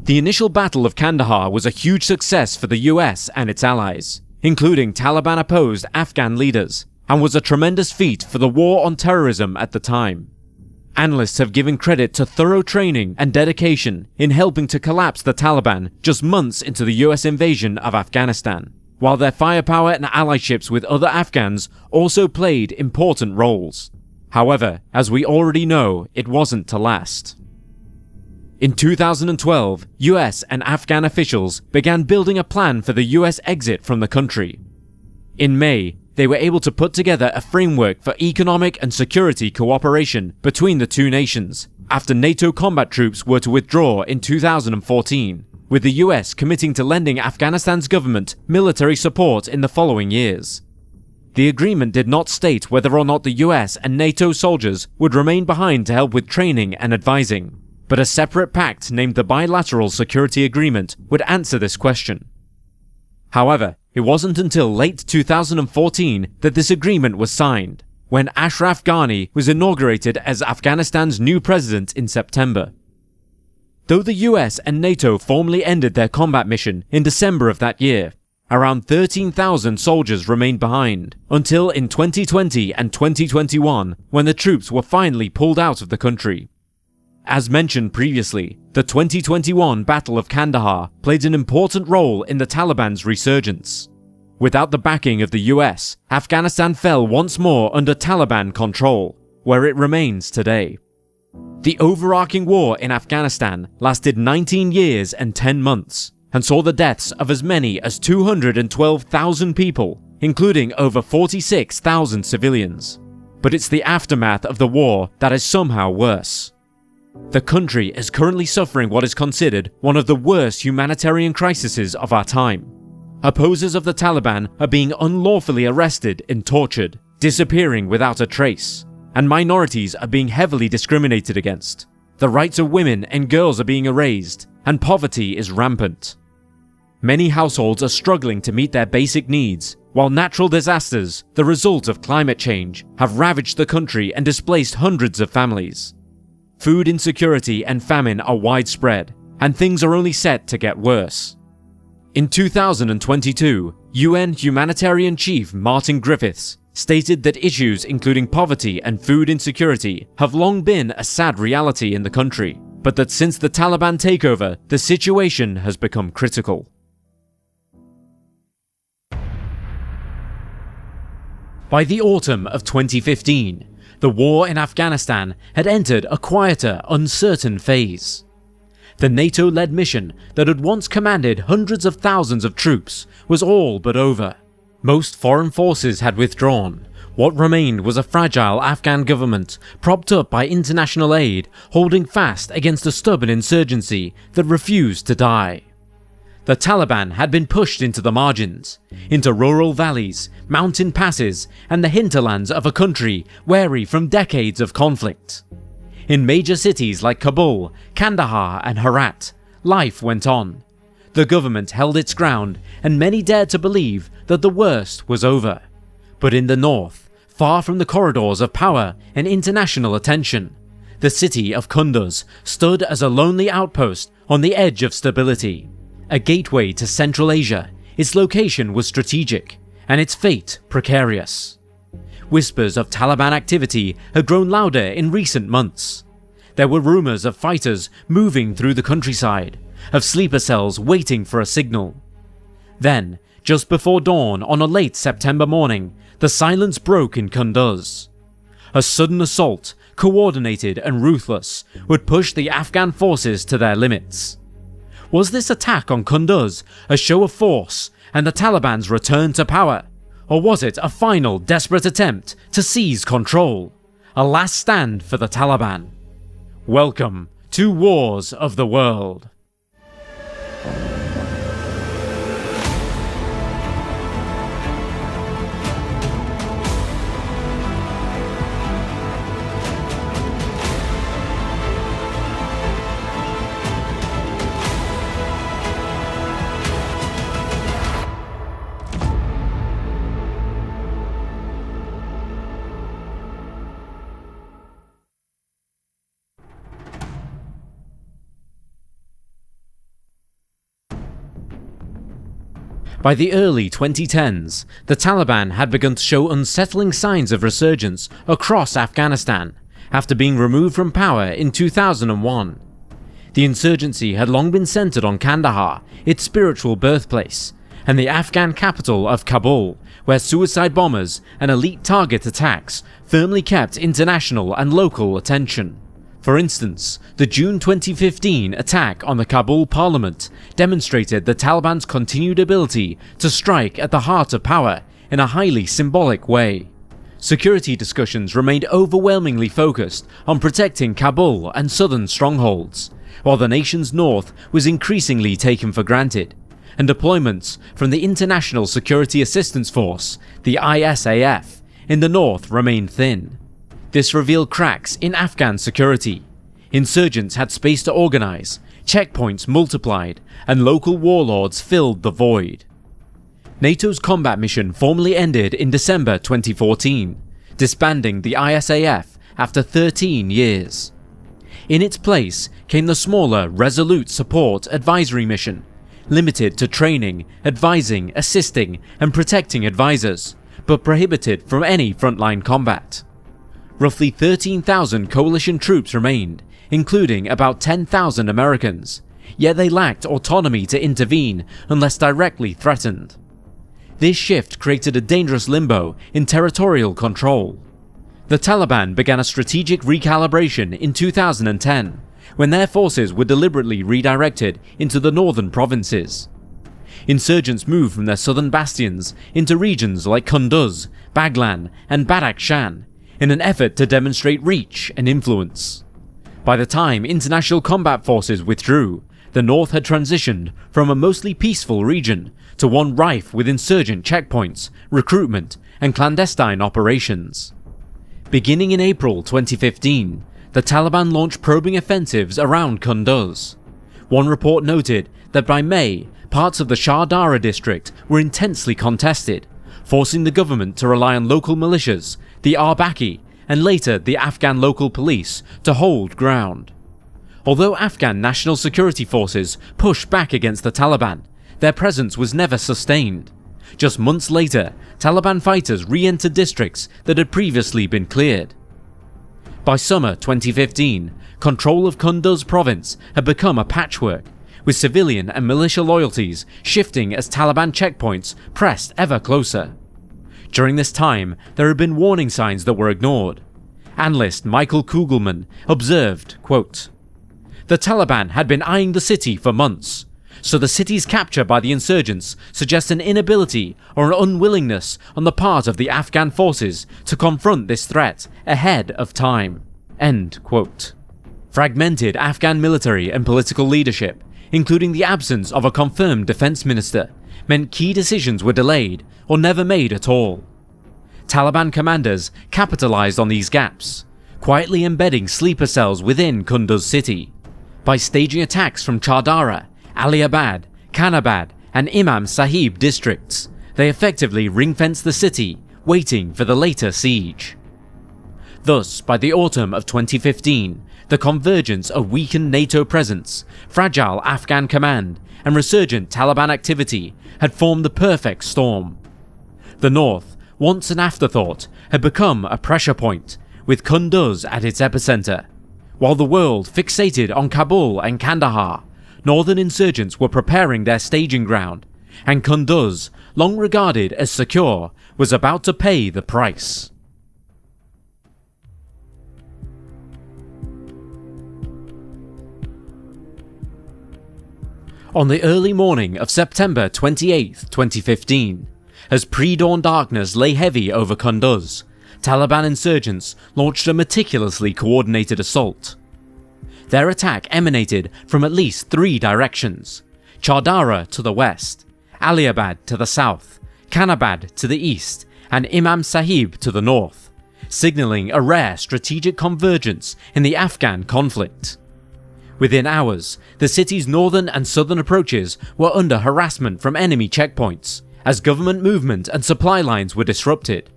The initial Battle of Kandahar was a huge success for the US and its allies, including Taliban-opposed Afghan leaders, and was a tremendous feat for the war on terrorism at the time. Analysts have given credit to thorough training and dedication in helping to collapse the Taliban just months into the US invasion of Afghanistan, while their firepower and allyships with other Afghans also played important roles. However, as we already know, it wasn't to last. In 2012, US and Afghan officials began building a plan for the US exit from the country. In May, they were able to put together a framework for economic and security cooperation between the two nations after NATO combat troops were to withdraw in 2014, with the US committing to lending Afghanistan's government military support in the following years. The agreement did not state whether or not the US and NATO soldiers would remain behind to help with training and advising, but a separate pact named the Bilateral Security Agreement would answer this question. However, it wasn't until late 2014 that this agreement was signed, when Ashraf Ghani was inaugurated as Afghanistan's new president in September. Though the US and NATO formally ended their combat mission in December of that year, around 13,000 soldiers remained behind, until in 2020 and 2021, when the troops were finally pulled out of the country. As mentioned previously, the 2021 Battle of Kandahar played an important role in the Taliban's resurgence. Without the backing of the US, Afghanistan fell once more under Taliban control, where it remains today. The overarching war in Afghanistan lasted 19 years and 10 months, and saw the deaths of as many as 212,000 people, including over 46,000 civilians. But it's the aftermath of the war that is somehow worse. The country is currently suffering what is considered one of the worst humanitarian crises of our time. Opposers of the Taliban are being unlawfully arrested and tortured, disappearing without a trace, and minorities are being heavily discriminated against. The rights of women and girls are being erased, and poverty is rampant. Many households are struggling to meet their basic needs, while natural disasters, the result of climate change, have ravaged the country and displaced hundreds of families. Food insecurity and famine are widespread, and things are only set to get worse. In 2022, UN humanitarian chief Martin Griffiths stated that issues including poverty and food insecurity have long been a sad reality in the country, but that since the Taliban takeover, the situation has become critical. By the autumn of 2015, the war in Afghanistan had entered a quieter, uncertain phase. The NATO-led mission that had once commanded hundreds of thousands of troops was all but over. Most foreign forces had withdrawn. What remained was a fragile Afghan government, propped up by international aid, holding fast against a stubborn insurgency that refused to die. The Taliban had been pushed into the margins, into rural valleys, mountain passes, and the hinterlands of a country weary from decades of conflict. In major cities like Kabul, Kandahar, and Herat, life went on. The government held its ground, and many dared to believe that the worst was over. But in the north, far from the corridors of power and international attention, the city of Kunduz stood as a lonely outpost on the edge of stability. A gateway to Central Asia, its location was strategic, and its fate precarious. Whispers of Taliban activity had grown louder in recent months. There were rumors of fighters moving through the countryside, of sleeper cells waiting for a signal. Then, just before dawn on a late September morning, the silence broke in Kunduz. A sudden assault, coordinated and ruthless, would push the Afghan forces to their limits. Was this attack on Kunduz a show of force and the Taliban's return to power? Or was it a final desperate attempt to seize control? A last stand for the Taliban? Welcome to Wars of the World. By the early 2010s, the Taliban had begun to show unsettling signs of resurgence across Afghanistan after being removed from power in 2001. The insurgency had long been centered on Kandahar, its spiritual birthplace, and the Afghan capital of Kabul, where suicide bombers and elite target attacks firmly kept international and local attention. For instance, the June 2015 attack on the Kabul parliament demonstrated the Taliban's continued ability to strike at the heart of power in a highly symbolic way. Security discussions remained overwhelmingly focused on protecting Kabul and southern strongholds, while the nation's north was increasingly taken for granted, and deployments from the International Security Assistance Force, the ISAF, in the north remained thin. This revealed cracks in Afghan security. Insurgents had space to organize, checkpoints multiplied, and local warlords filled the void. NATO's combat mission formally ended in December 2014, disbanding the ISAF after 13 years. In its place came the smaller Resolute Support Advisory Mission, limited to training, advising, assisting, and protecting advisors, but prohibited from any frontline combat. Roughly 13,000 coalition troops remained, including about 10,000 Americans, yet they lacked autonomy to intervene unless directly threatened. This shift created a dangerous limbo in territorial control. The Taliban began a strategic recalibration in 2010, when their forces were deliberately redirected into the northern provinces. Insurgents moved from their southern bastions into regions like Kunduz, Baghlan, and Badakhshan, in an effort to demonstrate reach and influence. By the time international combat forces withdrew, the north had transitioned from a mostly peaceful region to one rife with insurgent checkpoints, recruitment, and clandestine operations. Beginning in April 2015, the Taliban launched probing offensives around Kunduz. One report noted that by May, parts of the Shah Dara district were intensely contested, forcing the government to rely on local militias, the Arbaki, and later the Afghan local police to hold ground. Although Afghan national security forces pushed back against the Taliban, their presence was never sustained. Just months later, Taliban fighters re-entered districts that had previously been cleared. By summer 2015, control of Kunduz province had become a patchwork, with civilian and militia loyalties shifting as Taliban checkpoints pressed ever closer. During this time, there had been warning signs that were ignored. Analyst Michael Kugelman observed, quote, "The Taliban had been eyeing the city for months, so the city's capture by the insurgents suggests an inability or an unwillingness on the part of the Afghan forces to confront this threat ahead of time." End quote. Fragmented Afghan military and political leadership, including the absence of a confirmed defense minister, meant key decisions were delayed or never made at all. Taliban commanders capitalized on these gaps, quietly embedding sleeper cells within Kunduz city. By staging attacks from Chardara, Aliabad, Kanabad, and Imam Sahib districts, they effectively ring-fenced the city, waiting for the later siege. Thus, by the autumn of 2015, the convergence of weakened NATO presence, fragile Afghan command, and resurgent Taliban activity had formed the perfect storm. The north, once an afterthought, had become a pressure point, with Kunduz at its epicenter. While the world fixated on Kabul and Kandahar, northern insurgents were preparing their staging ground, and Kunduz, long regarded as secure, was about to pay the price. On the early morning of September 28, 2015, as pre-dawn darkness lay heavy over Kunduz, Taliban insurgents launched a meticulously coordinated assault. Their attack emanated from at least three directions: Chardara to the west, Aliabad to the south, Kanabad to the east, and Imam Sahib to the north, signaling a rare strategic convergence in the Afghan conflict. Within hours, the city's northern and southern approaches were under harassment from enemy checkpoints, as government movement and supply lines were disrupted.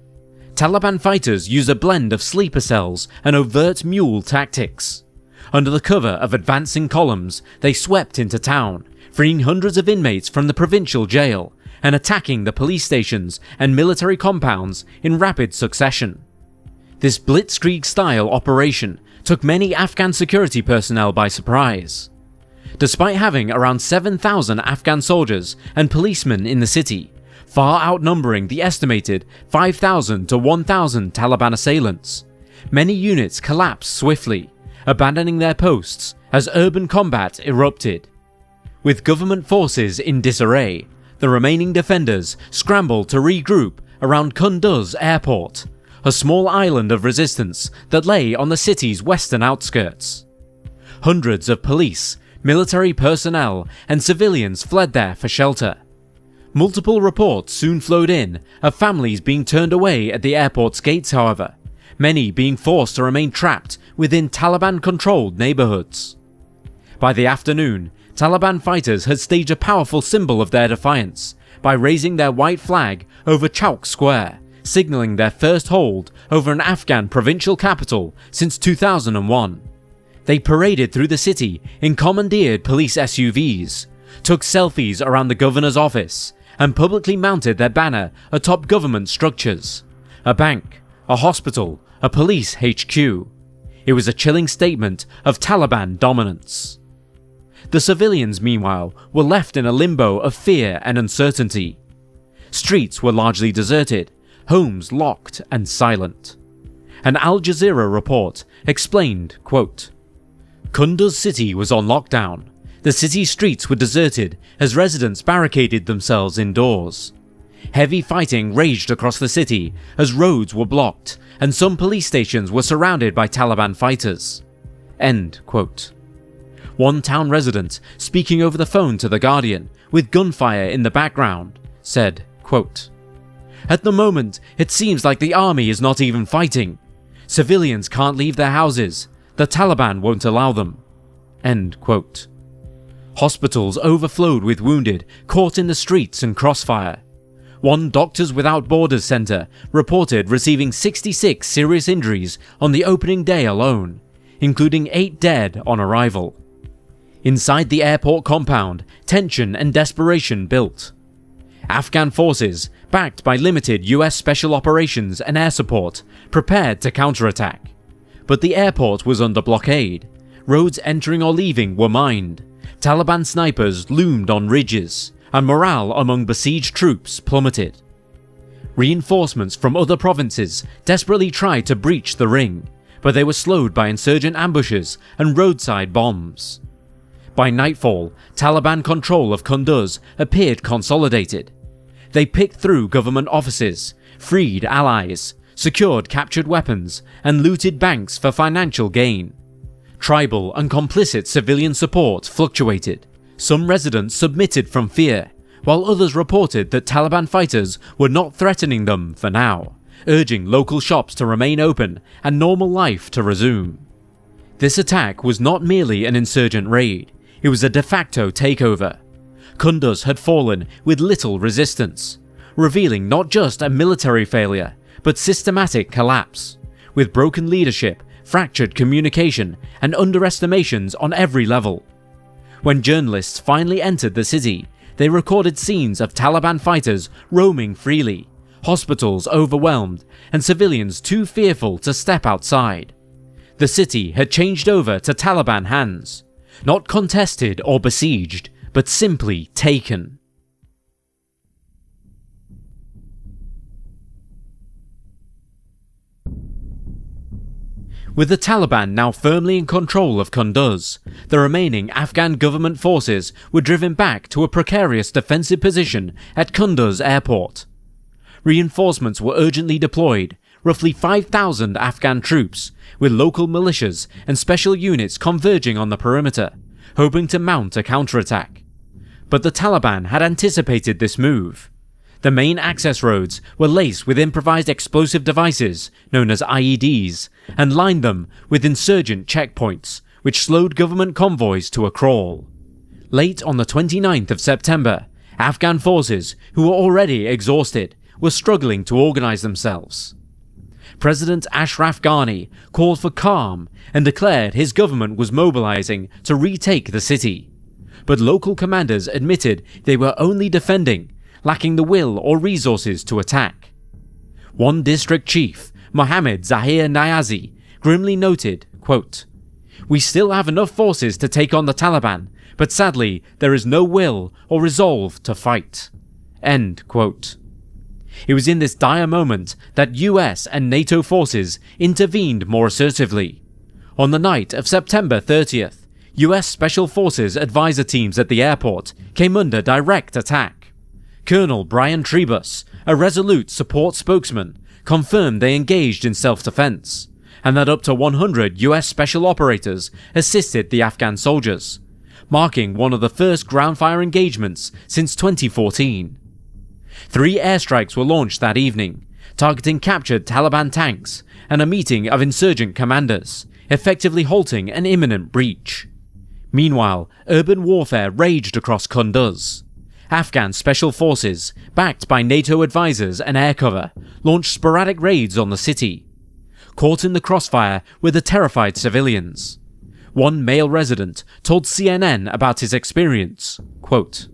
Taliban fighters used a blend of sleeper cells and overt mule tactics. Under the cover of advancing columns, they swept into town, freeing hundreds of inmates from the provincial jail, and attacking the police stations and military compounds in rapid succession. This blitzkrieg-style operation took many Afghan security personnel by surprise. Despite having around 7,000 Afghan soldiers and policemen in the city, far outnumbering the estimated 5,000 to 1,000 Taliban assailants, many units collapsed swiftly, abandoning their posts as urban combat erupted. With government forces in disarray, the remaining defenders scrambled to regroup around Kunduz airport, a small island of resistance that lay on the city's western outskirts. Hundreds of police, military personnel, and civilians fled there for shelter. Multiple reports soon flowed in of families being turned away at the airport's gates, however, many being forced to remain trapped within Taliban-controlled neighborhoods. By the afternoon, Taliban fighters had staged a powerful symbol of their defiance by raising their white flag over Chowk Square, signaling their first hold over an Afghan provincial capital since 2001. They paraded through the city in commandeered police SUVs, took selfies around the governor's office, and publicly mounted their banner atop government structures, a bank, a hospital, a police HQ. It was a chilling statement of Taliban dominance. The civilians, meanwhile, were left in a limbo of fear and uncertainty. Streets were largely deserted, homes locked and silent. An Al Jazeera report explained, quote, "Kunduz city was on lockdown. The city streets were deserted as residents barricaded themselves indoors. Heavy fighting raged across the city as roads were blocked and some police stations were surrounded by Taliban fighters." End quote. One town resident, speaking over the phone to The Guardian, with gunfire in the background, said, quote, "At the moment, it seems like the army is not even fighting. Civilians can't leave their houses. The Taliban won't allow them." End quote. Hospitals overflowed with wounded, caught in the streets and crossfire. One Doctors Without Borders centre reported receiving 66 serious injuries on the opening day alone, including 8 dead on arrival. Inside the airport compound, tension and desperation built. Afghan forces, backed by limited US special operations and air support, prepared to counterattack. But the airport was under blockade. Roads entering or leaving were mined. Taliban snipers loomed on ridges, and morale among besieged troops plummeted. Reinforcements from other provinces desperately tried to breach the ring, but they were slowed by insurgent ambushes and roadside bombs. By nightfall, Taliban control of Kunduz appeared consolidated. They picked through government offices, freed allies, secured captured weapons, and looted banks for financial gain. Tribal and complicit civilian support fluctuated. Some residents submitted from fear, while others reported that Taliban fighters were not threatening them for now, urging local shops to remain open and normal life to resume. This attack was not merely an insurgent raid, it was a de facto takeover. Kunduz had fallen with little resistance, revealing not just a military failure, but systematic collapse, with broken leadership, fractured communication, and underestimations on every level. When journalists finally entered the city, they recorded scenes of Taliban fighters roaming freely, hospitals overwhelmed, and civilians too fearful to step outside. The city had changed over to Taliban hands, not contested or besieged, but simply taken. With the Taliban now firmly in control of Kunduz, the remaining Afghan government forces were driven back to a precarious defensive position at Kunduz airport. Reinforcements were urgently deployed, roughly 5,000 Afghan troops, with local militias and special units converging on the perimeter, hoping to mount a counterattack. But the Taliban had anticipated this move. The main access roads were laced with improvised explosive devices, known as IEDs, and lined them with insurgent checkpoints, which slowed government convoys to a crawl. Late on the 29th of September, Afghan forces, who were already exhausted, were struggling to organize themselves. President Ashraf Ghani called for calm and declared his government was mobilizing to retake the city. But local commanders admitted they were only defending, lacking the will or resources to attack. One district chief, Mohammed Zahir Niazi, grimly noted, quote, "We still have enough forces to take on the Taliban, but sadly there is no will or resolve to fight." End quote. It was in this dire moment that US and NATO forces intervened more assertively. On the night of September 30th, US Special Forces advisor teams at the airport came under direct attack. Colonel Brian Trebus, a resolute support spokesman, confirmed they engaged in self-defense, and that up to 100 US special operators assisted the Afghan soldiers, marking one of the first ground fire engagements since 2014. 3 airstrikes were launched that evening, targeting captured Taliban tanks and a meeting of insurgent commanders, effectively halting an imminent breach. Meanwhile, urban warfare raged across Kunduz. Afghan special forces, backed by NATO advisors and air cover, launched sporadic raids on the city. Caught in the crossfire were the terrified civilians. One male resident told CNN about his experience, quote,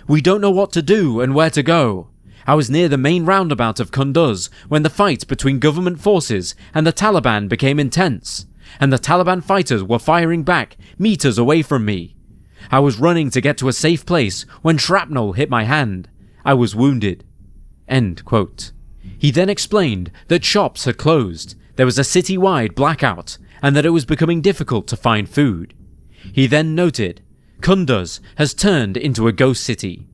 "We don't know what to do and where to go. I was near the main roundabout of Kunduz when the fight between government forces and the Taliban became intense, and the Taliban fighters were firing back meters away from me. I was running to get to a safe place when shrapnel hit my hand. I was wounded." End quote. He then explained that shops had closed, there was a city-wide blackout, and that it was becoming difficult to find food. He then noted, "Kunduz has turned into a ghost city."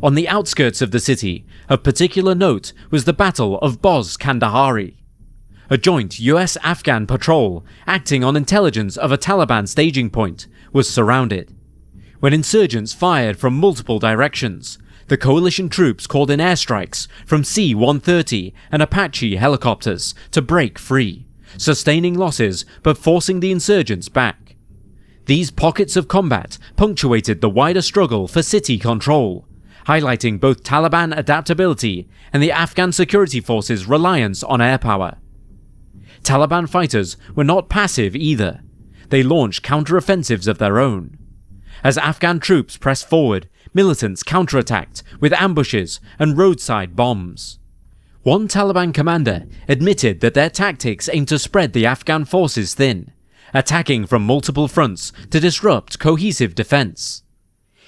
On the outskirts of the city, of particular note was the Battle of Kandahar. A joint US-Afghan patrol, acting on intelligence of a Taliban staging point, was surrounded. When insurgents fired from multiple directions, the coalition troops called in airstrikes from C-130 and Apache helicopters to break free, sustaining losses but forcing the insurgents back. These pockets of combat punctuated the wider struggle for city control, highlighting both Taliban adaptability and the Afghan security forces' reliance on air power. Taliban fighters were not passive either. They launched counter-offensives of their own. As Afghan troops pressed forward, militants counterattacked with ambushes and roadside bombs. One Taliban commander admitted that their tactics aimed to spread the Afghan forces thin, attacking from multiple fronts to disrupt cohesive defense.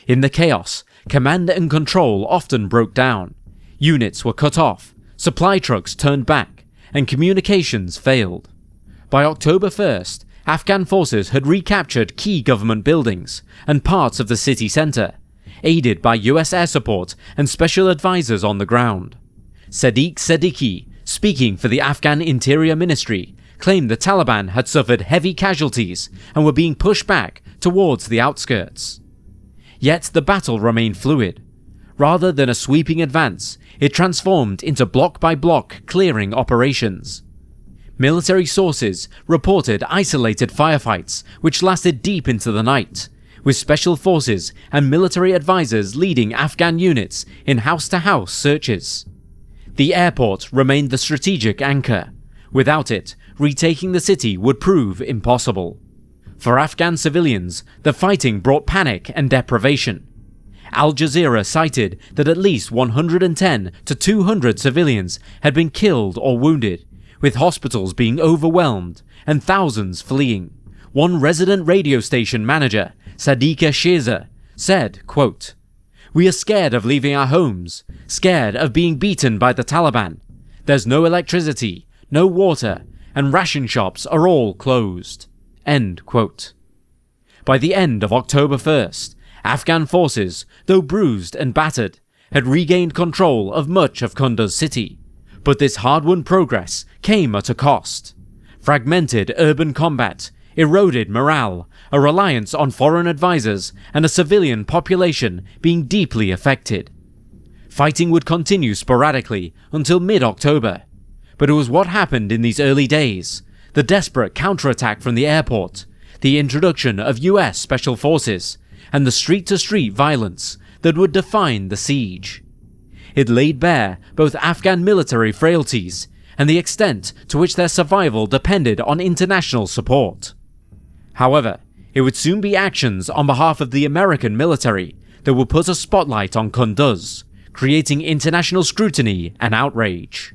In the chaos, command and control often broke down. Units were cut off, supply trucks turned back, and communications failed. By October 1st, Afghan forces had recaptured key government buildings and parts of the city centre, aided by US air support and special advisors on the ground. Sadiq Siddiqui, speaking for the Afghan Interior Ministry, claimed the Taliban had suffered heavy casualties and were being pushed back towards the outskirts. Yet the battle remained fluid. Rather than a sweeping advance, it transformed into block-by-block clearing operations. Military sources reported isolated firefights which lasted deep into the night, with special forces and military advisors leading Afghan units in house-to-house searches. The airport remained the strategic anchor. Without it, retaking the city would prove impossible. For Afghan civilians, the fighting brought panic and deprivation. Al Jazeera cited that at least 110 to 200 civilians had been killed or wounded, with hospitals being overwhelmed and thousands fleeing. One resident radio station manager, Sadiqa Sheza, said, quote, "We are scared of leaving our homes, scared of being beaten by the Taliban. There's no electricity, no water, and ration shops are all closed." End quote. By the end of October 1st, Afghan forces, though bruised and battered, had regained control of much of Kunduz city. But this hard-won progress came at a cost. Fragmented urban combat, eroded morale, a reliance on foreign advisors, and a civilian population being deeply affected. Fighting would continue sporadically until mid-October. But it was what happened in these early days, the desperate counterattack from the airport, the introduction of US special forces, and the street-to-street violence that would define the siege. It laid bare both Afghan military frailties and the extent to which their survival depended on international support. However, it would soon be actions on behalf of the American military that would put a spotlight on Kunduz, creating international scrutiny and outrage.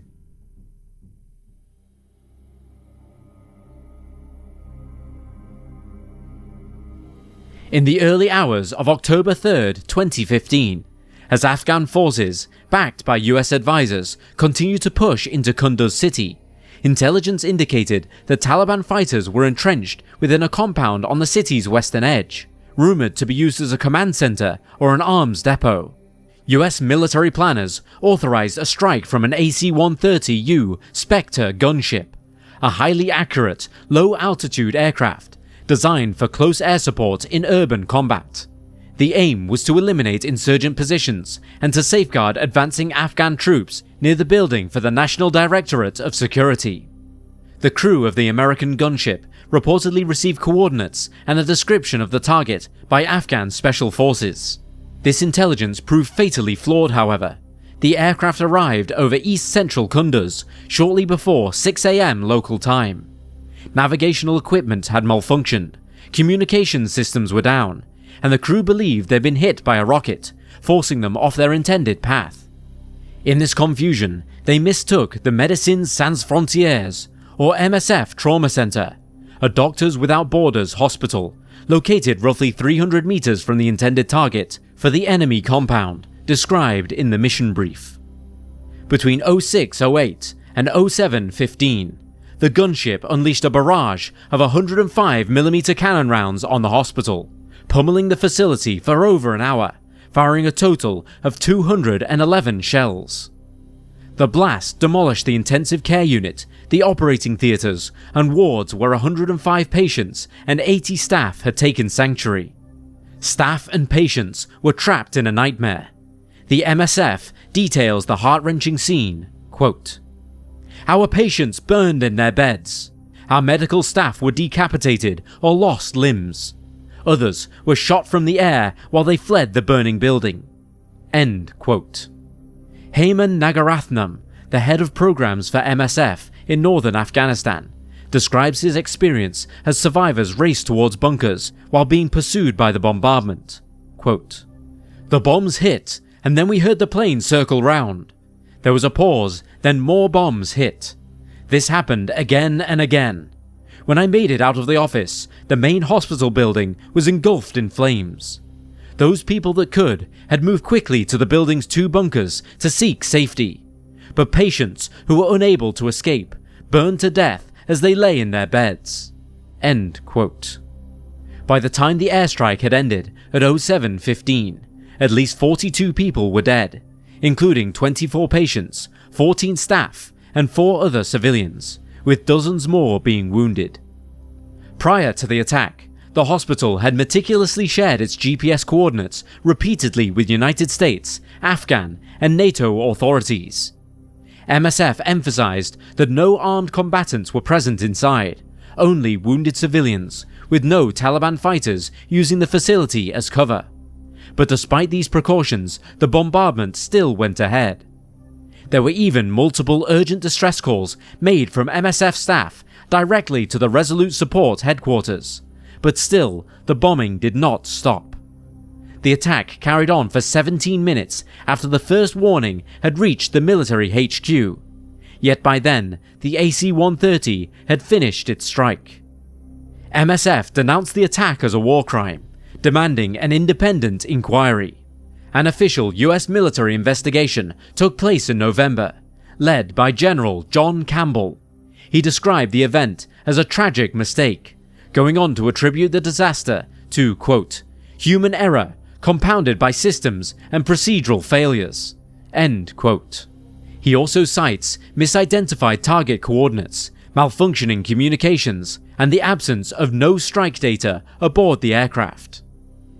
In the early hours of October 3rd, 2015, as Afghan forces, backed by US advisors, continued to push into Kunduz city, intelligence indicated that Taliban fighters were entrenched within a compound on the city's western edge, rumoured to be used as a command centre or an arms depot. US military planners authorised a strike from an AC-130U Spectre gunship, a highly accurate, low-altitude aircraft designed for close air support in urban combat. The aim was to eliminate insurgent positions and to safeguard advancing Afghan troops near the building for the National Directorate of Security. The crew of the American gunship reportedly received coordinates and a description of the target by Afghan special forces. This intelligence proved fatally flawed, however. The aircraft arrived over east-central Kunduz shortly before 6 AM local time. Navigational equipment had malfunctioned, communication systems were down, and the crew believed they'd been hit by a rocket, forcing them off their intended path. In this confusion, they mistook the Médecins Sans Frontières, or MSF Trauma Center, a Doctors Without Borders hospital, located roughly 300 meters from the intended target, for the enemy compound, described in the mission brief. Between 0608 and 0715, the gunship unleashed a barrage of 105mm cannon rounds on the hospital, pummeling the facility for over an hour, firing a total of 211 shells. The blast demolished the intensive care unit, the operating theatres, and wards where 105 patients and 80 staff had taken sanctuary. Staff and patients were trapped in a nightmare. The MSF details the heart-wrenching scene, quote, "Our patients burned in their beds. Our medical staff were decapitated or lost limbs. Others were shot from the air while they fled the burning building." End quote. Helmand Nagarathnam, the head of programs for MSF in northern Afghanistan, describes his experience as survivors raced towards bunkers while being pursued by the bombardment. Quote, "The bombs hit, and then we heard the plane circle round. There was a pause, then more bombs hit. This happened again and again. When I made it out of the office, the main hospital building was engulfed in flames. Those people that could had moved quickly to the building's 2 bunkers to seek safety, but patients who were unable to escape burned to death as they lay in their beds." End quote. By the time the airstrike had ended at 0715, at least 42 people were dead, including 24 patients, 14 staff, and 4 other civilians, with dozens more being wounded. Prior to the attack, the hospital had meticulously shared its GPS coordinates repeatedly with United States, Afghan, and NATO authorities. MSF emphasized that no armed combatants were present inside, only wounded civilians, with no Taliban fighters using the facility as cover. But despite these precautions, the bombardment still went ahead. There were even multiple urgent distress calls made from MSF staff directly to the Resolute Support headquarters, but still, the bombing did not stop. The attack carried on for 17 minutes after the first warning had reached the military HQ, yet by then, the AC-130 had finished its strike. MSF denounced the attack as a war crime, demanding an independent inquiry. An official US military investigation took place in November, led by General John Campbell. He described the event as a tragic mistake, going on to attribute the disaster to, quote, "human error compounded by systems and procedural failures." End quote. He also cites misidentified target coordinates, malfunctioning communications, and the absence of no strike data aboard the aircraft.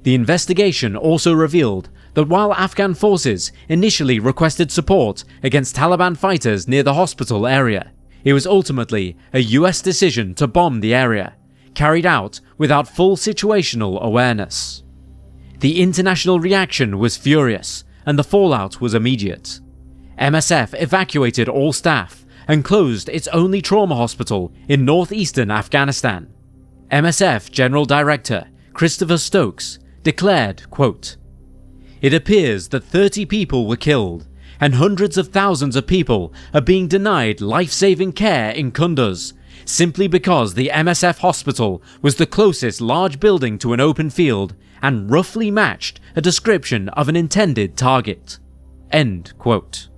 The investigation also revealed that while Afghan forces initially requested support against Taliban fighters near the hospital area, it was ultimately a US decision to bomb the area, carried out without full situational awareness. The international reaction was furious, and the fallout was immediate. MSF evacuated all staff and closed its only trauma hospital in northeastern Afghanistan. MSF General Director Christopher Stokes declared, quote, It appears that 30 people were killed, and hundreds of thousands of people are being denied life-saving care in Kunduz, simply because the MSF hospital was the closest large building to an open field and roughly matched a description of an intended target." End quote.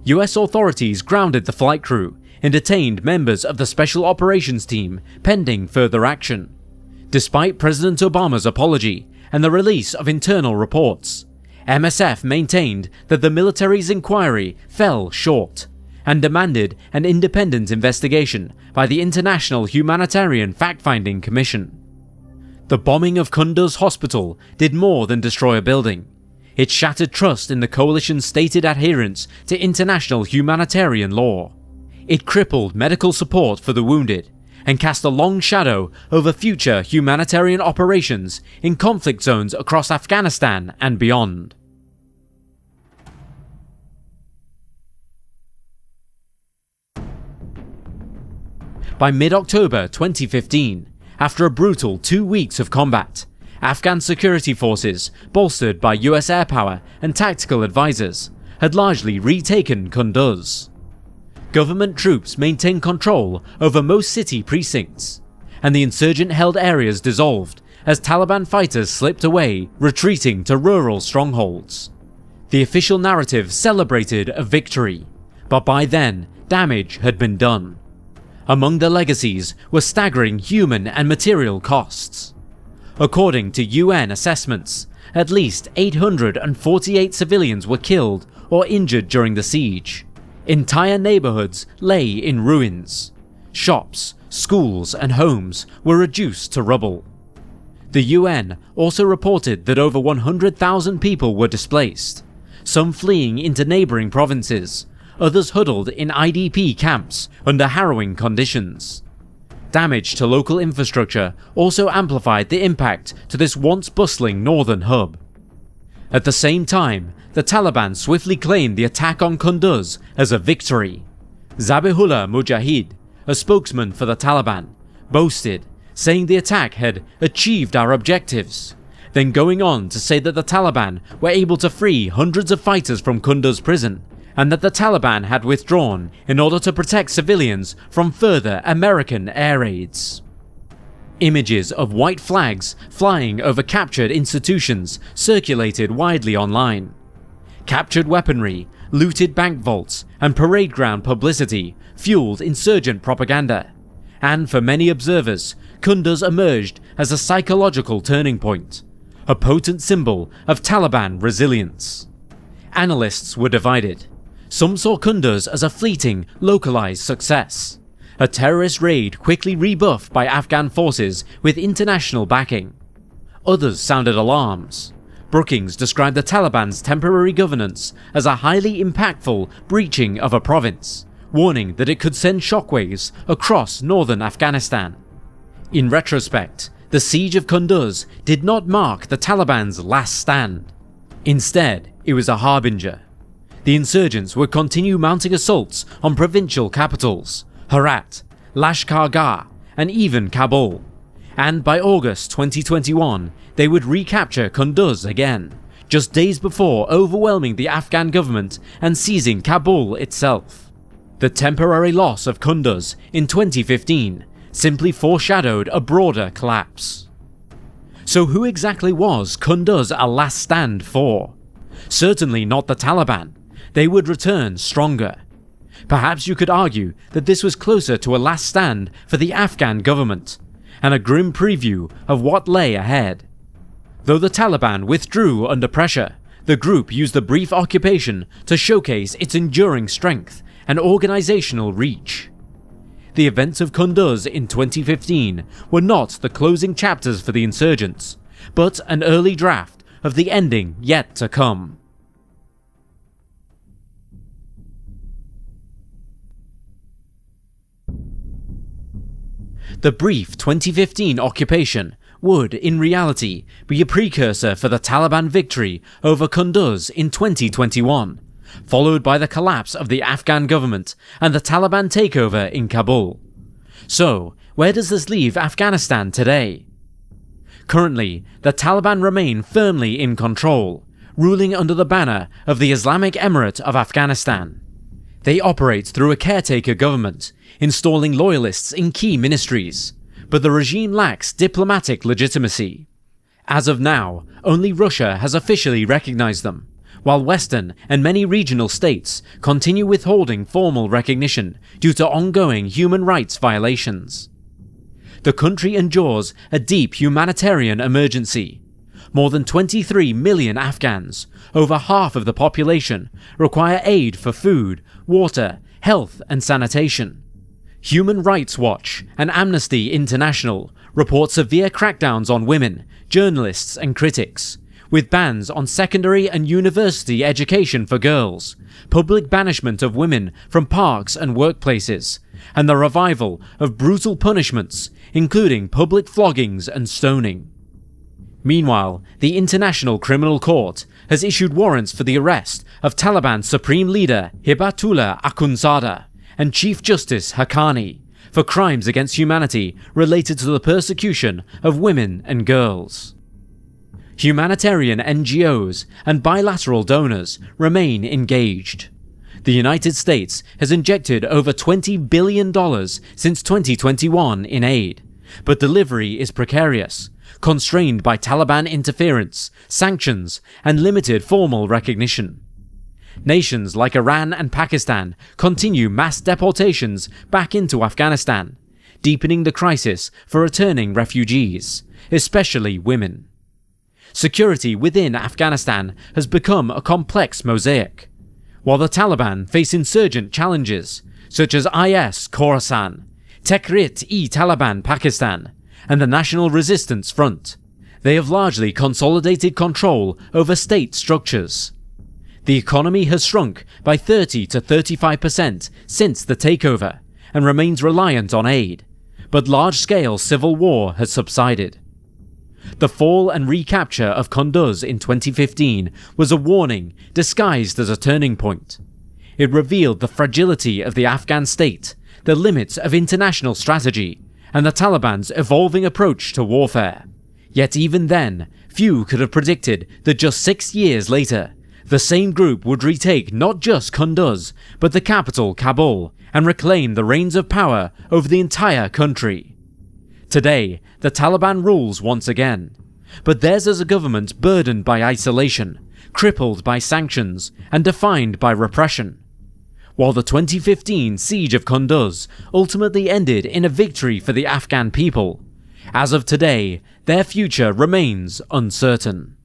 US authorities grounded the flight crew and detained members of the Special Operations Team pending further action. Despite President Obama's apology and the release of internal reports, MSF maintained that the military's inquiry fell short and demanded an independent investigation by the International Humanitarian Fact-Finding Commission. The bombing of Kunduz Hospital did more than destroy a building. It shattered trust in the coalition's stated adherence to international humanitarian law. It crippled medical support for the wounded and cast a long shadow over future humanitarian operations in conflict zones across Afghanistan and beyond. By mid-October 2015, after a brutal 2 weeks of combat, Afghan security forces, bolstered by US air power and tactical advisors, had largely retaken Kunduz. Government troops maintained control over most city precincts, and the insurgent-held areas dissolved as Taliban fighters slipped away, retreating to rural strongholds. The official narrative celebrated a victory, but by then, damage had been done. Among the legacies were staggering human and material costs. According to UN assessments, at least 848 civilians were killed or injured during the siege. Entire neighborhoods lay in ruins. Shops, schools, and homes were reduced to rubble. The UN also reported that over 100,000 people were displaced, some fleeing into neighboring provinces, others huddled in IDP camps under harrowing conditions. Damage to local infrastructure also amplified the impact to this once bustling northern hub. At the same time, the Taliban swiftly claimed the attack on Kunduz as a victory. Zabihullah Mujahid, a spokesman for the Taliban, boasted, saying the attack had achieved our objectives, then going on to say that the Taliban were able to free hundreds of fighters from Kunduz prison, and that the Taliban had withdrawn in order to protect civilians from further American air raids. Images of white flags flying over captured institutions circulated widely online. Captured weaponry, looted bank vaults, and parade ground publicity fueled insurgent propaganda, and for many observers, Kunduz emerged as a psychological turning point, a potent symbol of Taliban resilience. Analysts were divided. Some saw Kunduz as a fleeting, localized success, a terrorist raid quickly rebuffed by Afghan forces with international backing. Others sounded alarms. Brookings described the Taliban's temporary governance as a highly impactful breaching of a province, warning that it could send shockwaves across northern Afghanistan. In retrospect, the siege of Kunduz did not mark the Taliban's last stand. Instead, it was a harbinger. The insurgents would continue mounting assaults on provincial capitals, Herat, Lashkar-Gah, and even Kabul, and by August 2021 they would recapture Kunduz again, just days before overwhelming the Afghan government and seizing Kabul itself. The temporary loss of Kunduz in 2015 simply foreshadowed a broader collapse. So who exactly was Kunduz a last stand for? Certainly not the Taliban. They would return stronger. Perhaps you could argue that this was closer to a last stand for the Afghan government, and a grim preview of what lay ahead. Though the Taliban withdrew under pressure, the group used the brief occupation to showcase its enduring strength and organizational reach. The events of Kunduz in 2015 were not the closing chapters for the insurgents, but an early draft of the ending yet to come. The brief 2015 occupation would, in reality, be a precursor for the Taliban victory over Kunduz in 2021, followed by the collapse of the Afghan government and the Taliban takeover in Kabul. So, where does this leave Afghanistan today? Currently, the Taliban remain firmly in control, ruling under the banner of the Islamic Emirate of Afghanistan. They operate through a caretaker government, installing loyalists in key ministries, but the regime lacks diplomatic legitimacy. As of now, only Russia has officially recognized them, while Western and many regional states continue withholding formal recognition due to ongoing human rights violations. The country endures a deep humanitarian emergency. More than 23 million Afghans, over half of the population, require aid for food, water, health and sanitation. Human Rights Watch and Amnesty International report severe crackdowns on women, journalists and critics, with bans on secondary and university education for girls, public banishment of women from parks and workplaces, and the revival of brutal punishments, including public floggings and stoning. Meanwhile, the International Criminal Court has issued warrants for the arrest of Taliban Supreme Leader Hibatullah Akhundzada and Chief Justice Haqqani for crimes against humanity related to the persecution of women and girls. Humanitarian NGOs and bilateral donors remain engaged. The United States has injected over $20 billion since 2021 in aid, but delivery is precarious, constrained by Taliban interference, sanctions, and limited formal recognition. Nations like Iran and Pakistan continue mass deportations back into Afghanistan, deepening the crisis for returning refugees, especially women. Security within Afghanistan has become a complex mosaic. While the Taliban face insurgent challenges, such as IS Khorasan, Tehrik-e-Taliban Pakistan, and the National Resistance Front, they have largely consolidated control over state structures. The economy has shrunk by 30 to 35% since the takeover and remains reliant on aid, but large-scale civil war has subsided. The fall and recapture of Kunduz in 2015 was a warning disguised as a turning point. It revealed the fragility of the Afghan state, the limits of international strategy, and the Taliban's evolving approach to warfare. Yet even then, few could have predicted that just 6 years later, the same group would retake not just Kunduz, but the capital Kabul, and reclaim the reins of power over the entire country. Today, the Taliban rules once again, but theirs is a government burdened by isolation, crippled by sanctions, and defined by repression. While the 2015 siege of Kunduz ultimately ended in a victory for the Afghan people, as of today, their future remains uncertain.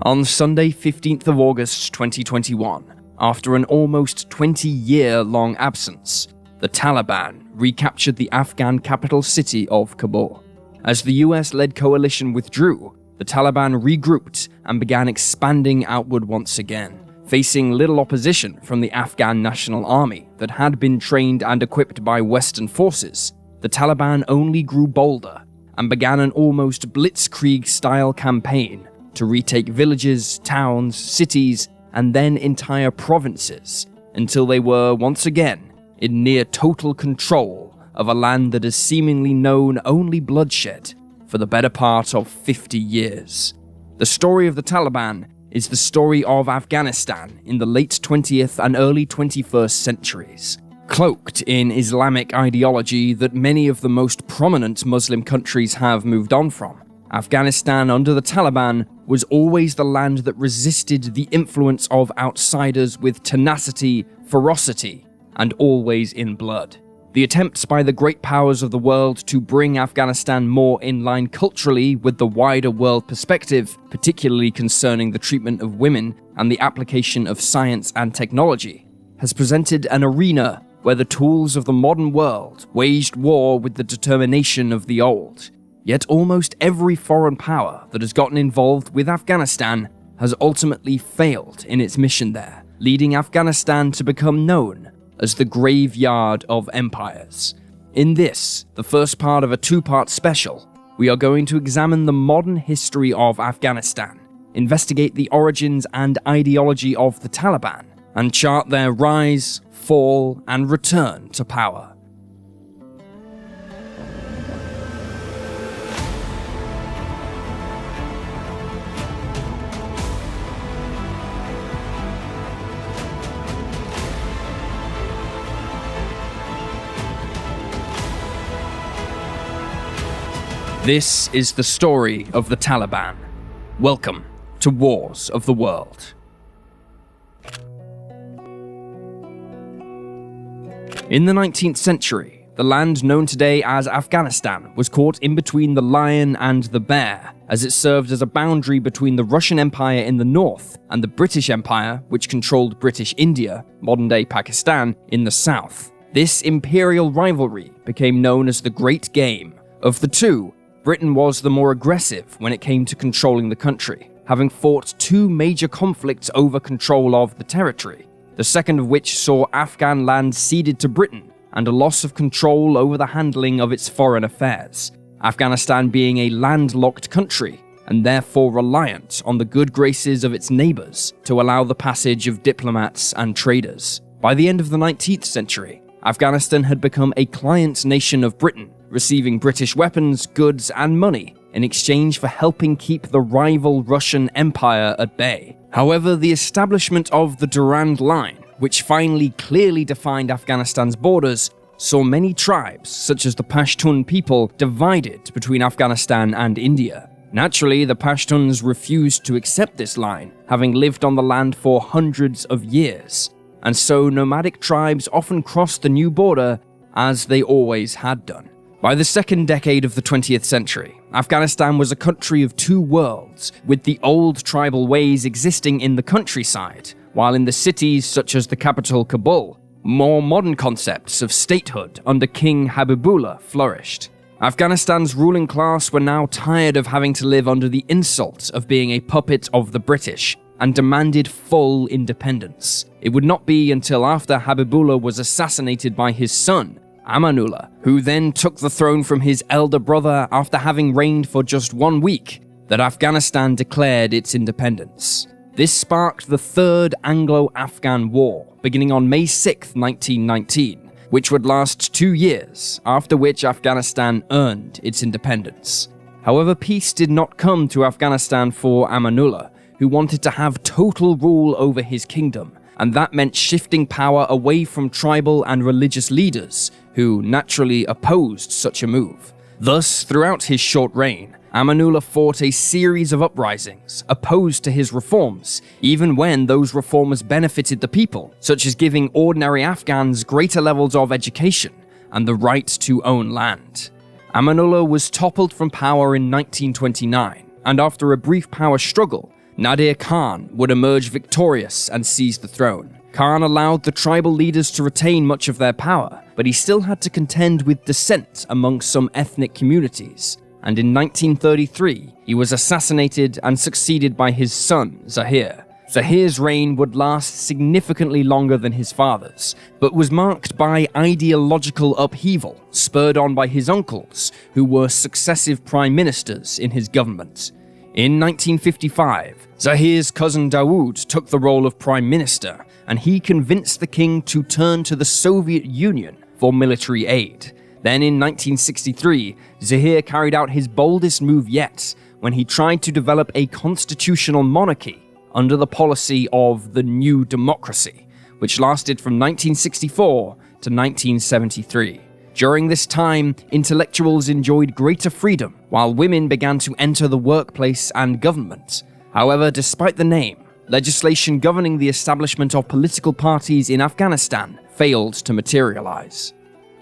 On Sunday, 15th of August 2021, after an almost 20-year-long absence, the Taliban recaptured the Afghan capital city of Kabul. As the US-led coalition withdrew, the Taliban regrouped and began expanding outward once again, facing little opposition from the Afghan National Army that had been trained and equipped by Western forces. The Taliban only grew bolder and began an almost blitzkrieg-style campaign to retake villages, towns, cities, and then entire provinces, until they were once again in near total control of a land that has seemingly known only bloodshed for the better part of 50 years. The story of the Taliban is the story of Afghanistan in the late 20th and early 21st centuries, cloaked in Islamic ideology that many of the most prominent Muslim countries have moved on from. Afghanistan under the Taliban was always the land that resisted the influence of outsiders with tenacity, ferocity, and always in blood. The attempts by the great powers of the world to bring Afghanistan more in line culturally with the wider world perspective, particularly concerning the treatment of women and the application of science and technology, has presented an arena where the tools of the modern world waged war with the determination of the old. Yet almost every foreign power that has gotten involved with Afghanistan has ultimately failed in its mission there, leading Afghanistan to become known as the graveyard of empires. In this, the first part of a two-part special, we are going to examine the modern history of Afghanistan, investigate the origins and ideology of the Taliban, and chart their rise, fall, and return to power. This is the story of the Taliban. Welcome to Wars of the World. In the 19th century, the land known today as Afghanistan was caught in between the lion and the bear, as it served as a boundary between the Russian Empire in the north and the British Empire, which controlled British India, modern-day Pakistan, in the south. This imperial rivalry became known as the Great Game. Of the two, Britain was the more aggressive when it came to controlling the country, having fought two major conflicts over control of the territory, the second of which saw Afghan land ceded to Britain and a loss of control over the handling of its foreign affairs, Afghanistan being a landlocked country and therefore reliant on the good graces of its neighbours to allow the passage of diplomats and traders. By the end of the 19th century, Afghanistan had become a client nation of Britain, receiving British weapons, goods, and money in exchange for helping keep the rival Russian Empire at bay. However, the establishment of the Durand Line, which finally clearly defined Afghanistan's borders, saw many tribes, such as the Pashtun people, divided between Afghanistan and India. Naturally, the Pashtuns refused to accept this line, having lived on the land for hundreds of years, and so nomadic tribes often crossed the new border as they always had done. By the second decade of the 20th century, Afghanistan was a country of two worlds, with the old tribal ways existing in the countryside, while in the cities such as the capital Kabul, more modern concepts of statehood under King Habibullah flourished. Afghanistan's ruling class were now tired of having to live under the insult of being a puppet of the British, and demanded full independence. It would not be until after Habibullah was assassinated by his son, Amanullah, who then took the throne from his elder brother after having reigned for just 1 week, that Afghanistan declared its independence. This sparked the Third Anglo-Afghan War, beginning on May 6, 1919, which would last 2 years, after which Afghanistan earned its independence. However, peace did not come to Afghanistan for Amanullah, who wanted to have total rule over his kingdom, and that meant shifting power away from tribal and religious leaders, who naturally opposed such a move. Thus, throughout his short reign, Amanullah fought a series of uprisings opposed to his reforms, even when those reforms benefited the people, such as giving ordinary Afghans greater levels of education and the right to own land. Amanullah was toppled from power in 1929, and after a brief power struggle, Nadir Khan would emerge victorious and seize the throne. Khan allowed the tribal leaders to retain much of their power, but he still had to contend with dissent among some ethnic communities, and in 1933 he was assassinated and succeeded by his son, Zahir. Zahir's reign would last significantly longer than his father's, but was marked by ideological upheaval, spurred on by his uncles, who were successive prime ministers in his government. In 1955, Zahir's cousin Dawood took the role of prime minister, and he convinced the king to turn to the Soviet Union for military aid. Then in 1963, Zahir carried out his boldest move yet, when he tried to develop a constitutional monarchy under the policy of the New Democracy, which lasted from 1964 to 1973. During this time, intellectuals enjoyed greater freedom, while women began to enter the workplace and government. However, despite the name, legislation governing the establishment of political parties in Afghanistan failed to materialize.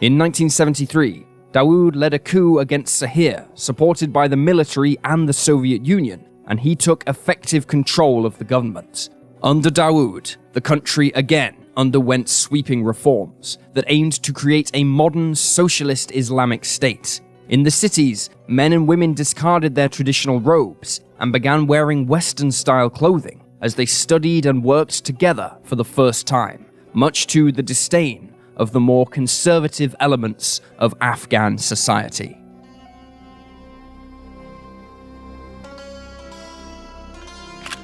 In 1973, Dawood led a coup against Zahir, supported by the military and the Soviet Union, and he took effective control of the government. Under Dawood, the country again underwent sweeping reforms that aimed to create a modern socialist Islamic state. In the cities, men and women discarded their traditional robes and began wearing Western-style clothing as they studied and worked together for the first time, much to the disdain of the more conservative elements of Afghan society.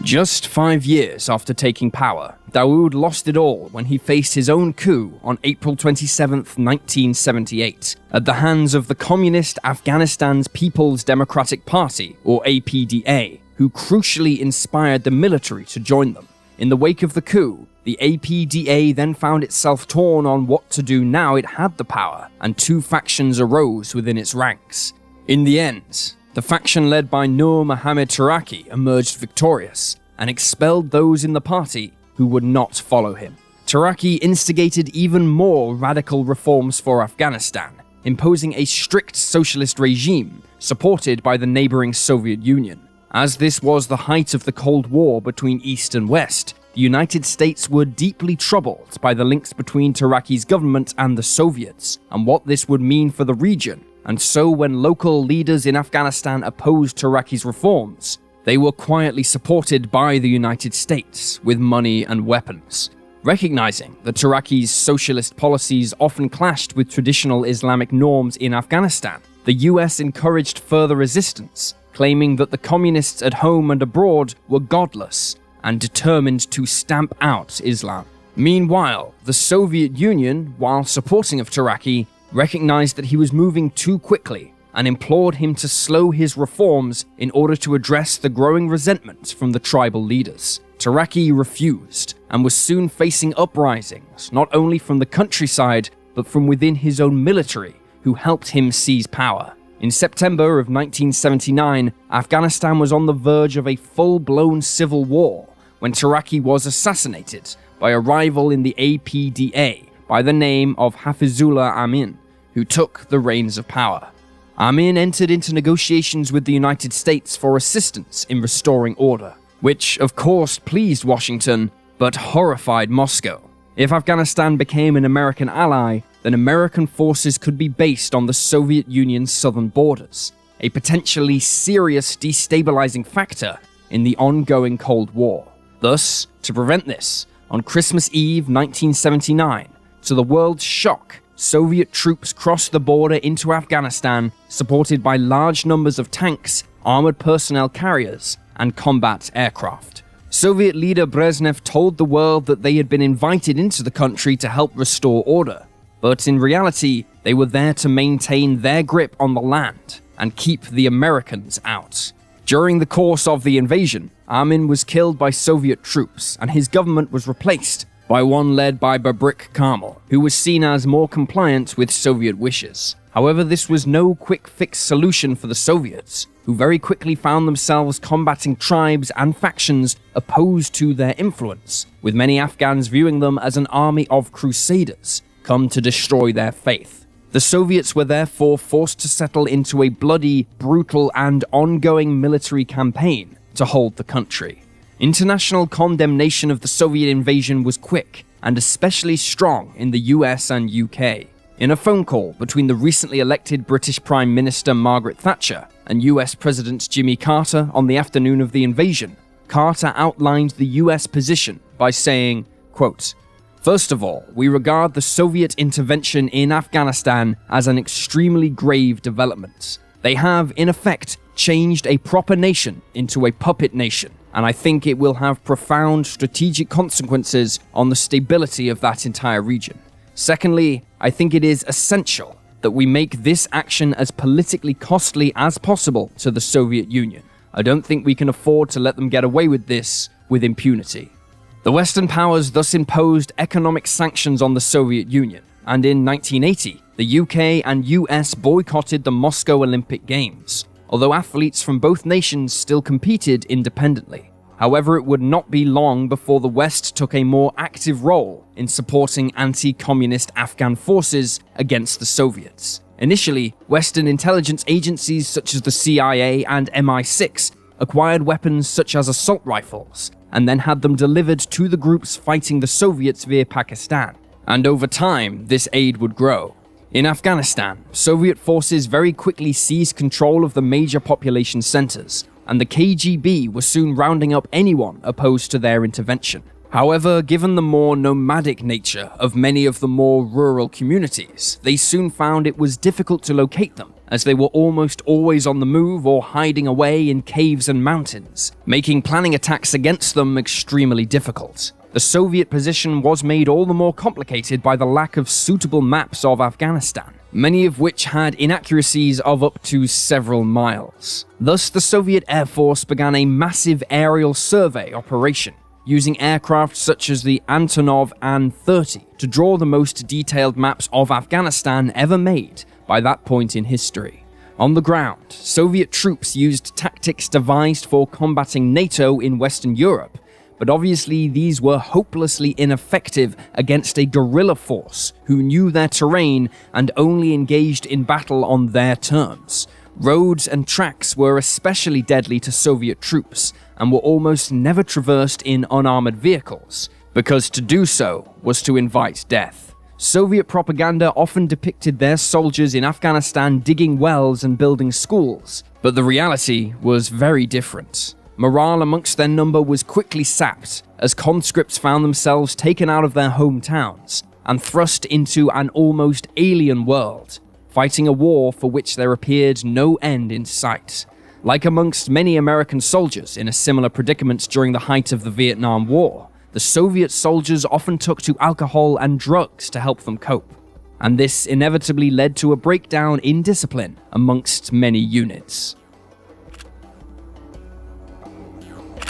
Just 5 years after taking power, Dawood lost it all when he faced his own coup on April 27, 1978, at the hands of the communist Afghanistan's People's Democratic Party, or APDA, who crucially inspired the military to join them. In the wake of the coup, the APDA then found itself torn on what to do now it had the power, and two factions arose within its ranks. In the end, the faction led by Nur Muhammad Taraki emerged victorious and expelled those in the party who would not follow him. Taraki instigated even more radical reforms for Afghanistan, imposing a strict socialist regime supported by the neighboring Soviet Union. As this was the height of the Cold War between East and West, the United States were deeply troubled by the links between Taraki's government and the Soviets, and what this would mean for the region. And so when local leaders in Afghanistan opposed Taraki's reforms, they were quietly supported by the United States with money and weapons. Recognizing that Taraki's socialist policies often clashed with traditional Islamic norms in Afghanistan, the US encouraged further resistance, claiming that the communists at home and abroad were godless and determined to stamp out Islam. Meanwhile, the Soviet Union, while supporting of Taraki, recognized that he was moving too quickly and implored him to slow his reforms in order to address the growing resentment from the tribal leaders. Taraki refused and was soon facing uprisings, not only from the countryside, but from within his own military, who helped him seize power. In September of 1979, Afghanistan was on the verge of a full-blown civil war when Taraki was assassinated by a rival in the APDA by the name of Hafizullah Amin, who took the reins of power. Amin entered into negotiations with the United States for assistance in restoring order, which of course pleased Washington, but horrified Moscow. If Afghanistan became an American ally, then American forces could be based on the Soviet Union's southern borders, a potentially serious destabilizing factor in the ongoing Cold War. Thus, to prevent this, on Christmas Eve 1979, to the world's shock, Soviet troops crossed the border into Afghanistan, supported by large numbers of tanks, armored personnel carriers, and combat aircraft. Soviet leader Brezhnev told the world that they had been invited into the country to help restore order, but in reality, they were there to maintain their grip on the land and keep the Americans out. During the course of the invasion, Amin was killed by Soviet troops, and his government was replaced by one led by Babrik Karmal, who was seen as more compliant with Soviet wishes. However, this was no quick-fix solution for the Soviets, who very quickly found themselves combating tribes and factions opposed to their influence, with many Afghans viewing them as an army of crusaders come to destroy their faith. The Soviets were therefore forced to settle into a bloody, brutal, and ongoing military campaign to hold the country. International condemnation of the Soviet invasion was quick, and especially strong in the US and UK. In a phone call between the recently elected British Prime Minister Margaret Thatcher and US President Jimmy Carter on the afternoon of the invasion, Carter outlined the US position by saying, quote, "First of all, we regard the Soviet intervention in Afghanistan as an extremely grave development. They have, in effect, changed a proper nation into a puppet nation, and I think it will have profound strategic consequences on the stability of that entire region. Secondly, I think it is essential that we make this action as politically costly as possible to the Soviet Union. I don't think we can afford to let them get away with this with impunity." The Western powers thus imposed economic sanctions on the Soviet Union, and in 1980, the UK and US boycotted the Moscow Olympic Games, although athletes from both nations still competed independently. However, it would not be long before the West took a more active role in supporting anti-communist Afghan forces against the Soviets. Initially, Western intelligence agencies such as the CIA and MI6 acquired weapons such as assault rifles, and then had them delivered to the groups fighting the Soviets via Pakistan. And over time, this aid would grow. In Afghanistan, Soviet forces very quickly seized control of the major population centers, and the KGB was soon rounding up anyone opposed to their intervention. However, given the more nomadic nature of many of the more rural communities, they soon found it was difficult to locate them, as they were almost always on the move or hiding away in caves and mountains, making planning attacks against them extremely difficult. The Soviet position was made all the more complicated by the lack of suitable maps of Afghanistan, many of which had inaccuracies of up to several miles. Thus, the Soviet Air Force began a massive aerial survey operation, using aircraft such as the Antonov An-30 to draw the most detailed maps of Afghanistan ever made by that point in history. On the ground, Soviet troops used tactics devised for combating NATO in Western Europe, but obviously these were hopelessly ineffective against a guerrilla force who knew their terrain and only engaged in battle on their terms. Roads and tracks were especially deadly to Soviet troops and were almost never traversed in unarmored vehicles, because to do so was to invite death. Soviet propaganda often depicted their soldiers in Afghanistan digging wells and building schools, but the reality was very different. Morale amongst their number was quickly sapped as conscripts found themselves taken out of their hometowns and thrust into an almost alien world, fighting a war for which there appeared no end in sight. Like amongst many American soldiers in a similar predicament during the height of the Vietnam War, the Soviet soldiers often took to alcohol and drugs to help them cope, and this inevitably led to a breakdown in discipline amongst many units.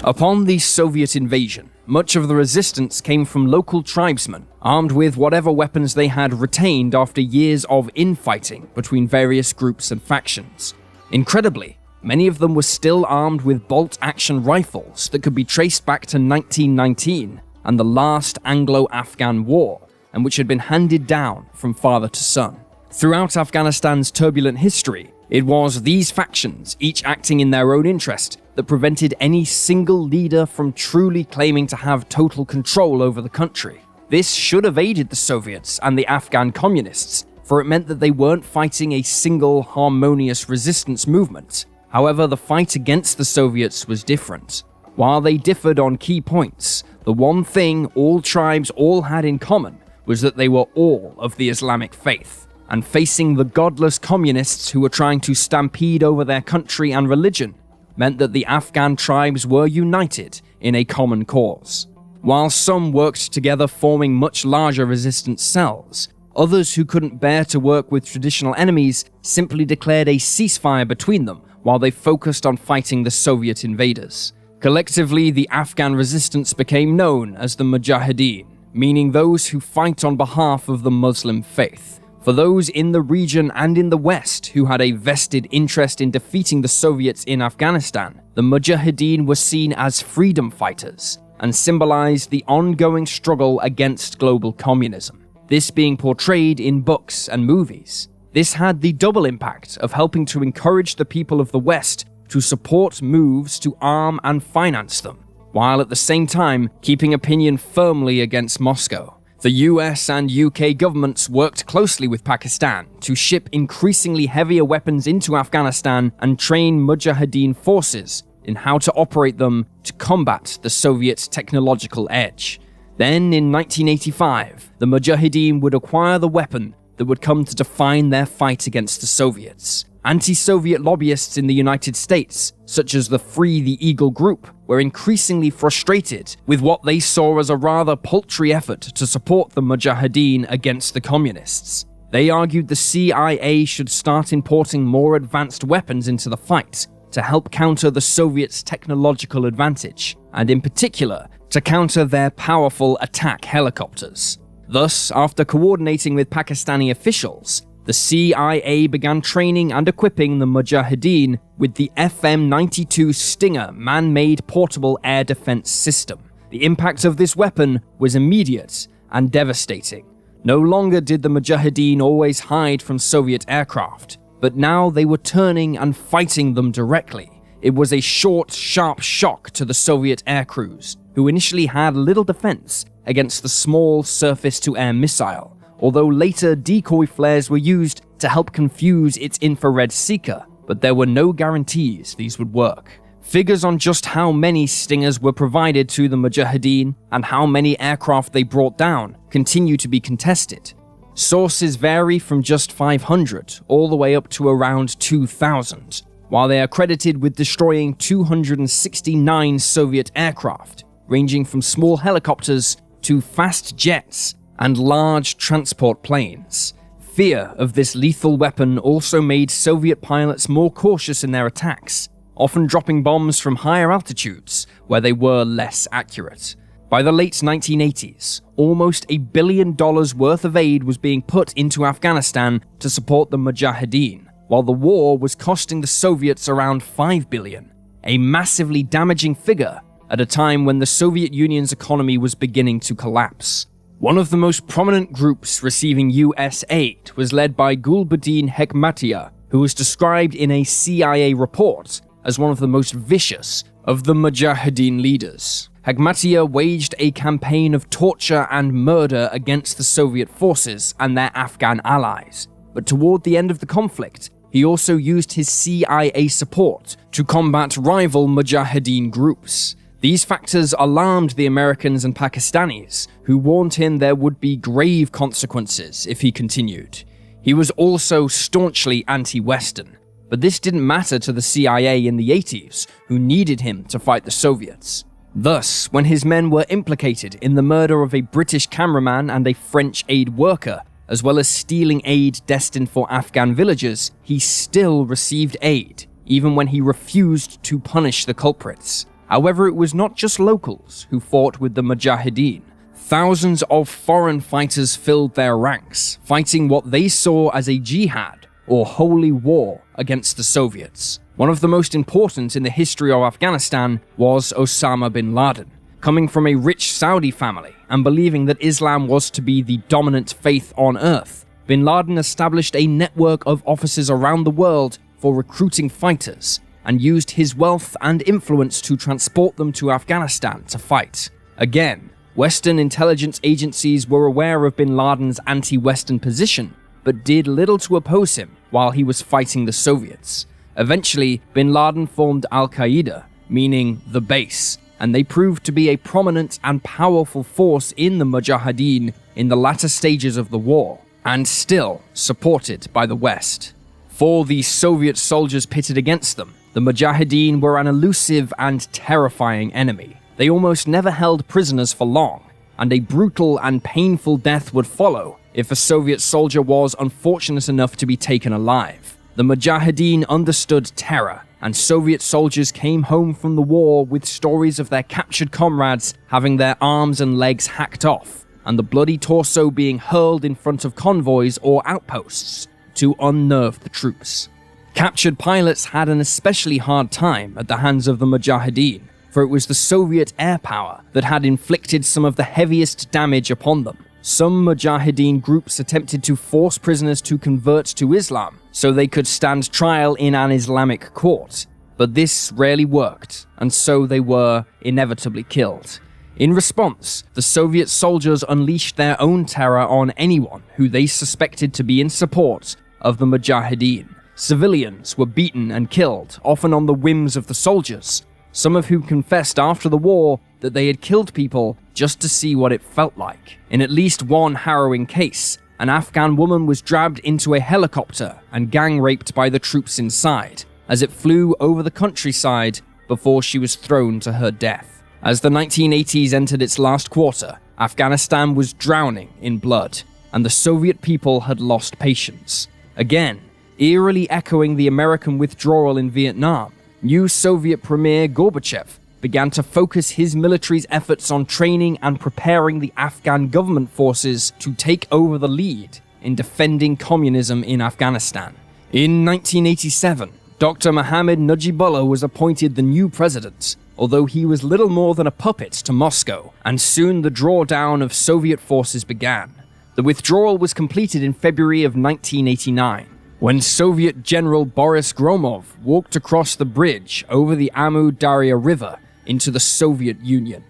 Upon the Soviet invasion, much of the resistance came from local tribesmen, armed with whatever weapons they had retained after years of infighting between various groups and factions. Incredibly, many of them were still armed with bolt-action rifles that could be traced back to 1919 and the last Anglo-Afghan War, and which had been handed down from father to son. Throughout Afghanistan's turbulent history, it was these factions, each acting in their own interest, that prevented any single leader from truly claiming to have total control over the country. This should have aided the Soviets and the Afghan communists, for it meant that they weren't fighting a single harmonious resistance movement. However, the fight against the Soviets was different. While they differed on key points, the one thing all tribes all had in common was that they were all of the Islamic faith, and facing the godless communists who were trying to stampede over their country and religion meant that the Afghan tribes were united in a common cause. While some worked together forming much larger resistance cells, others who couldn't bear to work with traditional enemies simply declared a ceasefire between them while they focused on fighting the Soviet invaders. Collectively, the Afghan resistance became known as the Mujahideen, meaning those who fight on behalf of the Muslim faith. For those in the region and in the West who had a vested interest in defeating the Soviets in Afghanistan, the Mujahideen were seen as freedom fighters and symbolized the ongoing struggle against global communism, this being portrayed in books and movies. This had the double impact of helping to encourage the people of the West to support moves to arm and finance them, while at the same time keeping opinion firmly against Moscow. The US and UK governments worked closely with Pakistan to ship increasingly heavier weapons into Afghanistan and train Mujahideen forces in how to operate them to combat the Soviet technological edge. Then, in 1985, the Mujahideen would acquire the weapon that would come to define their fight against the Soviets. Anti-Soviet lobbyists in the United States, such as the Free the Eagle group, were increasingly frustrated with what they saw as a rather paltry effort to support the Mujahideen against the communists. They argued the CIA should start importing more advanced weapons into the fight to help counter the Soviets' technological advantage, and in particular, to counter their powerful attack helicopters. Thus, after coordinating with Pakistani officials, the CIA began training and equipping the Mujahideen with the FM-92 Stinger man-made portable air defense system. The impact of this weapon was immediate and devastating. No longer did the Mujahideen always hide from Soviet aircraft, but now they were turning and fighting them directly. It was a short, sharp shock to the Soviet air crews, who initially had little defense against the small surface-to-air missile, although later decoy flares were used to help confuse its infrared seeker, but there were no guarantees these would work. Figures on just how many Stingers were provided to the Mujahideen and how many aircraft they brought down continue to be contested. Sources vary from just 500 all the way up to around 2,000, while they are credited with destroying 269 Soviet aircraft, ranging from small helicopters to fast jets and large transport planes. Fear of this lethal weapon also made Soviet pilots more cautious in their attacks, often dropping bombs from higher altitudes where they were less accurate. By the late 1980s, almost $1 billion worth of aid was being put into Afghanistan to support the Mujahideen, while the war was costing the Soviets around $5 billion, a massively damaging figure at a time when the Soviet Union's economy was beginning to collapse. One of the most prominent groups receiving US aid was led by Gulbuddin Hekmatyar, who was described in a CIA report as one of the most vicious of the Mujahideen leaders. Hekmatyar waged a campaign of torture and murder against the Soviet forces and their Afghan allies, but toward the end of the conflict, he also used his CIA support to combat rival Mujahideen groups. These factors alarmed the Americans and Pakistanis, who warned him there would be grave consequences if he continued. He was also staunchly anti-Western, but this didn't matter to the CIA in the 80s, who needed him to fight the Soviets. Thus, when his men were implicated in the murder of a British cameraman and a French aid worker, as well as stealing aid destined for Afghan villagers, he still received aid, even when he refused to punish the culprits. However, it was not just locals who fought with the Mujahideen. Thousands of foreign fighters filled their ranks, fighting what they saw as a jihad, or holy war, against the Soviets. One of the most important in the history of Afghanistan was Osama bin Laden. Coming from a rich Saudi family and believing that Islam was to be the dominant faith on earth, bin Laden established a network of offices around the world for recruiting fighters, and used his wealth and influence to transport them to Afghanistan to fight. Again, Western intelligence agencies were aware of bin Laden's anti-Western position, but did little to oppose him while he was fighting the Soviets. Eventually, bin Laden formed Al-Qaeda, meaning the base, and they proved to be a prominent and powerful force in the Mujahideen in the latter stages of the war, and still supported by the West. For the Soviet soldiers pitted against them, the Mujahideen were an elusive and terrifying enemy. They almost never held prisoners for long, and a brutal and painful death would follow if a Soviet soldier was unfortunate enough to be taken alive. The Mujahideen understood terror, and Soviet soldiers came home from the war with stories of their captured comrades having their arms and legs hacked off, and the bloody torso being hurled in front of convoys or outposts to unnerve the troops. Captured pilots had an especially hard time at the hands of the Mujahideen, for it was the Soviet air power that had inflicted some of the heaviest damage upon them. Some Mujahideen groups attempted to force prisoners to convert to Islam so they could stand trial in an Islamic court, but this rarely worked, and so they were inevitably killed. In response, the Soviet soldiers unleashed their own terror on anyone who they suspected to be in support of the Mujahideen. Civilians were beaten and killed, often on the whims of the soldiers, some of whom confessed after the war that they had killed people just to see what it felt like. In at least one harrowing case, an Afghan woman was dragged into a helicopter and gang-raped by the troops inside, as it flew over the countryside before she was thrown to her death. As the 1980s entered its last quarter, Afghanistan was drowning in blood, and the Soviet people had lost patience. Again, eerily echoing the American withdrawal in Vietnam, new Soviet Premier Gorbachev began to focus his military's efforts on training and preparing the Afghan government forces to take over the lead in defending communism in Afghanistan. In 1987, Dr. Mohammad Najibullah was appointed the new president, although he was little more than a puppet to Moscow, and soon the drawdown of Soviet forces began. The withdrawal was completed in February of 1989, when Soviet General Boris Gromov walked across the bridge over the Amu Darya River into the Soviet Union.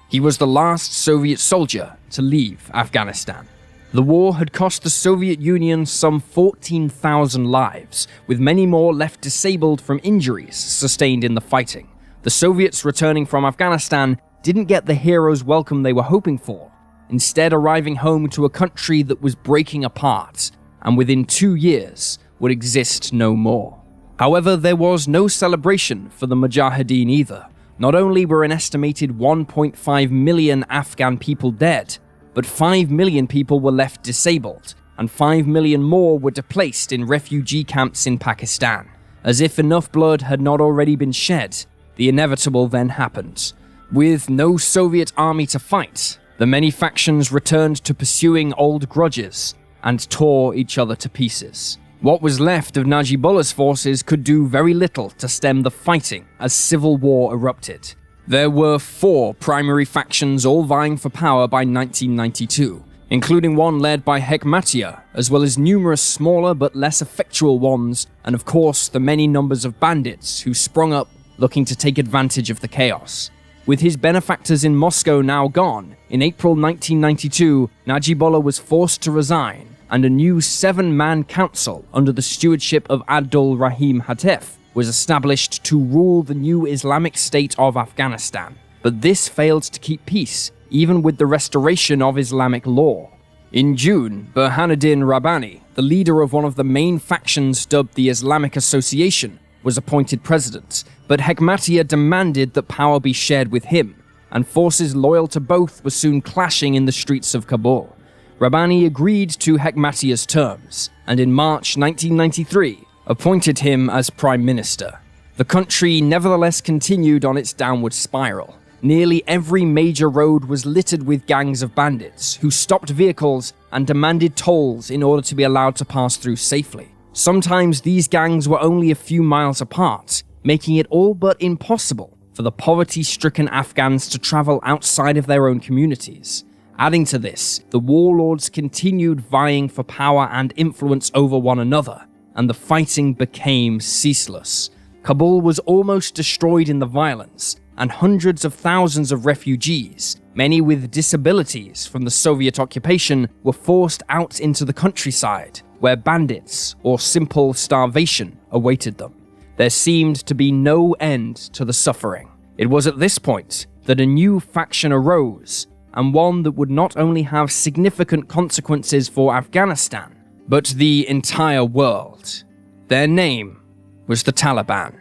He was the last Soviet soldier to leave Afghanistan. The war had cost the Soviet Union some 14,000 lives, with many more left disabled from injuries sustained in the fighting. The Soviets returning from Afghanistan didn't get the hero's welcome they were hoping for, instead arriving home to a country that was breaking apart, and within 2 years would exist no more. However, there was no celebration for the Mujahideen either. Not only were an estimated 1.5 million Afghan people dead, but 5 million people were left disabled, and 5 million more were displaced in refugee camps in Pakistan. As if enough blood had not already been shed, the inevitable then happened. With no Soviet army to fight, the many factions returned to pursuing old grudges and tore each other to pieces. What was left of Najibullah's forces could do very little to stem the fighting as civil war erupted. There were 4 primary factions all vying for power by 1992, including one led by Hekmatyar, as well as numerous smaller but less effectual ones, and of course the many numbers of bandits who sprung up looking to take advantage of the chaos. With his benefactors in Moscow now gone, in April 1992, Najibullah was forced to resign, and a new 7-man council under the stewardship of Abdul Rahim Hatef was established to rule the new Islamic state of Afghanistan. But this failed to keep peace, even with the restoration of Islamic law. In June, Burhanuddin Rabbani, the leader of one of the main factions dubbed the Islamic Association, was appointed president, but Hekmatyar demanded that power be shared with him, and forces loyal to both were soon clashing in the streets of Kabul. Rabbani agreed to Hekmatyar's terms, and in March 1993, appointed him as prime minister. The country nevertheless continued on its downward spiral. Nearly every major road was littered with gangs of bandits who stopped vehicles and demanded tolls in order to be allowed to pass through safely. Sometimes these gangs were only a few miles apart, making it all but impossible for the poverty-stricken Afghans to travel outside of their own communities. Adding to this, the warlords continued vying for power and influence over one another, and the fighting became ceaseless. Kabul was almost destroyed in the violence, and hundreds of thousands of refugees, many with disabilities from the Soviet occupation, were forced out into the countryside, where bandits or simple starvation awaited them. There seemed to be no end to the suffering. It was at this point that a new faction arose, and one that would not only have significant consequences for Afghanistan, but the entire world. Their name was the Taliban.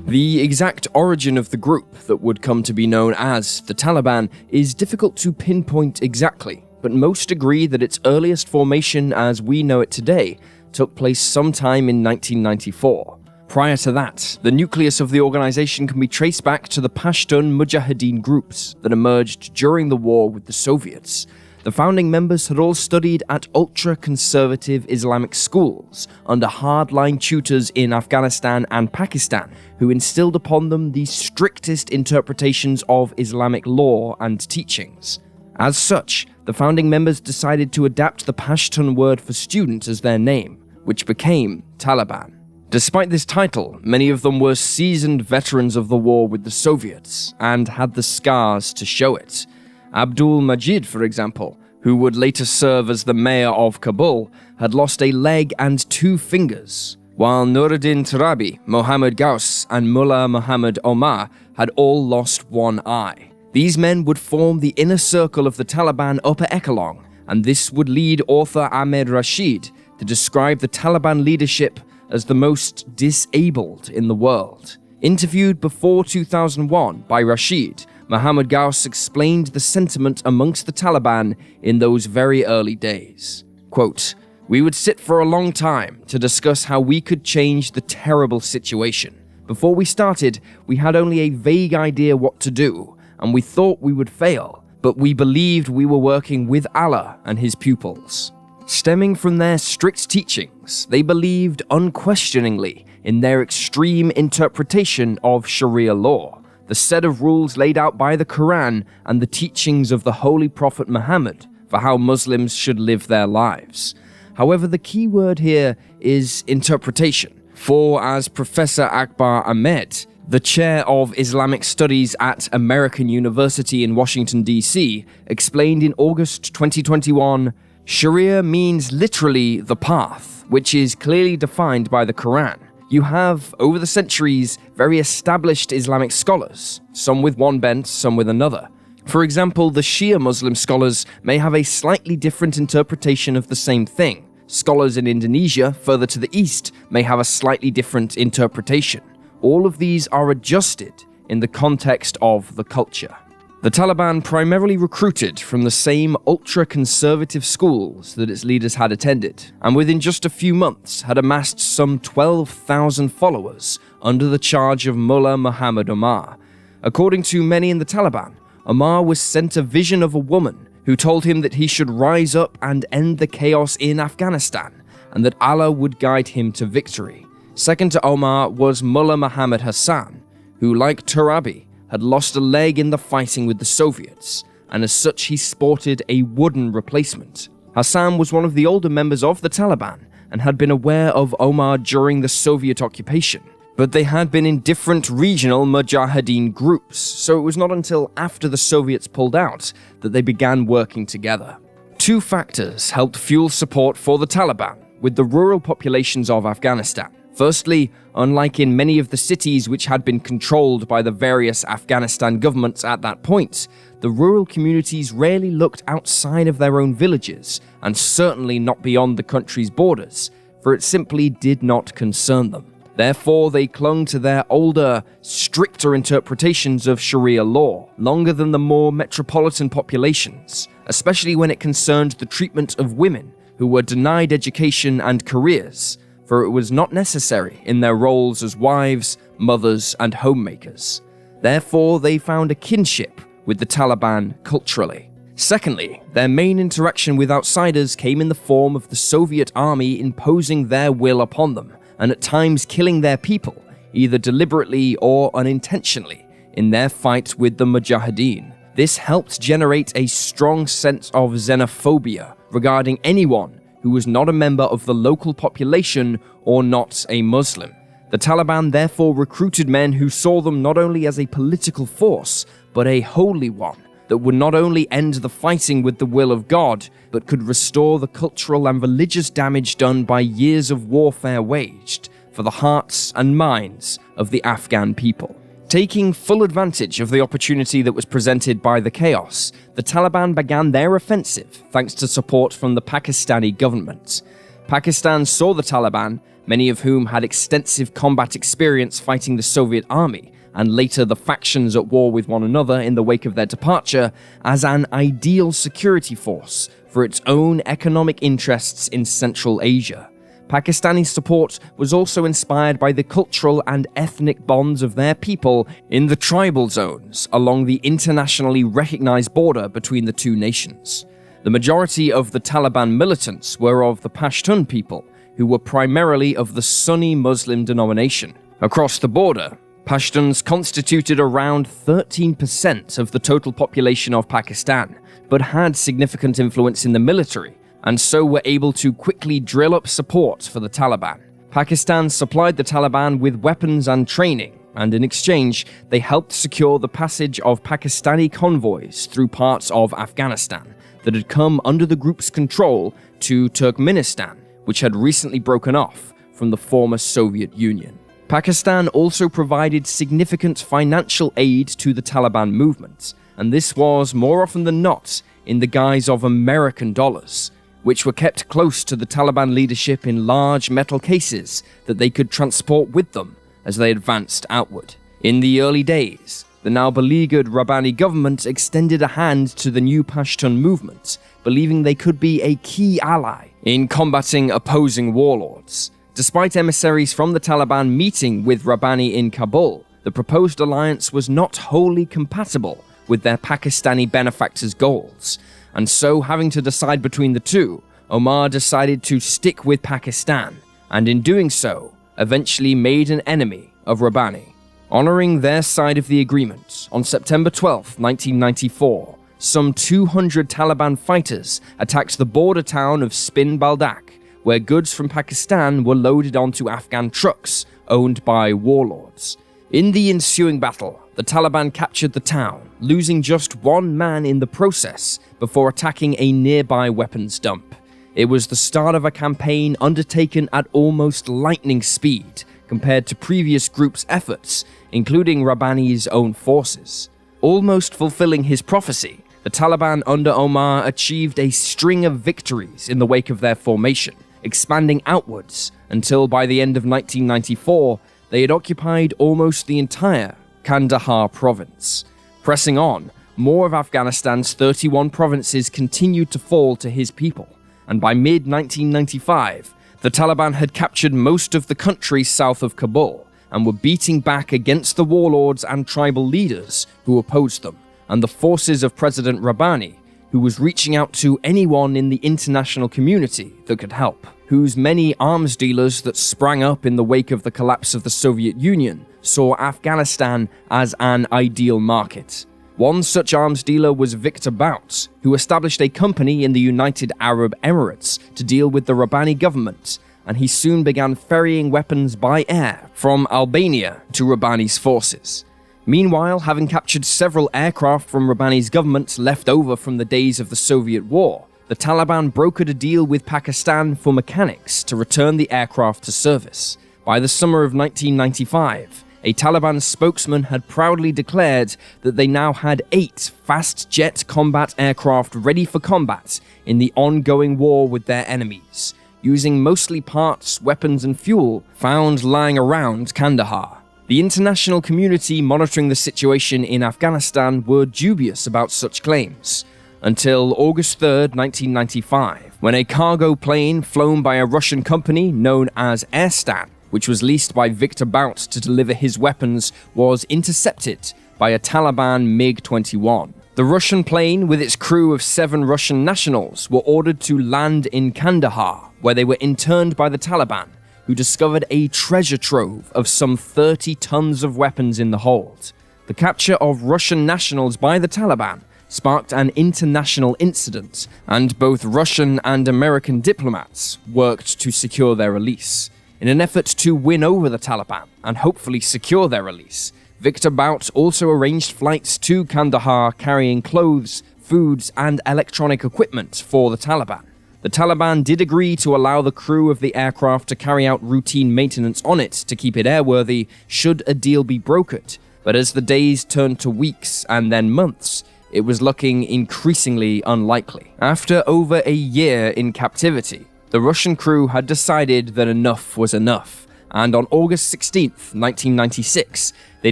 The exact origin of the group that would come to be known as the Taliban is difficult to pinpoint exactly, but most agree that its earliest formation as we know it today took place sometime in 1994. Prior to that, the nucleus of the organization can be traced back to the Pashtun Mujahideen groups that emerged during the war with the Soviets. The founding members had all studied at ultra-conservative Islamic schools under hardline tutors in Afghanistan and Pakistan, who instilled upon them the strictest interpretations of Islamic law and teachings. As such, the founding members decided to adapt the Pashtun word for student as their name, which became Taliban. Despite this title, many of them were seasoned veterans of the war with the Soviets and had the scars to show it. Abdul Majid, for example, who would later serve as the mayor of Kabul, had lost a leg and 2 fingers, while Nuruddin Tarabi, Mohammad Ghaus, and Mullah Muhammad Omar had all lost 1 eye. These men would form the inner circle of the Taliban upper echelon, and this would lead author Ahmed Rashid to describe the Taliban leadership as the most disabled in the world. Interviewed before 2001 by Rashid, Mohammad Ghaus explained the sentiment amongst the Taliban in those very early days. Quote, "We would sit for a long time to discuss how we could change the terrible situation. Before we started, we had only a vague idea what to do, and we thought we would fail, but we believed we were working with Allah and his pupils." Stemming from their strict teachings, they believed unquestioningly in their extreme interpretation of Sharia law, the set of rules laid out by the Quran and the teachings of the Holy Prophet Muhammad for how Muslims should live their lives. However, the key word here is interpretation, for as Professor Akbar Ahmed, the chair of Islamic Studies at American University in Washington, D.C., explained in August 2021, Sharia means literally the path, which is clearly defined by the Quran. You have, over the centuries, very established Islamic scholars, some with one bent, some with another. For example, the Shia Muslim scholars may have a slightly different interpretation of the same thing. Scholars in Indonesia, further to the east, may have a slightly different interpretation. All of these are adjusted in the context of the culture. The Taliban primarily recruited from the same ultra-conservative schools that its leaders had attended, and within just a few months had amassed some 12,000 followers under the charge of Mullah Muhammad Omar. According to many in the Taliban, Omar was sent a vision of a woman who told him that he should rise up and end the chaos in Afghanistan, and that Allah would guide him to victory. Second to Omar was Mullah Muhammad Hassan, who, like Turabi, had lost a leg in the fighting with the Soviets, and as such he sported a wooden replacement. Hassan was one of the older members of the Taliban and had been aware of Omar during the Soviet occupation, but they had been in different regional Mujahideen groups, so it was not until after the Soviets pulled out that they began working together. Two factors helped fuel support for the Taliban with the rural populations of Afghanistan. Firstly, unlike in many of the cities which had been controlled by the various Afghanistan governments at that point, the rural communities rarely looked outside of their own villages, and certainly not beyond the country's borders, for it simply did not concern them. Therefore, they clung to their older, stricter interpretations of Sharia law, longer than the more metropolitan populations, especially when it concerned the treatment of women who were denied education and careers, for it was not necessary in their roles as wives, mothers, and homemakers. Therefore, they found a kinship with the Taliban culturally. Secondly, their main interaction with outsiders came in the form of the Soviet army imposing their will upon them, and at times killing their people, either deliberately or unintentionally, in their fight with the Mujahideen. This helped generate a strong sense of xenophobia regarding anyone who was not a member of the local population or not a Muslim. The Taliban therefore recruited men who saw them not only as a political force, but a holy one that would not only end the fighting with the will of God, but could restore the cultural and religious damage done by years of warfare waged for the hearts and minds of the Afghan people. Taking full advantage of the opportunity that was presented by the chaos, the Taliban began their offensive thanks to support from the Pakistani government. Pakistan saw the Taliban, many of whom had extensive combat experience fighting the Soviet army, and later the factions at war with one another in the wake of their departure, as an ideal security force for its own economic interests in Central Asia. Pakistani support was also inspired by the cultural and ethnic bonds of their people in the tribal zones along the internationally recognized border between the two nations. The majority of the Taliban militants were of the Pashtun people, who were primarily of the Sunni Muslim denomination. Across the border, Pashtuns constituted around 13% of the total population of Pakistan, but had significant influence in the military, and so were able to quickly drill up support for the Taliban. Pakistan supplied the Taliban with weapons and training, and in exchange, they helped secure the passage of Pakistani convoys through parts of Afghanistan that had come under the group's control to Turkmenistan, which had recently broken off from the former Soviet Union. Pakistan also provided significant financial aid to the Taliban movement, and this was more often than not in the guise of American dollars, which were kept close to the Taliban leadership in large metal cases that they could transport with them as they advanced outward. In the early days, the now beleaguered Rabbani government extended a hand to the new Pashtun movement, believing they could be a key ally in combating opposing warlords. Despite emissaries from the Taliban meeting with Rabbani in Kabul, the proposed alliance was not wholly compatible with their Pakistani benefactors' goals, and so having to decide between the two, Omar decided to stick with Pakistan, and in doing so, eventually made an enemy of Rabbani. Honoring their side of the agreement, on September 12, 1994, some 200 Taliban fighters attacked the border town of Spin Baldak, where goods from Pakistan were loaded onto Afghan trucks owned by warlords. In the ensuing battle, the Taliban captured the town, losing just one man in the process before attacking a nearby weapons dump. It was the start of a campaign undertaken at almost lightning speed compared to previous groups' efforts, including Rabbani's own forces. Almost fulfilling his prophecy, the Taliban under Omar achieved a string of victories in the wake of their formation, expanding outwards until by the end of 1994, they had occupied almost the entire Kandahar province. Pressing on, more of Afghanistan's 31 provinces continued to fall to his people, and by mid-1995, the Taliban had captured most of the country south of Kabul and were beating back against the warlords and tribal leaders who opposed them, and the forces of President Rabbani, who was reaching out to anyone in the international community that could help, whose many arms dealers that sprang up in the wake of the collapse of the Soviet Union saw Afghanistan as an ideal market. One such arms dealer was Victor Bout, who established a company in the United Arab Emirates to deal with the Rabbani government, and he soon began ferrying weapons by air from Albania to Rabbani's forces. Meanwhile, having captured several aircraft from Rabbani's government left over from the days of the Soviet war, the Taliban brokered a deal with Pakistan for mechanics to return the aircraft to service. By the summer of 1995, a Taliban spokesman had proudly declared that they now had 8 fast jet combat aircraft ready for combat in the ongoing war with their enemies, using mostly parts, weapons and fuel found lying around Kandahar. The international community monitoring the situation in Afghanistan were dubious about such claims, until August 3rd, 1995, when a cargo plane flown by a Russian company known as Airstan, which was leased by Victor Bout to deliver his weapons, was intercepted by a Taliban MiG-21. The Russian plane, with its crew of 7 Russian nationals, were ordered to land in Kandahar, where they were interned by the Taliban, who discovered a treasure trove of some 30 tons of weapons in the hold. The capture of Russian nationals by the Taliban sparked an international incident, and both Russian and American diplomats worked to secure their release. In an effort to win over the Taliban and hopefully secure their release, Victor Bout also arranged flights to Kandahar carrying clothes, foods, and electronic equipment for the Taliban. The Taliban did agree to allow the crew of the aircraft to carry out routine maintenance on it to keep it airworthy should a deal be brokered, but as the days turned to weeks and then months, it was looking increasingly unlikely. After over a year in captivity, the Russian crew had decided that enough was enough, and on August 16th, 1996, they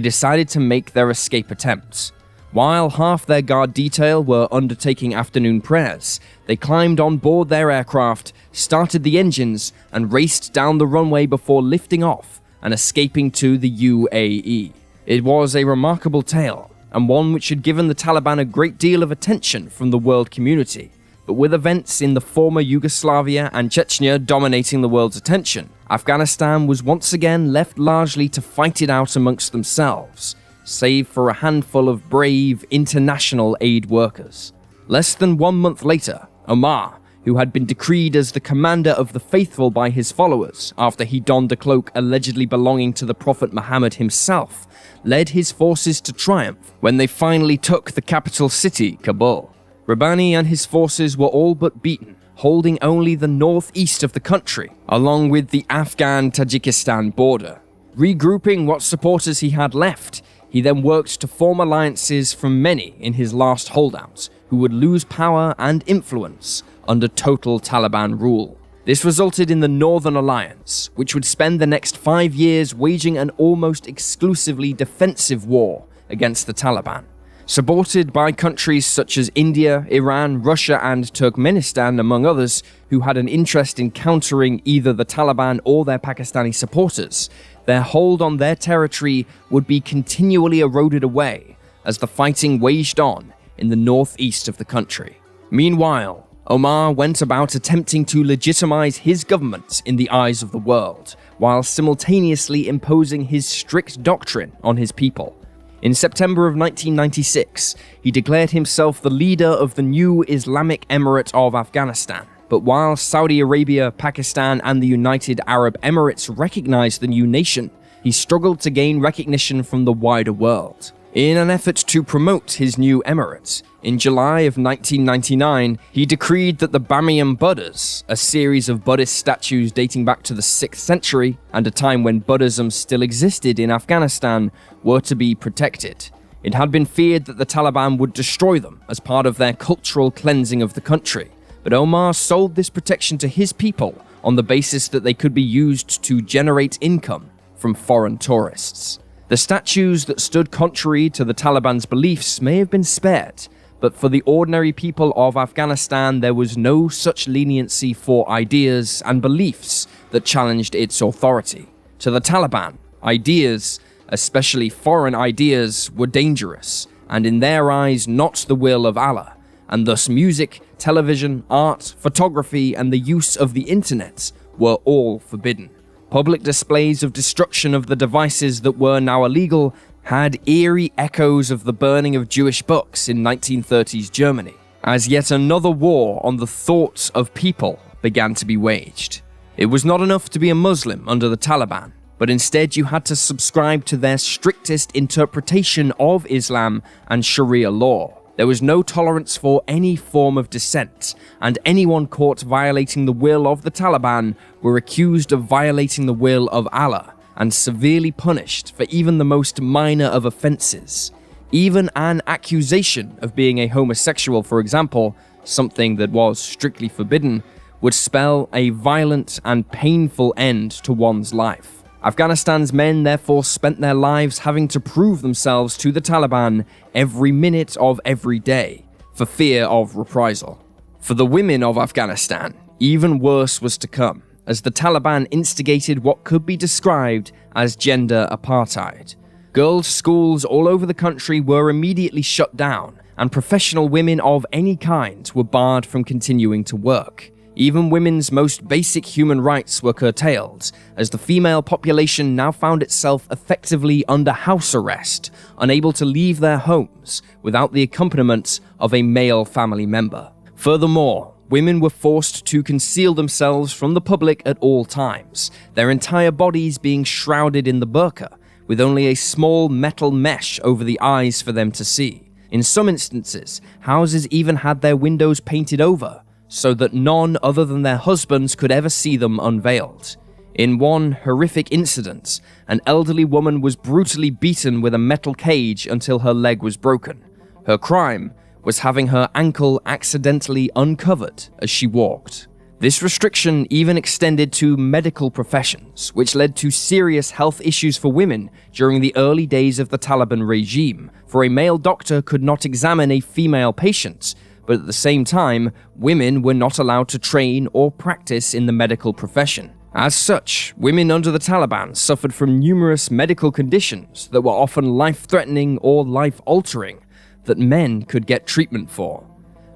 decided to make their escape attempts. While half their guard detail were undertaking afternoon prayers, they climbed on board their aircraft, started the engines, and raced down the runway before lifting off and escaping to the UAE. It was a remarkable tale, and one which had given the Taliban a great deal of attention from the world community. But with events in the former Yugoslavia and Chechnya dominating the world's attention, Afghanistan was once again left largely to fight it out amongst themselves, save for a handful of brave international aid workers. Less than 1 month later, Omar, who had been decreed as the commander of the faithful by his followers after he donned a cloak allegedly belonging to the Prophet Muhammad himself, led his forces to triumph when they finally took the capital city, Kabul. Rabbani and his forces were all but beaten, holding only the northeast of the country, along with the Afghan-Tajikistan border. Regrouping what supporters he had left, he then worked to form alliances from many in his last holdouts, who would lose power and influence under total Taliban rule. This resulted in the Northern Alliance, which would spend the next 5 years waging an almost exclusively defensive war against the Taliban. Supported by countries such as India, Iran, Russia, and Turkmenistan, among others, who had an interest in countering either the Taliban or their Pakistani supporters, their hold on their territory would be continually eroded away as the fighting waged on in the northeast of the country. Meanwhile, Omar went about attempting to legitimize his government in the eyes of the world, while simultaneously imposing his strict doctrine on his people. In September of 1996, he declared himself the leader of the new Islamic Emirate of Afghanistan. But while Saudi Arabia, Pakistan, and the United Arab Emirates recognized the new nation, he struggled to gain recognition from the wider world. In an effort to promote his new emirate, in July of 1999, he decreed that the Bamiyan Buddhas, a series of Buddhist statues dating back to the 6th century and a time when Buddhism still existed in Afghanistan, were to be protected. It had been feared that the Taliban would destroy them as part of their cultural cleansing of the country, but Omar sold this protection to his people on the basis that they could be used to generate income from foreign tourists. The statues that stood contrary to the Taliban's beliefs may have been spared, but for the ordinary people of Afghanistan, there was no such leniency for ideas and beliefs that challenged its authority. To the Taliban, ideas, especially foreign ideas, were dangerous, and in their eyes not the will of Allah, and thus music, television, art, photography, and the use of the internet were all forbidden. Public displays of destruction of the devices that were now illegal had eerie echoes of the burning of Jewish books in 1930s Germany, as yet another war on the thoughts of people began to be waged. It was not enough to be a Muslim under the Taliban, but instead you had to subscribe to their strictest interpretation of Islam and Sharia law. There was no tolerance for any form of dissent, and anyone caught violating the will of the Taliban were accused of violating the will of Allah and severely punished for even the most minor of offenses. Even an accusation of being a homosexual, for example, something that was strictly forbidden, would spell a violent and painful end to one's life. Afghanistan's men therefore spent their lives having to prove themselves to the Taliban every minute of every day, for fear of reprisal. For the women of Afghanistan, even worse was to come, as the Taliban instigated what could be described as gender apartheid. Girls' schools all over the country were immediately shut down, and professional women of any kind were barred from continuing to work. Even women's most basic human rights were curtailed, as the female population now found itself effectively under house arrest, unable to leave their homes without the accompaniment of a male family member. Furthermore, women were forced to conceal themselves from the public at all times, their entire bodies being shrouded in the burqa, with only a small metal mesh over the eyes for them to see. In some instances, houses even had their windows painted over, so that none other than their husbands could ever see them unveiled. In one horrific incident, an elderly woman was brutally beaten with a metal cage until her leg was broken. Her crime was having her ankle accidentally uncovered as she walked. This restriction even extended to medical professions, which led to serious health issues for women during the early days of the Taliban regime, for a male doctor could not examine a female patient, but at the same time, women were not allowed to train or practice in the medical profession. As such, women under the Taliban suffered from numerous medical conditions that were often life-threatening or life-altering that men could get treatment for.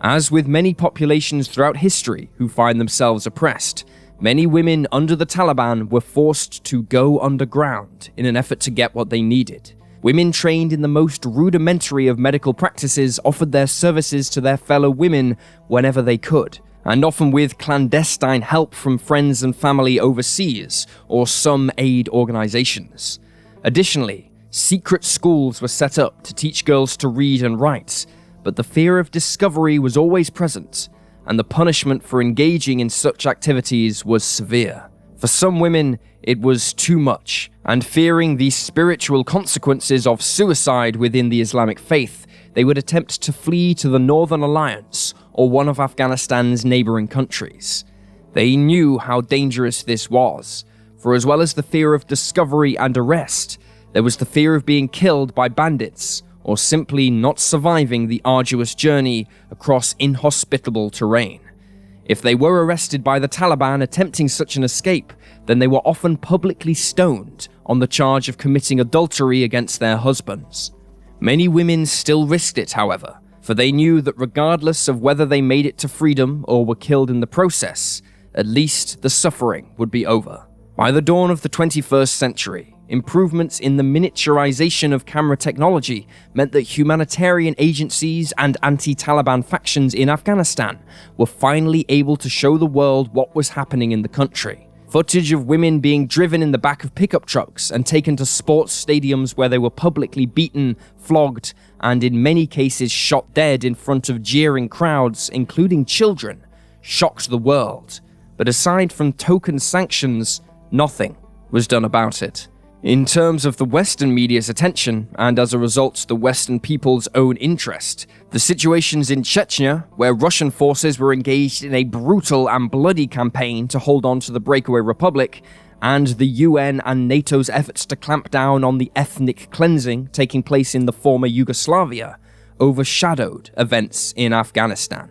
As with many populations throughout history who find themselves oppressed, many women under the Taliban were forced to go underground in an effort to get what they needed. Women trained in the most rudimentary of medical practices offered their services to their fellow women whenever they could, and often with clandestine help from friends and family overseas or some aid organizations. Additionally, secret schools were set up to teach girls to read and write, but the fear of discovery was always present, and the punishment for engaging in such activities was severe. For some women, it was too much, and fearing the spiritual consequences of suicide within the Islamic faith, they would attempt to flee to the Northern Alliance or one of Afghanistan's neighboring countries. They knew how dangerous this was, for as well as the fear of discovery and arrest, there was the fear of being killed by bandits or simply not surviving the arduous journey across inhospitable terrain. If they were arrested by the Taliban attempting such an escape, then they were often publicly stoned on the charge of committing adultery against their husbands. Many women still risked it, however, for they knew that regardless of whether they made it to freedom or were killed in the process, at least the suffering would be over. By the dawn of the 21st century, improvements in the miniaturization of camera technology meant that humanitarian agencies and anti-Taliban factions in Afghanistan were finally able to show the world what was happening in the country. Footage of women being driven in the back of pickup trucks and taken to sports stadiums where they were publicly beaten, flogged, and in many cases shot dead in front of jeering crowds, including children, shocked the world. But aside from token sanctions, nothing was done about it. In terms of the Western media's attention, and as a result the Western people's own interest, the situations in Chechnya, where Russian forces were engaged in a brutal and bloody campaign to hold on to the breakaway republic, and the UN and NATO's efforts to clamp down on the ethnic cleansing taking place in the former Yugoslavia, overshadowed events in Afghanistan.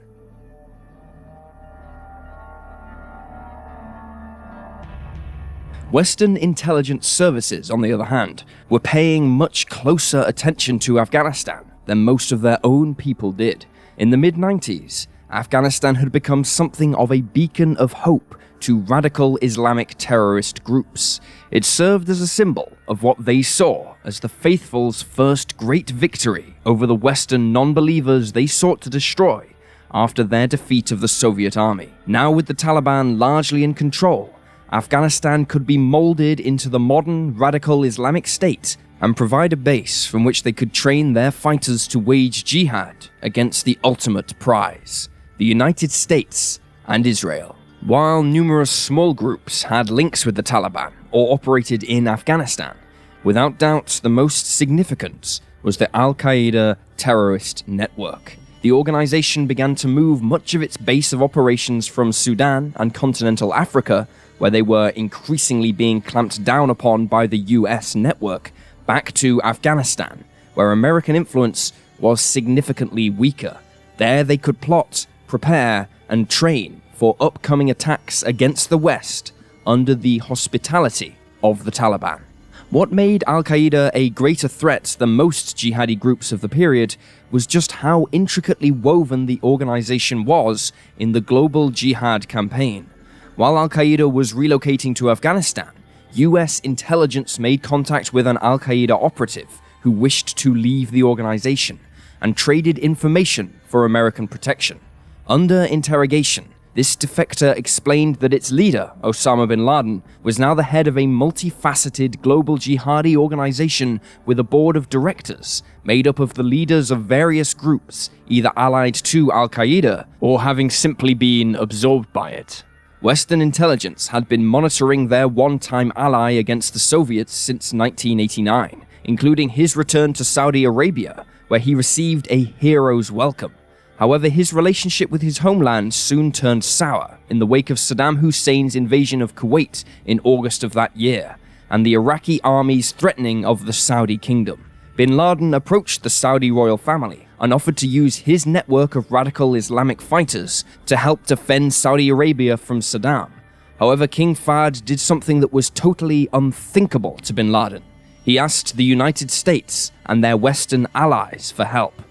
Western intelligence services, on the other hand, were paying much closer attention to Afghanistan, than most of their own people did. In the mid-90s, Afghanistan had become something of a beacon of hope to radical Islamic terrorist groups. It served as a symbol of what they saw as the faithful's first great victory over the Western non-believers they sought to destroy after their defeat of the Soviet army. Now with the Taliban largely in control, Afghanistan could be molded into the modern radical Islamic state and provide a base from which they could train their fighters to wage jihad against the ultimate prize, the United States and Israel. While numerous small groups had links with the Taliban or operated in Afghanistan, without doubt the most significant was the Al-Qaeda terrorist network. The organization began to move much of its base of operations from Sudan and continental Africa, where they were increasingly being clamped down upon by the US network, back to Afghanistan, where American influence was significantly weaker. There they could plot, prepare, and train for upcoming attacks against the West under the hospitality of the Taliban. What made Al-Qaeda a greater threat than most jihadi groups of the period was just how intricately woven the organization was in the global jihad campaign. While Al-Qaeda was relocating to Afghanistan, US intelligence made contact with an Al-Qaeda operative who wished to leave the organization and traded information for American protection. Under interrogation, this defector explained that its leader, Osama bin Laden, was now the head of a multifaceted global jihadi organization with a board of directors made up of the leaders of various groups, either allied to Al-Qaeda or having simply been absorbed by it. Western intelligence had been monitoring their one-time ally against the Soviets since 1989, including his return to Saudi Arabia, where he received a hero's welcome. However, his relationship with his homeland soon turned sour in the wake of Saddam Hussein's invasion of Kuwait in August of that year, and the Iraqi army's threatening of the Saudi kingdom. Bin Laden approached the Saudi royal family and offered to use his network of radical Islamic fighters to help defend Saudi Arabia from Saddam. However, King Fahd did something that was totally unthinkable to Bin Laden. He asked the United States and their Western allies for help.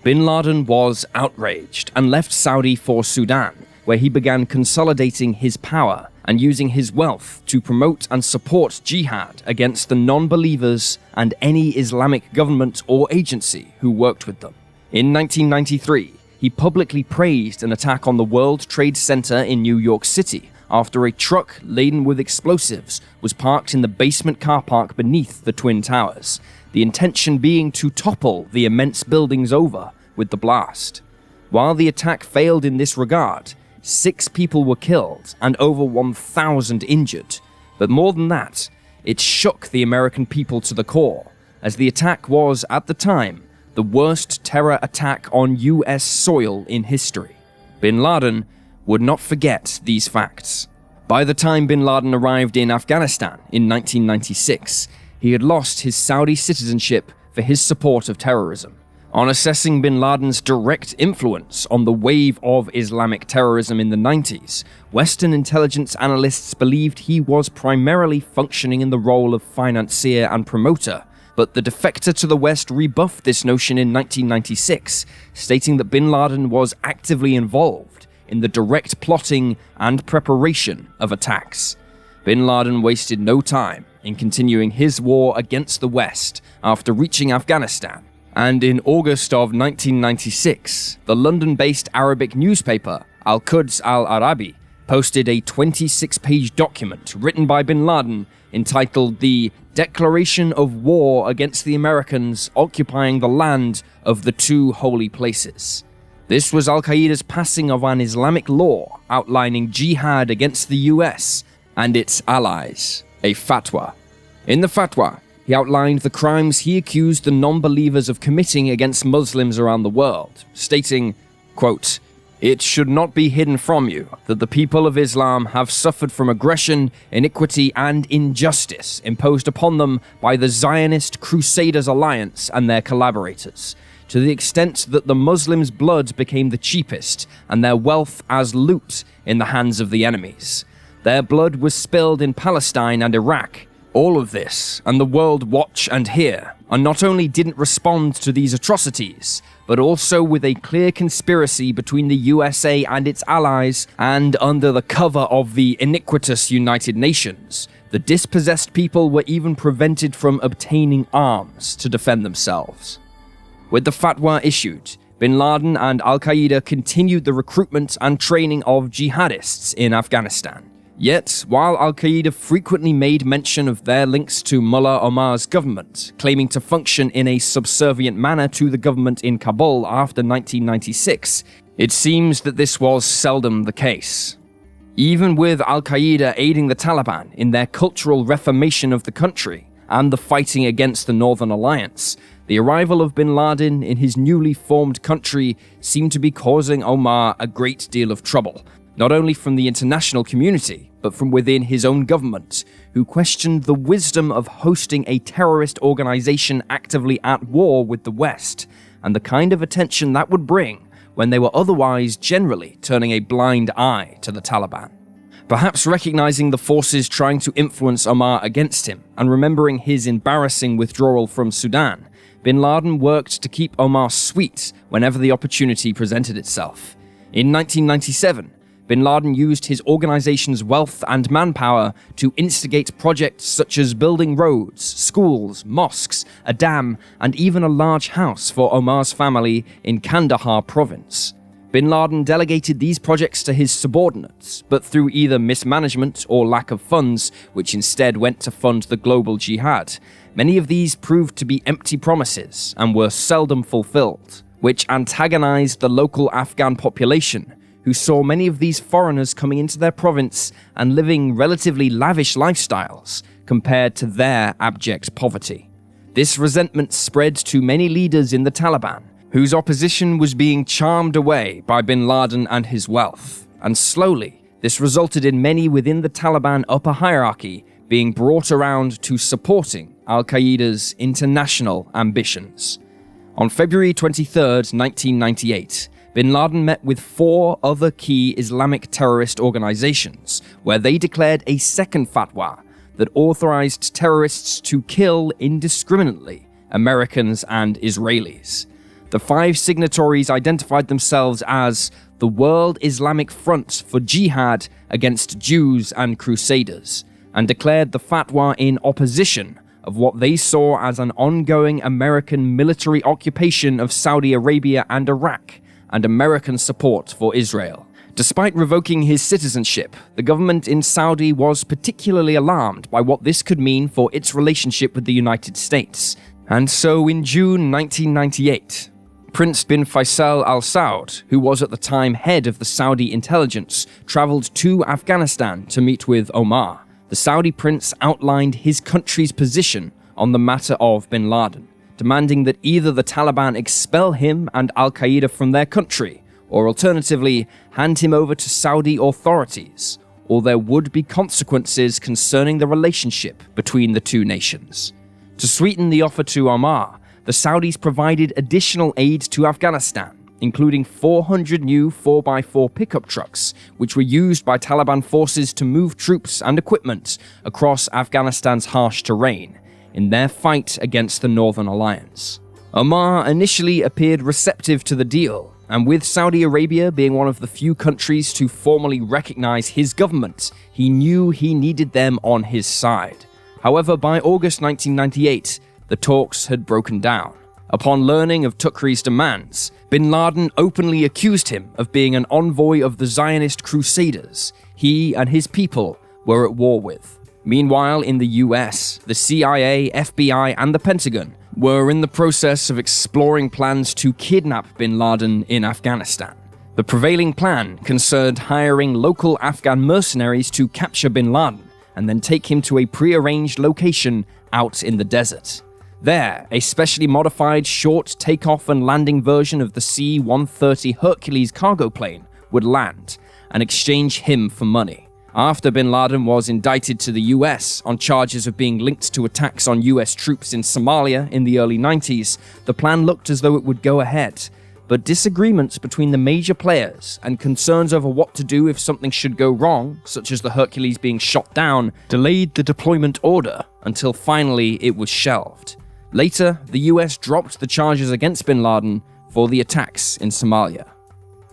Bin Laden was outraged and left Saudi for Sudan, where he began consolidating his power and using his wealth to promote and support jihad against the non-believers and any Islamic government or agency who worked with them. In 1993, he publicly praised an attack on the World Trade Center in New York City after a truck laden with explosives was parked in the basement car park beneath the Twin Towers, the intention being to topple the immense buildings over with the blast. While the attack failed in this regard, 6 people were killed and over 1,000 injured. But more than that, it shook the American people to the core, as the attack was, at the time, the worst terror attack on US soil in history. Bin Laden would not forget these facts. By the time Bin Laden arrived in Afghanistan in 1996, he had lost his Saudi citizenship for his support of terrorism. On assessing Bin Laden's direct influence on the wave of Islamic terrorism in the 90s, Western intelligence analysts believed he was primarily functioning in the role of financier and promoter, but the defector to the West rebuffed this notion in 1996, stating that Bin Laden was actively involved in the direct plotting and preparation of attacks. Bin Laden wasted no time in continuing his war against the West after reaching Afghanistan, and in August of 1996, the London-based Arabic newspaper Al-Quds Al-Arabi posted a 26-page document written by Bin Laden entitled The Declaration of War Against the Americans Occupying the Land of the Two Holy Places. This was Al-Qaeda's passing of an Islamic law outlining jihad against the US and its allies, a fatwa. In the fatwa, he outlined the crimes he accused the non-believers of committing against Muslims around the world, stating, quote, "It should not be hidden from you that the people of Islam have suffered from aggression, iniquity, and injustice imposed upon them by the Zionist Crusaders Alliance and their collaborators, to the extent that the Muslims' blood became the cheapest and their wealth as loot in the hands of the enemies. Their blood was spilled in Palestine and Iraq. All of this, and the world watch and hear, and not only didn't respond to these atrocities, but also with a clear conspiracy between the USA and its allies, and under the cover of the iniquitous United Nations, the dispossessed people were even prevented from obtaining arms to defend themselves. With the fatwa issued, bin Laden and al-Qaeda continued the recruitment and training of jihadists in Afghanistan. Yet, while al-Qaeda frequently made mention of their links to Mullah Omar's government, claiming to function in a subservient manner to the government in Kabul after 1996, it seems that this was seldom the case. Even with al-Qaeda aiding the Taliban in their cultural reformation of the country and the fighting against the Northern Alliance, the arrival of bin Laden in his newly formed country seemed to be causing Omar a great deal of trouble, not only from the international community, but from within his own government, who questioned the wisdom of hosting a terrorist organization actively at war with the West, and the kind of attention that would bring when they were otherwise generally turning a blind eye to the Taliban. Perhaps recognizing the forces trying to influence Omar against him, and remembering his embarrassing withdrawal from Sudan, bin Laden worked to keep Omar sweet whenever the opportunity presented itself. In 1997, bin Laden used his organization's wealth and manpower to instigate projects such as building roads, schools, mosques, a dam, and even a large house for Omar's family in Kandahar province. Bin Laden delegated these projects to his subordinates, but through either mismanagement or lack of funds, which instead went to fund the global jihad, many of these proved to be empty promises and were seldom fulfilled, which antagonized the local Afghan population, who saw many of these foreigners coming into their province and living relatively lavish lifestyles compared to their abject poverty. This resentment spread to many leaders in the Taliban, whose opposition was being charmed away by bin Laden and his wealth, and slowly, this resulted in many within the Taliban upper hierarchy being brought around to supporting al-Qaeda's international ambitions. On February 23, 1998, bin Laden met with 4 other key Islamic terrorist organizations, where they declared a second fatwa that authorized terrorists to kill indiscriminately Americans and Israelis. The 5 signatories identified themselves as the World Islamic Front for Jihad against Jews and Crusaders, and declared the fatwa in opposition of what they saw as an ongoing American military occupation of Saudi Arabia and Iraq, and American support for Israel. Despite revoking his citizenship, the government in Saudi was particularly alarmed by what this could mean for its relationship with the United States. And so in June 1998, Prince bin Faisal Al Saud, who was at the time head of the Saudi intelligence, traveled to Afghanistan to meet with Omar. The Saudi prince outlined his country's position on the matter of bin Laden, demanding that either the Taliban expel him and al-Qaeda from their country, or alternatively, hand him over to Saudi authorities, or there would be consequences concerning the relationship between the two nations. To sweeten the offer to Omar, the Saudis provided additional aid to Afghanistan, including 400 new 4x4 pickup trucks, which were used by Taliban forces to move troops and equipment across Afghanistan's harsh terrain in their fight against the Northern Alliance. Omar initially appeared receptive to the deal, and with Saudi Arabia being one of the few countries to formally recognize his government, he knew he needed them on his side. However, by August 1998, the talks had broken down. Upon learning of Tukri's demands, bin Laden openly accused him of being an envoy of the Zionist Crusaders he and his people were at war with. Meanwhile, in the US, the CIA, FBI, and the Pentagon were in the process of exploring plans to kidnap bin Laden in Afghanistan. The prevailing plan concerned hiring local Afghan mercenaries to capture bin Laden and then take him to a pre-arranged location out in the desert. There, a specially modified short takeoff and landing version of the C-130 Hercules cargo plane would land and exchange him for money. After bin Laden was indicted to the US on charges of being linked to attacks on US troops in Somalia in the early 90s, the plan looked as though it would go ahead. But disagreements between the major players and concerns over what to do if something should go wrong, such as the Hercules being shot down, delayed the deployment order until finally it was shelved. Later, the US dropped the charges against bin Laden for the attacks in Somalia.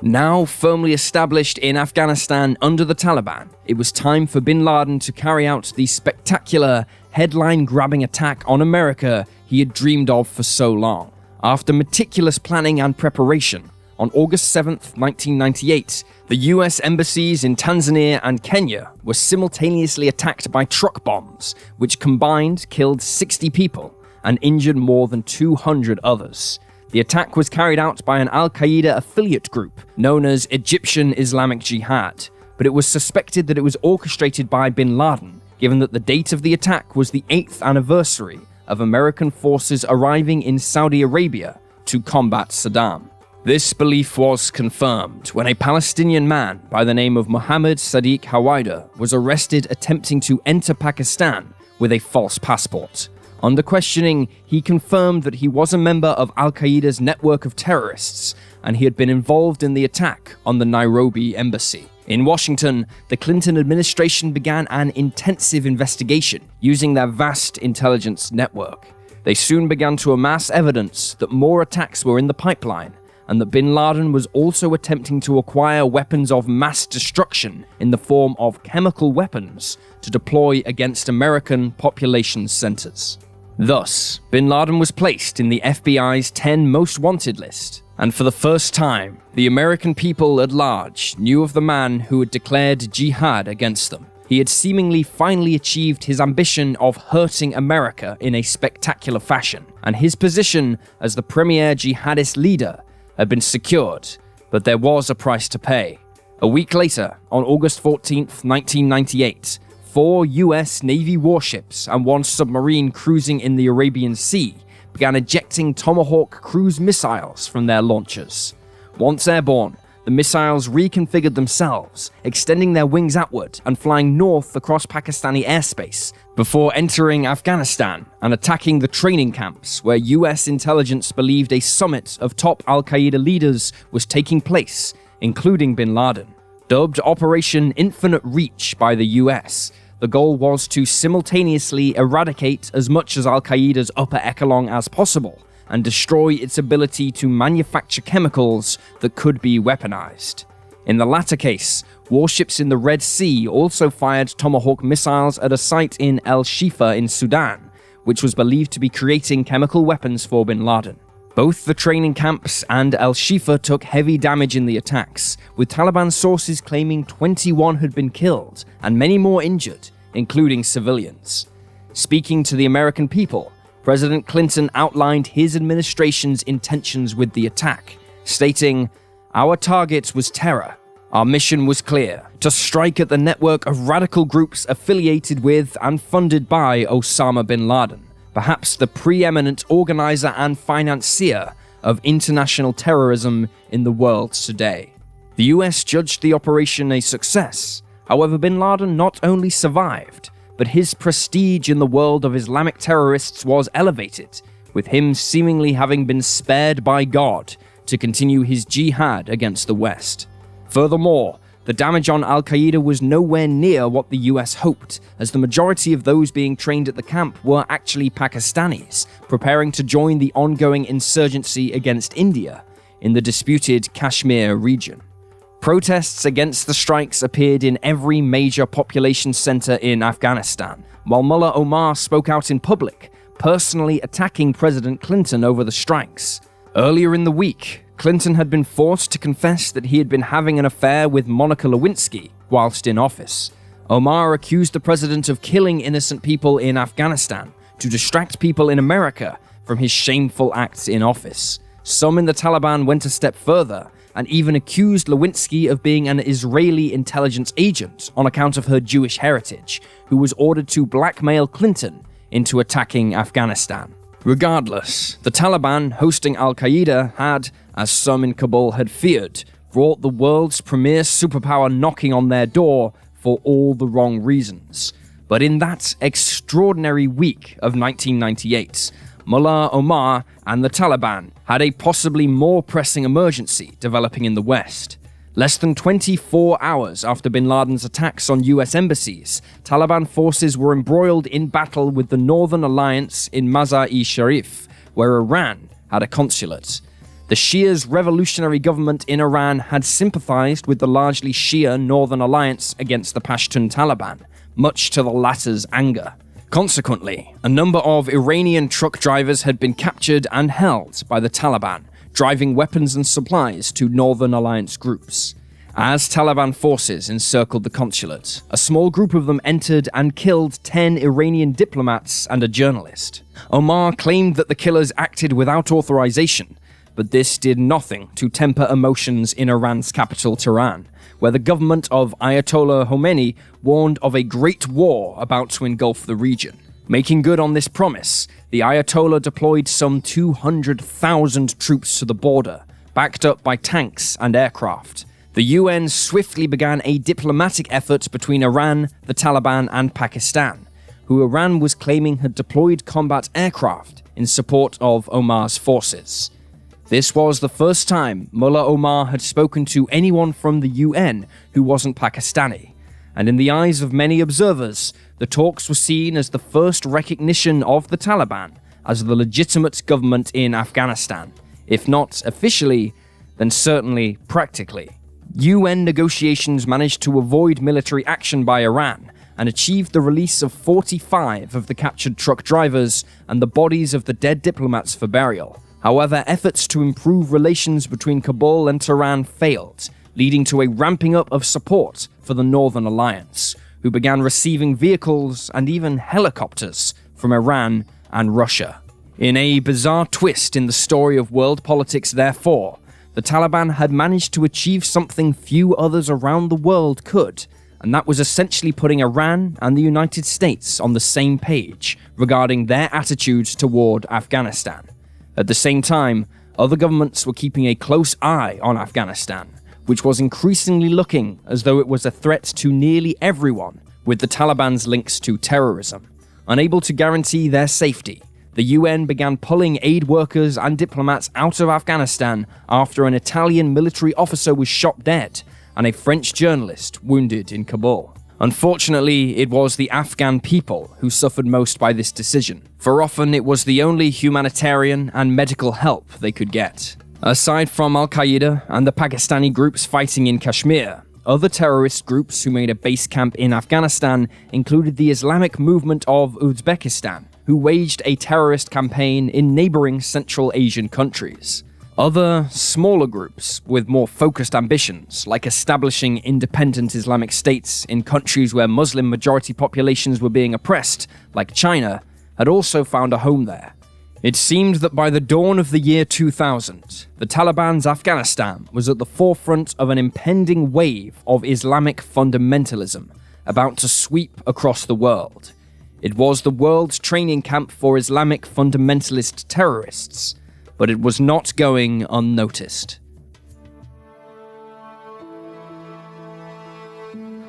Now firmly established in Afghanistan under the Taliban, it was time for bin Laden to carry out the spectacular, headline-grabbing attack on America he had dreamed of for so long. After meticulous planning and preparation, on August 7, 1998, the US embassies in Tanzania and Kenya were simultaneously attacked by truck bombs, which combined killed 60 people and injured more than 200 others. The attack was carried out by an Al-Qaeda affiliate group known as Egyptian Islamic Jihad, but it was suspected that it was orchestrated by bin Laden, given that the date of the attack was the 8th anniversary of American forces arriving in Saudi Arabia to combat Saddam. This belief was confirmed when a Palestinian man by the name of Mohammed Sadiq Hawaida was arrested attempting to enter Pakistan with a false passport. Under questioning, he confirmed that he was a member of Al-Qaeda's network of terrorists, and he had been involved in the attack on the Nairobi embassy. In Washington, the Clinton administration began an intensive investigation using their vast intelligence network. They soon began to amass evidence that more attacks were in the pipeline, and that bin Laden was also attempting to acquire weapons of mass destruction in the form of chemical weapons to deploy against American population centers. Thus, bin Laden was placed in the FBI's 10 most wanted list, and for the first time, the American people at large knew of the man who had declared jihad against them. He had seemingly finally achieved his ambition of hurting America in a spectacular fashion, and his position as the premier jihadist leader had been secured, but there was a price to pay. A week later, on August 14, 1998, 4 US Navy warships and 1 submarine cruising in the Arabian Sea began ejecting Tomahawk cruise missiles from their launchers. Once airborne, the missiles reconfigured themselves, extending their wings outward and flying north across Pakistani airspace before entering Afghanistan and attacking the training camps where US intelligence believed a summit of top Al-Qaeda leaders was taking place, including bin Laden. Dubbed Operation Infinite Reach by the US, the goal was to simultaneously eradicate as much as Al-Qaeda's upper echelon as possible and destroy its ability to manufacture chemicals that could be weaponized. In the latter case, warships in the Red Sea also fired Tomahawk missiles at a site in El Shifa in Sudan, which was believed to be creating chemical weapons for bin Laden. Both the training camps and El Shifa took heavy damage in the attacks, with Taliban sources claiming 21 had been killed and many more injured, including civilians. Speaking to the American people, President Clinton outlined his administration's intentions with the attack, stating, "Our target was terror. Our mission was clear, to strike at the network of radical groups affiliated with and funded by Osama bin Laden, perhaps the preeminent organizer and financier of international terrorism in the world today." The US judged the operation a success. However, bin Laden not only survived, but his prestige in the world of Islamic terrorists was elevated, with him seemingly having been spared by God to continue his jihad against the West. Furthermore, the damage on Al-Qaeda was nowhere near what the US hoped, as the majority of those being trained at the camp were actually Pakistanis, preparing to join the ongoing insurgency against India in the disputed Kashmir region. Protests against the strikes appeared in every major population center in Afghanistan, while Mullah Omar spoke out in public, personally attacking President Clinton over the strikes. Earlier in the week, Clinton had been forced to confess that he had been having an affair with Monica Lewinsky whilst in office. Omar accused the president of killing innocent people in Afghanistan to distract people in America from his shameful acts in office. Some in the Taliban went a step further and even accused Lewinsky of being an Israeli intelligence agent on account of her Jewish heritage, who was ordered to blackmail Clinton into attacking Afghanistan. Regardless, the Taliban hosting Al-Qaeda had, as some in Kabul had feared, brought the world's premier superpower knocking on their door for all the wrong reasons. But in that extraordinary week of 1998, Mullah Omar and the Taliban had a possibly more pressing emergency developing in the West. Less than 24 hours after bin Laden's attacks on US embassies, Taliban forces were embroiled in battle with the Northern Alliance in Mazar-i-Sharif, where Iran had a consulate. The Shia's revolutionary government in Iran had sympathized with the largely Shia Northern Alliance against the Pashtun Taliban, much to the latter's anger. Consequently, a number of Iranian truck drivers had been captured and held by the Taliban, driving weapons and supplies to Northern Alliance groups. As Taliban forces encircled the consulate, a small group of them entered and killed 10 Iranian diplomats and a journalist. Omar claimed that the killers acted without authorization, but this did nothing to temper emotions in Iran's capital, Tehran, where the government of Ayatollah Khomeini warned of a great war about to engulf the region. Making good on this promise, the Ayatollah deployed some 200,000 troops to the border, backed up by tanks and aircraft. The UN swiftly began a diplomatic effort between Iran, the Taliban, and Pakistan, who Iran was claiming had deployed combat aircraft in support of Omar's forces. This was the first time Mullah Omar had spoken to anyone from the UN who wasn't Pakistani, and in the eyes of many observers, the talks were seen as the first recognition of the Taliban as the legitimate government in Afghanistan, if not officially, then certainly practically. UN negotiations managed to avoid military action by Iran and achieved the release of 45 of the captured truck drivers and the bodies of the dead diplomats for burial. However, efforts to improve relations between Kabul and Tehran failed, leading to a ramping up of support for the Northern Alliance, who began receiving vehicles and even helicopters from Iran and Russia. In a bizarre twist in the story of world politics, therefore, the Taliban had managed to achieve something few others around the world could, and that was essentially putting Iran and the United States on the same page regarding their attitudes toward Afghanistan. At the same time, other governments were keeping a close eye on Afghanistan, which was increasingly looking as though it was a threat to nearly everyone, with the Taliban's links to terrorism. Unable to guarantee their safety, the UN began pulling aid workers and diplomats out of Afghanistan after an Italian military officer was shot dead and a French journalist wounded in Kabul. Unfortunately, it was the Afghan people who suffered most by this decision, for often it was the only humanitarian and medical help they could get. Aside from Al-Qaeda and the Pakistani groups fighting in Kashmir, other terrorist groups who made a base camp in Afghanistan included the Islamic movement of Uzbekistan, who waged a terrorist campaign in neighboring Central Asian countries. Other, smaller groups with more focused ambitions, like establishing independent Islamic states in countries where Muslim majority populations were being oppressed, like China, had also found a home there. It seemed that by the dawn of the year 2000, the Taliban's Afghanistan was at the forefront of an impending wave of Islamic fundamentalism, about to sweep across the world. It was the world's training camp for Islamic fundamentalist terrorists, but it was not going unnoticed.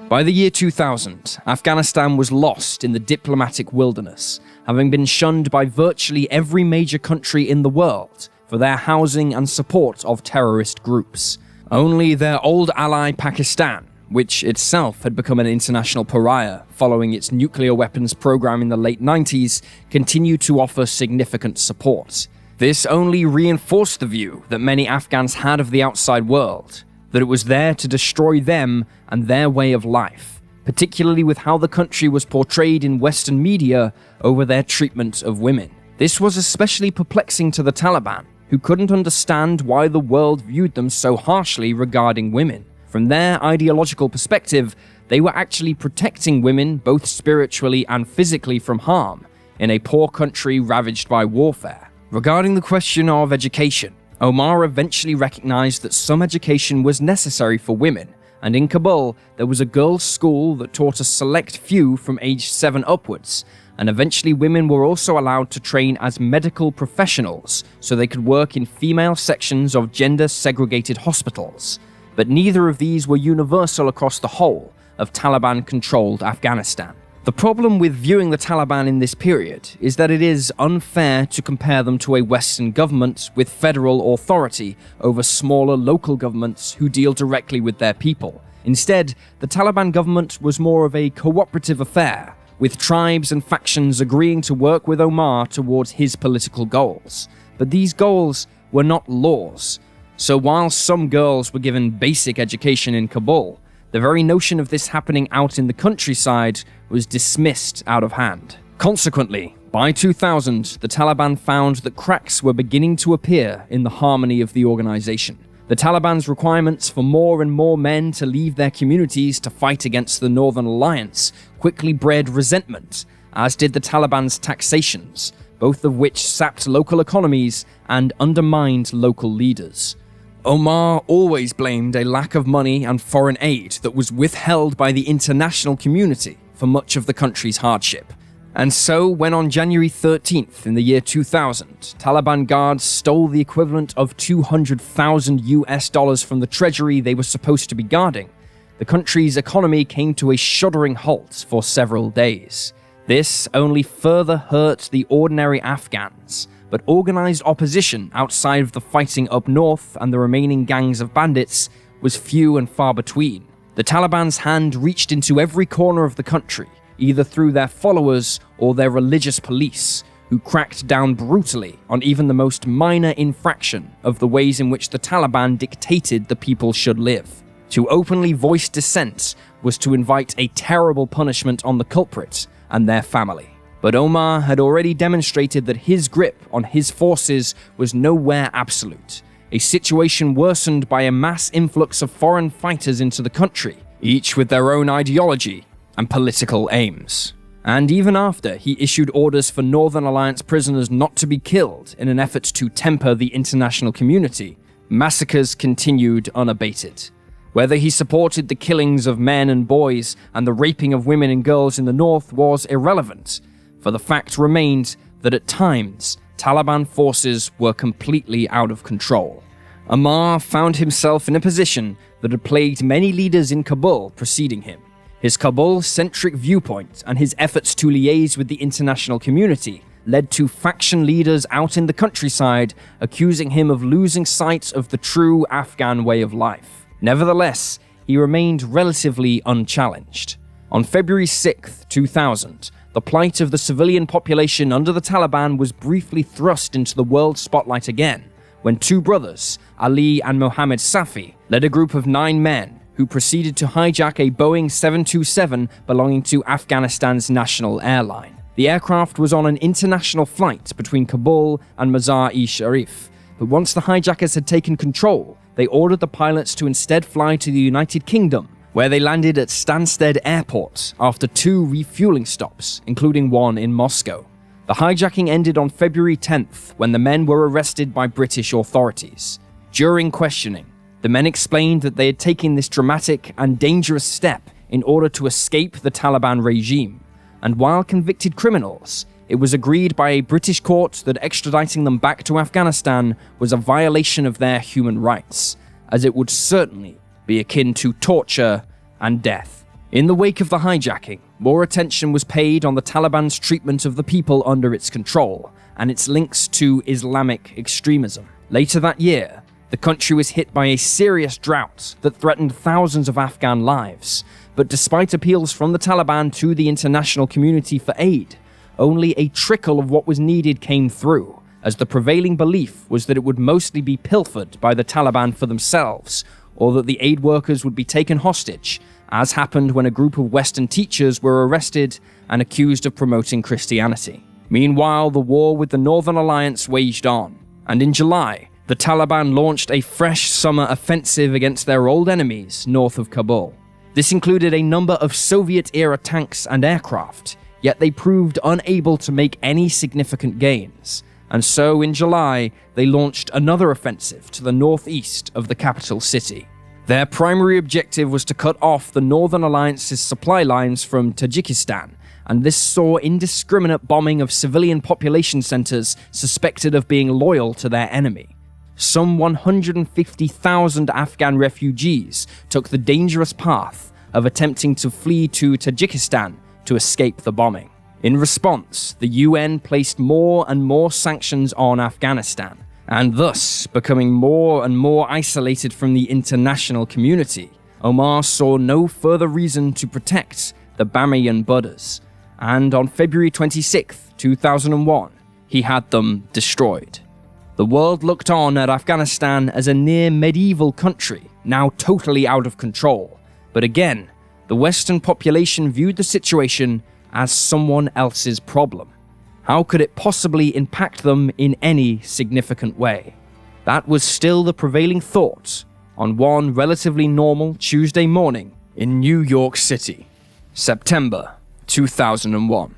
By the year 2000, Afghanistan was lost in the diplomatic wilderness, having been shunned by virtually every major country in the world for their housing and support of terrorist groups. Only their old ally Pakistan, which itself had become an international pariah following its nuclear weapons program in the late 90s, continued to offer significant support. This only reinforced the view that many Afghans had of the outside world, that it was there to destroy them and their way of life, particularly with how the country was portrayed in Western media over their treatment of women. This was especially perplexing to the Taliban, who couldn't understand why the world viewed them so harshly regarding women. From their ideological perspective, they were actually protecting women both spiritually and physically from harm in a poor country ravaged by warfare. Regarding the question of education, Omar eventually recognized that some education was necessary for women, and in Kabul, there was a girls' school that taught a select few from age 7 upwards, and eventually women were also allowed to train as medical professionals so they could work in female sections of gender-segregated hospitals. But neither of these were universal across the whole of Taliban-controlled Afghanistan. The problem with viewing the Taliban in this period is that it is unfair to compare them to a Western government with federal authority over smaller local governments who deal directly with their people. Instead, the Taliban government was more of a cooperative affair, with tribes and factions agreeing to work with Omar towards his political goals. But these goals were not laws. So while some girls were given basic education in Kabul, the very notion of this happening out in the countryside was dismissed out of hand. Consequently, by 2000, the Taliban found that cracks were beginning to appear in the harmony of the organization. The Taliban's requirements for more and more men to leave their communities to fight against the Northern Alliance quickly bred resentment, as did the Taliban's taxations, both of which sapped local economies and undermined local leaders. Omar always blamed a lack of money and foreign aid that was withheld by the international community for much of the country's hardship. And so, when on January 13th in the year 2000, Taliban guards stole the equivalent of $200,000 from the treasury they were supposed to be guarding, the country's economy came to a shuddering halt for several days. This only further hurt the ordinary Afghans, but organized opposition outside of the fighting up north and the remaining gangs of bandits was few and far between. The Taliban's hand reached into every corner of the country, either through their followers or their religious police, who cracked down brutally on even the most minor infraction of the ways in which the Taliban dictated the people should live. To openly voice dissent was to invite a terrible punishment on the culprit and their family. But Omar had already demonstrated that his grip on his forces was nowhere absolute, a situation worsened by a mass influx of foreign fighters into the country, each with their own ideology and political aims. And even after he issued orders for Northern Alliance prisoners not to be killed in an effort to temper the international community, massacres continued unabated. Whether he supported the killings of men and boys and the raping of women and girls in the north was irrelevant, for the fact remained that at times, Taliban forces were completely out of control. Omar found himself in a position that had plagued many leaders in Kabul preceding him. His Kabul-centric viewpoint and his efforts to liaise with the international community led to faction leaders out in the countryside accusing him of losing sight of the true Afghan way of life. Nevertheless, he remained relatively unchallenged. On February 6, 2000, the plight of the civilian population under the Taliban was briefly thrust into the world spotlight again, when two brothers, Ali and Mohammed Safi, led a group of 9 men who proceeded to hijack a Boeing 727 belonging to Afghanistan's national airline. The aircraft was on an international flight between Kabul and Mazar-i-Sharif, but once the hijackers had taken control, they ordered the pilots to instead fly to the United Kingdom, where they landed at Stansted Airport after 2 refueling stops, including one in Moscow. The hijacking ended on February 10th when the men were arrested by British authorities. During questioning, the men explained that they had taken this dramatic and dangerous step in order to escape the Taliban regime, and while convicted criminals, it was agreed by a British court that extraditing them back to Afghanistan was a violation of their human rights, as it would certainly be akin to torture and death. In the wake of the hijacking, more attention was paid on the Taliban's treatment of the people under its control and its links to Islamic extremism. Later that year, the country was hit by a serious drought that threatened thousands of Afghan lives, but despite appeals from the Taliban to the international community for aid, only a trickle of what was needed came through, as the prevailing belief was that it would mostly be pilfered by the Taliban for themselves, or that the aid workers would be taken hostage, as happened when a group of Western teachers were arrested and accused of promoting Christianity. Meanwhile, the war with the Northern Alliance waged on, and in July, the Taliban launched a fresh summer offensive against their old enemies north of Kabul. This included a number of Soviet-era tanks and aircraft, yet they proved unable to make any significant gains, and so in July, they launched another offensive to the northeast of the capital city. Their primary objective was to cut off the Northern Alliance's supply lines from Tajikistan, and this saw indiscriminate bombing of civilian population centers suspected of being loyal to their enemy. Some 150,000 Afghan refugees took the dangerous path of attempting to flee to Tajikistan to escape the bombing. In response, the UN placed more and more sanctions on Afghanistan, and thus becoming more and more isolated from the international community. Omar saw no further reason to protect the Bamiyan Buddhas, and on February 26, 2001, he had them destroyed. The world looked on at Afghanistan as a near medieval country, now totally out of control. But again, the Western population viewed the situation as someone else's problem. How could it possibly impact them in any significant way? That was still the prevailing thought on one relatively normal Tuesday morning in New York City, September 2001.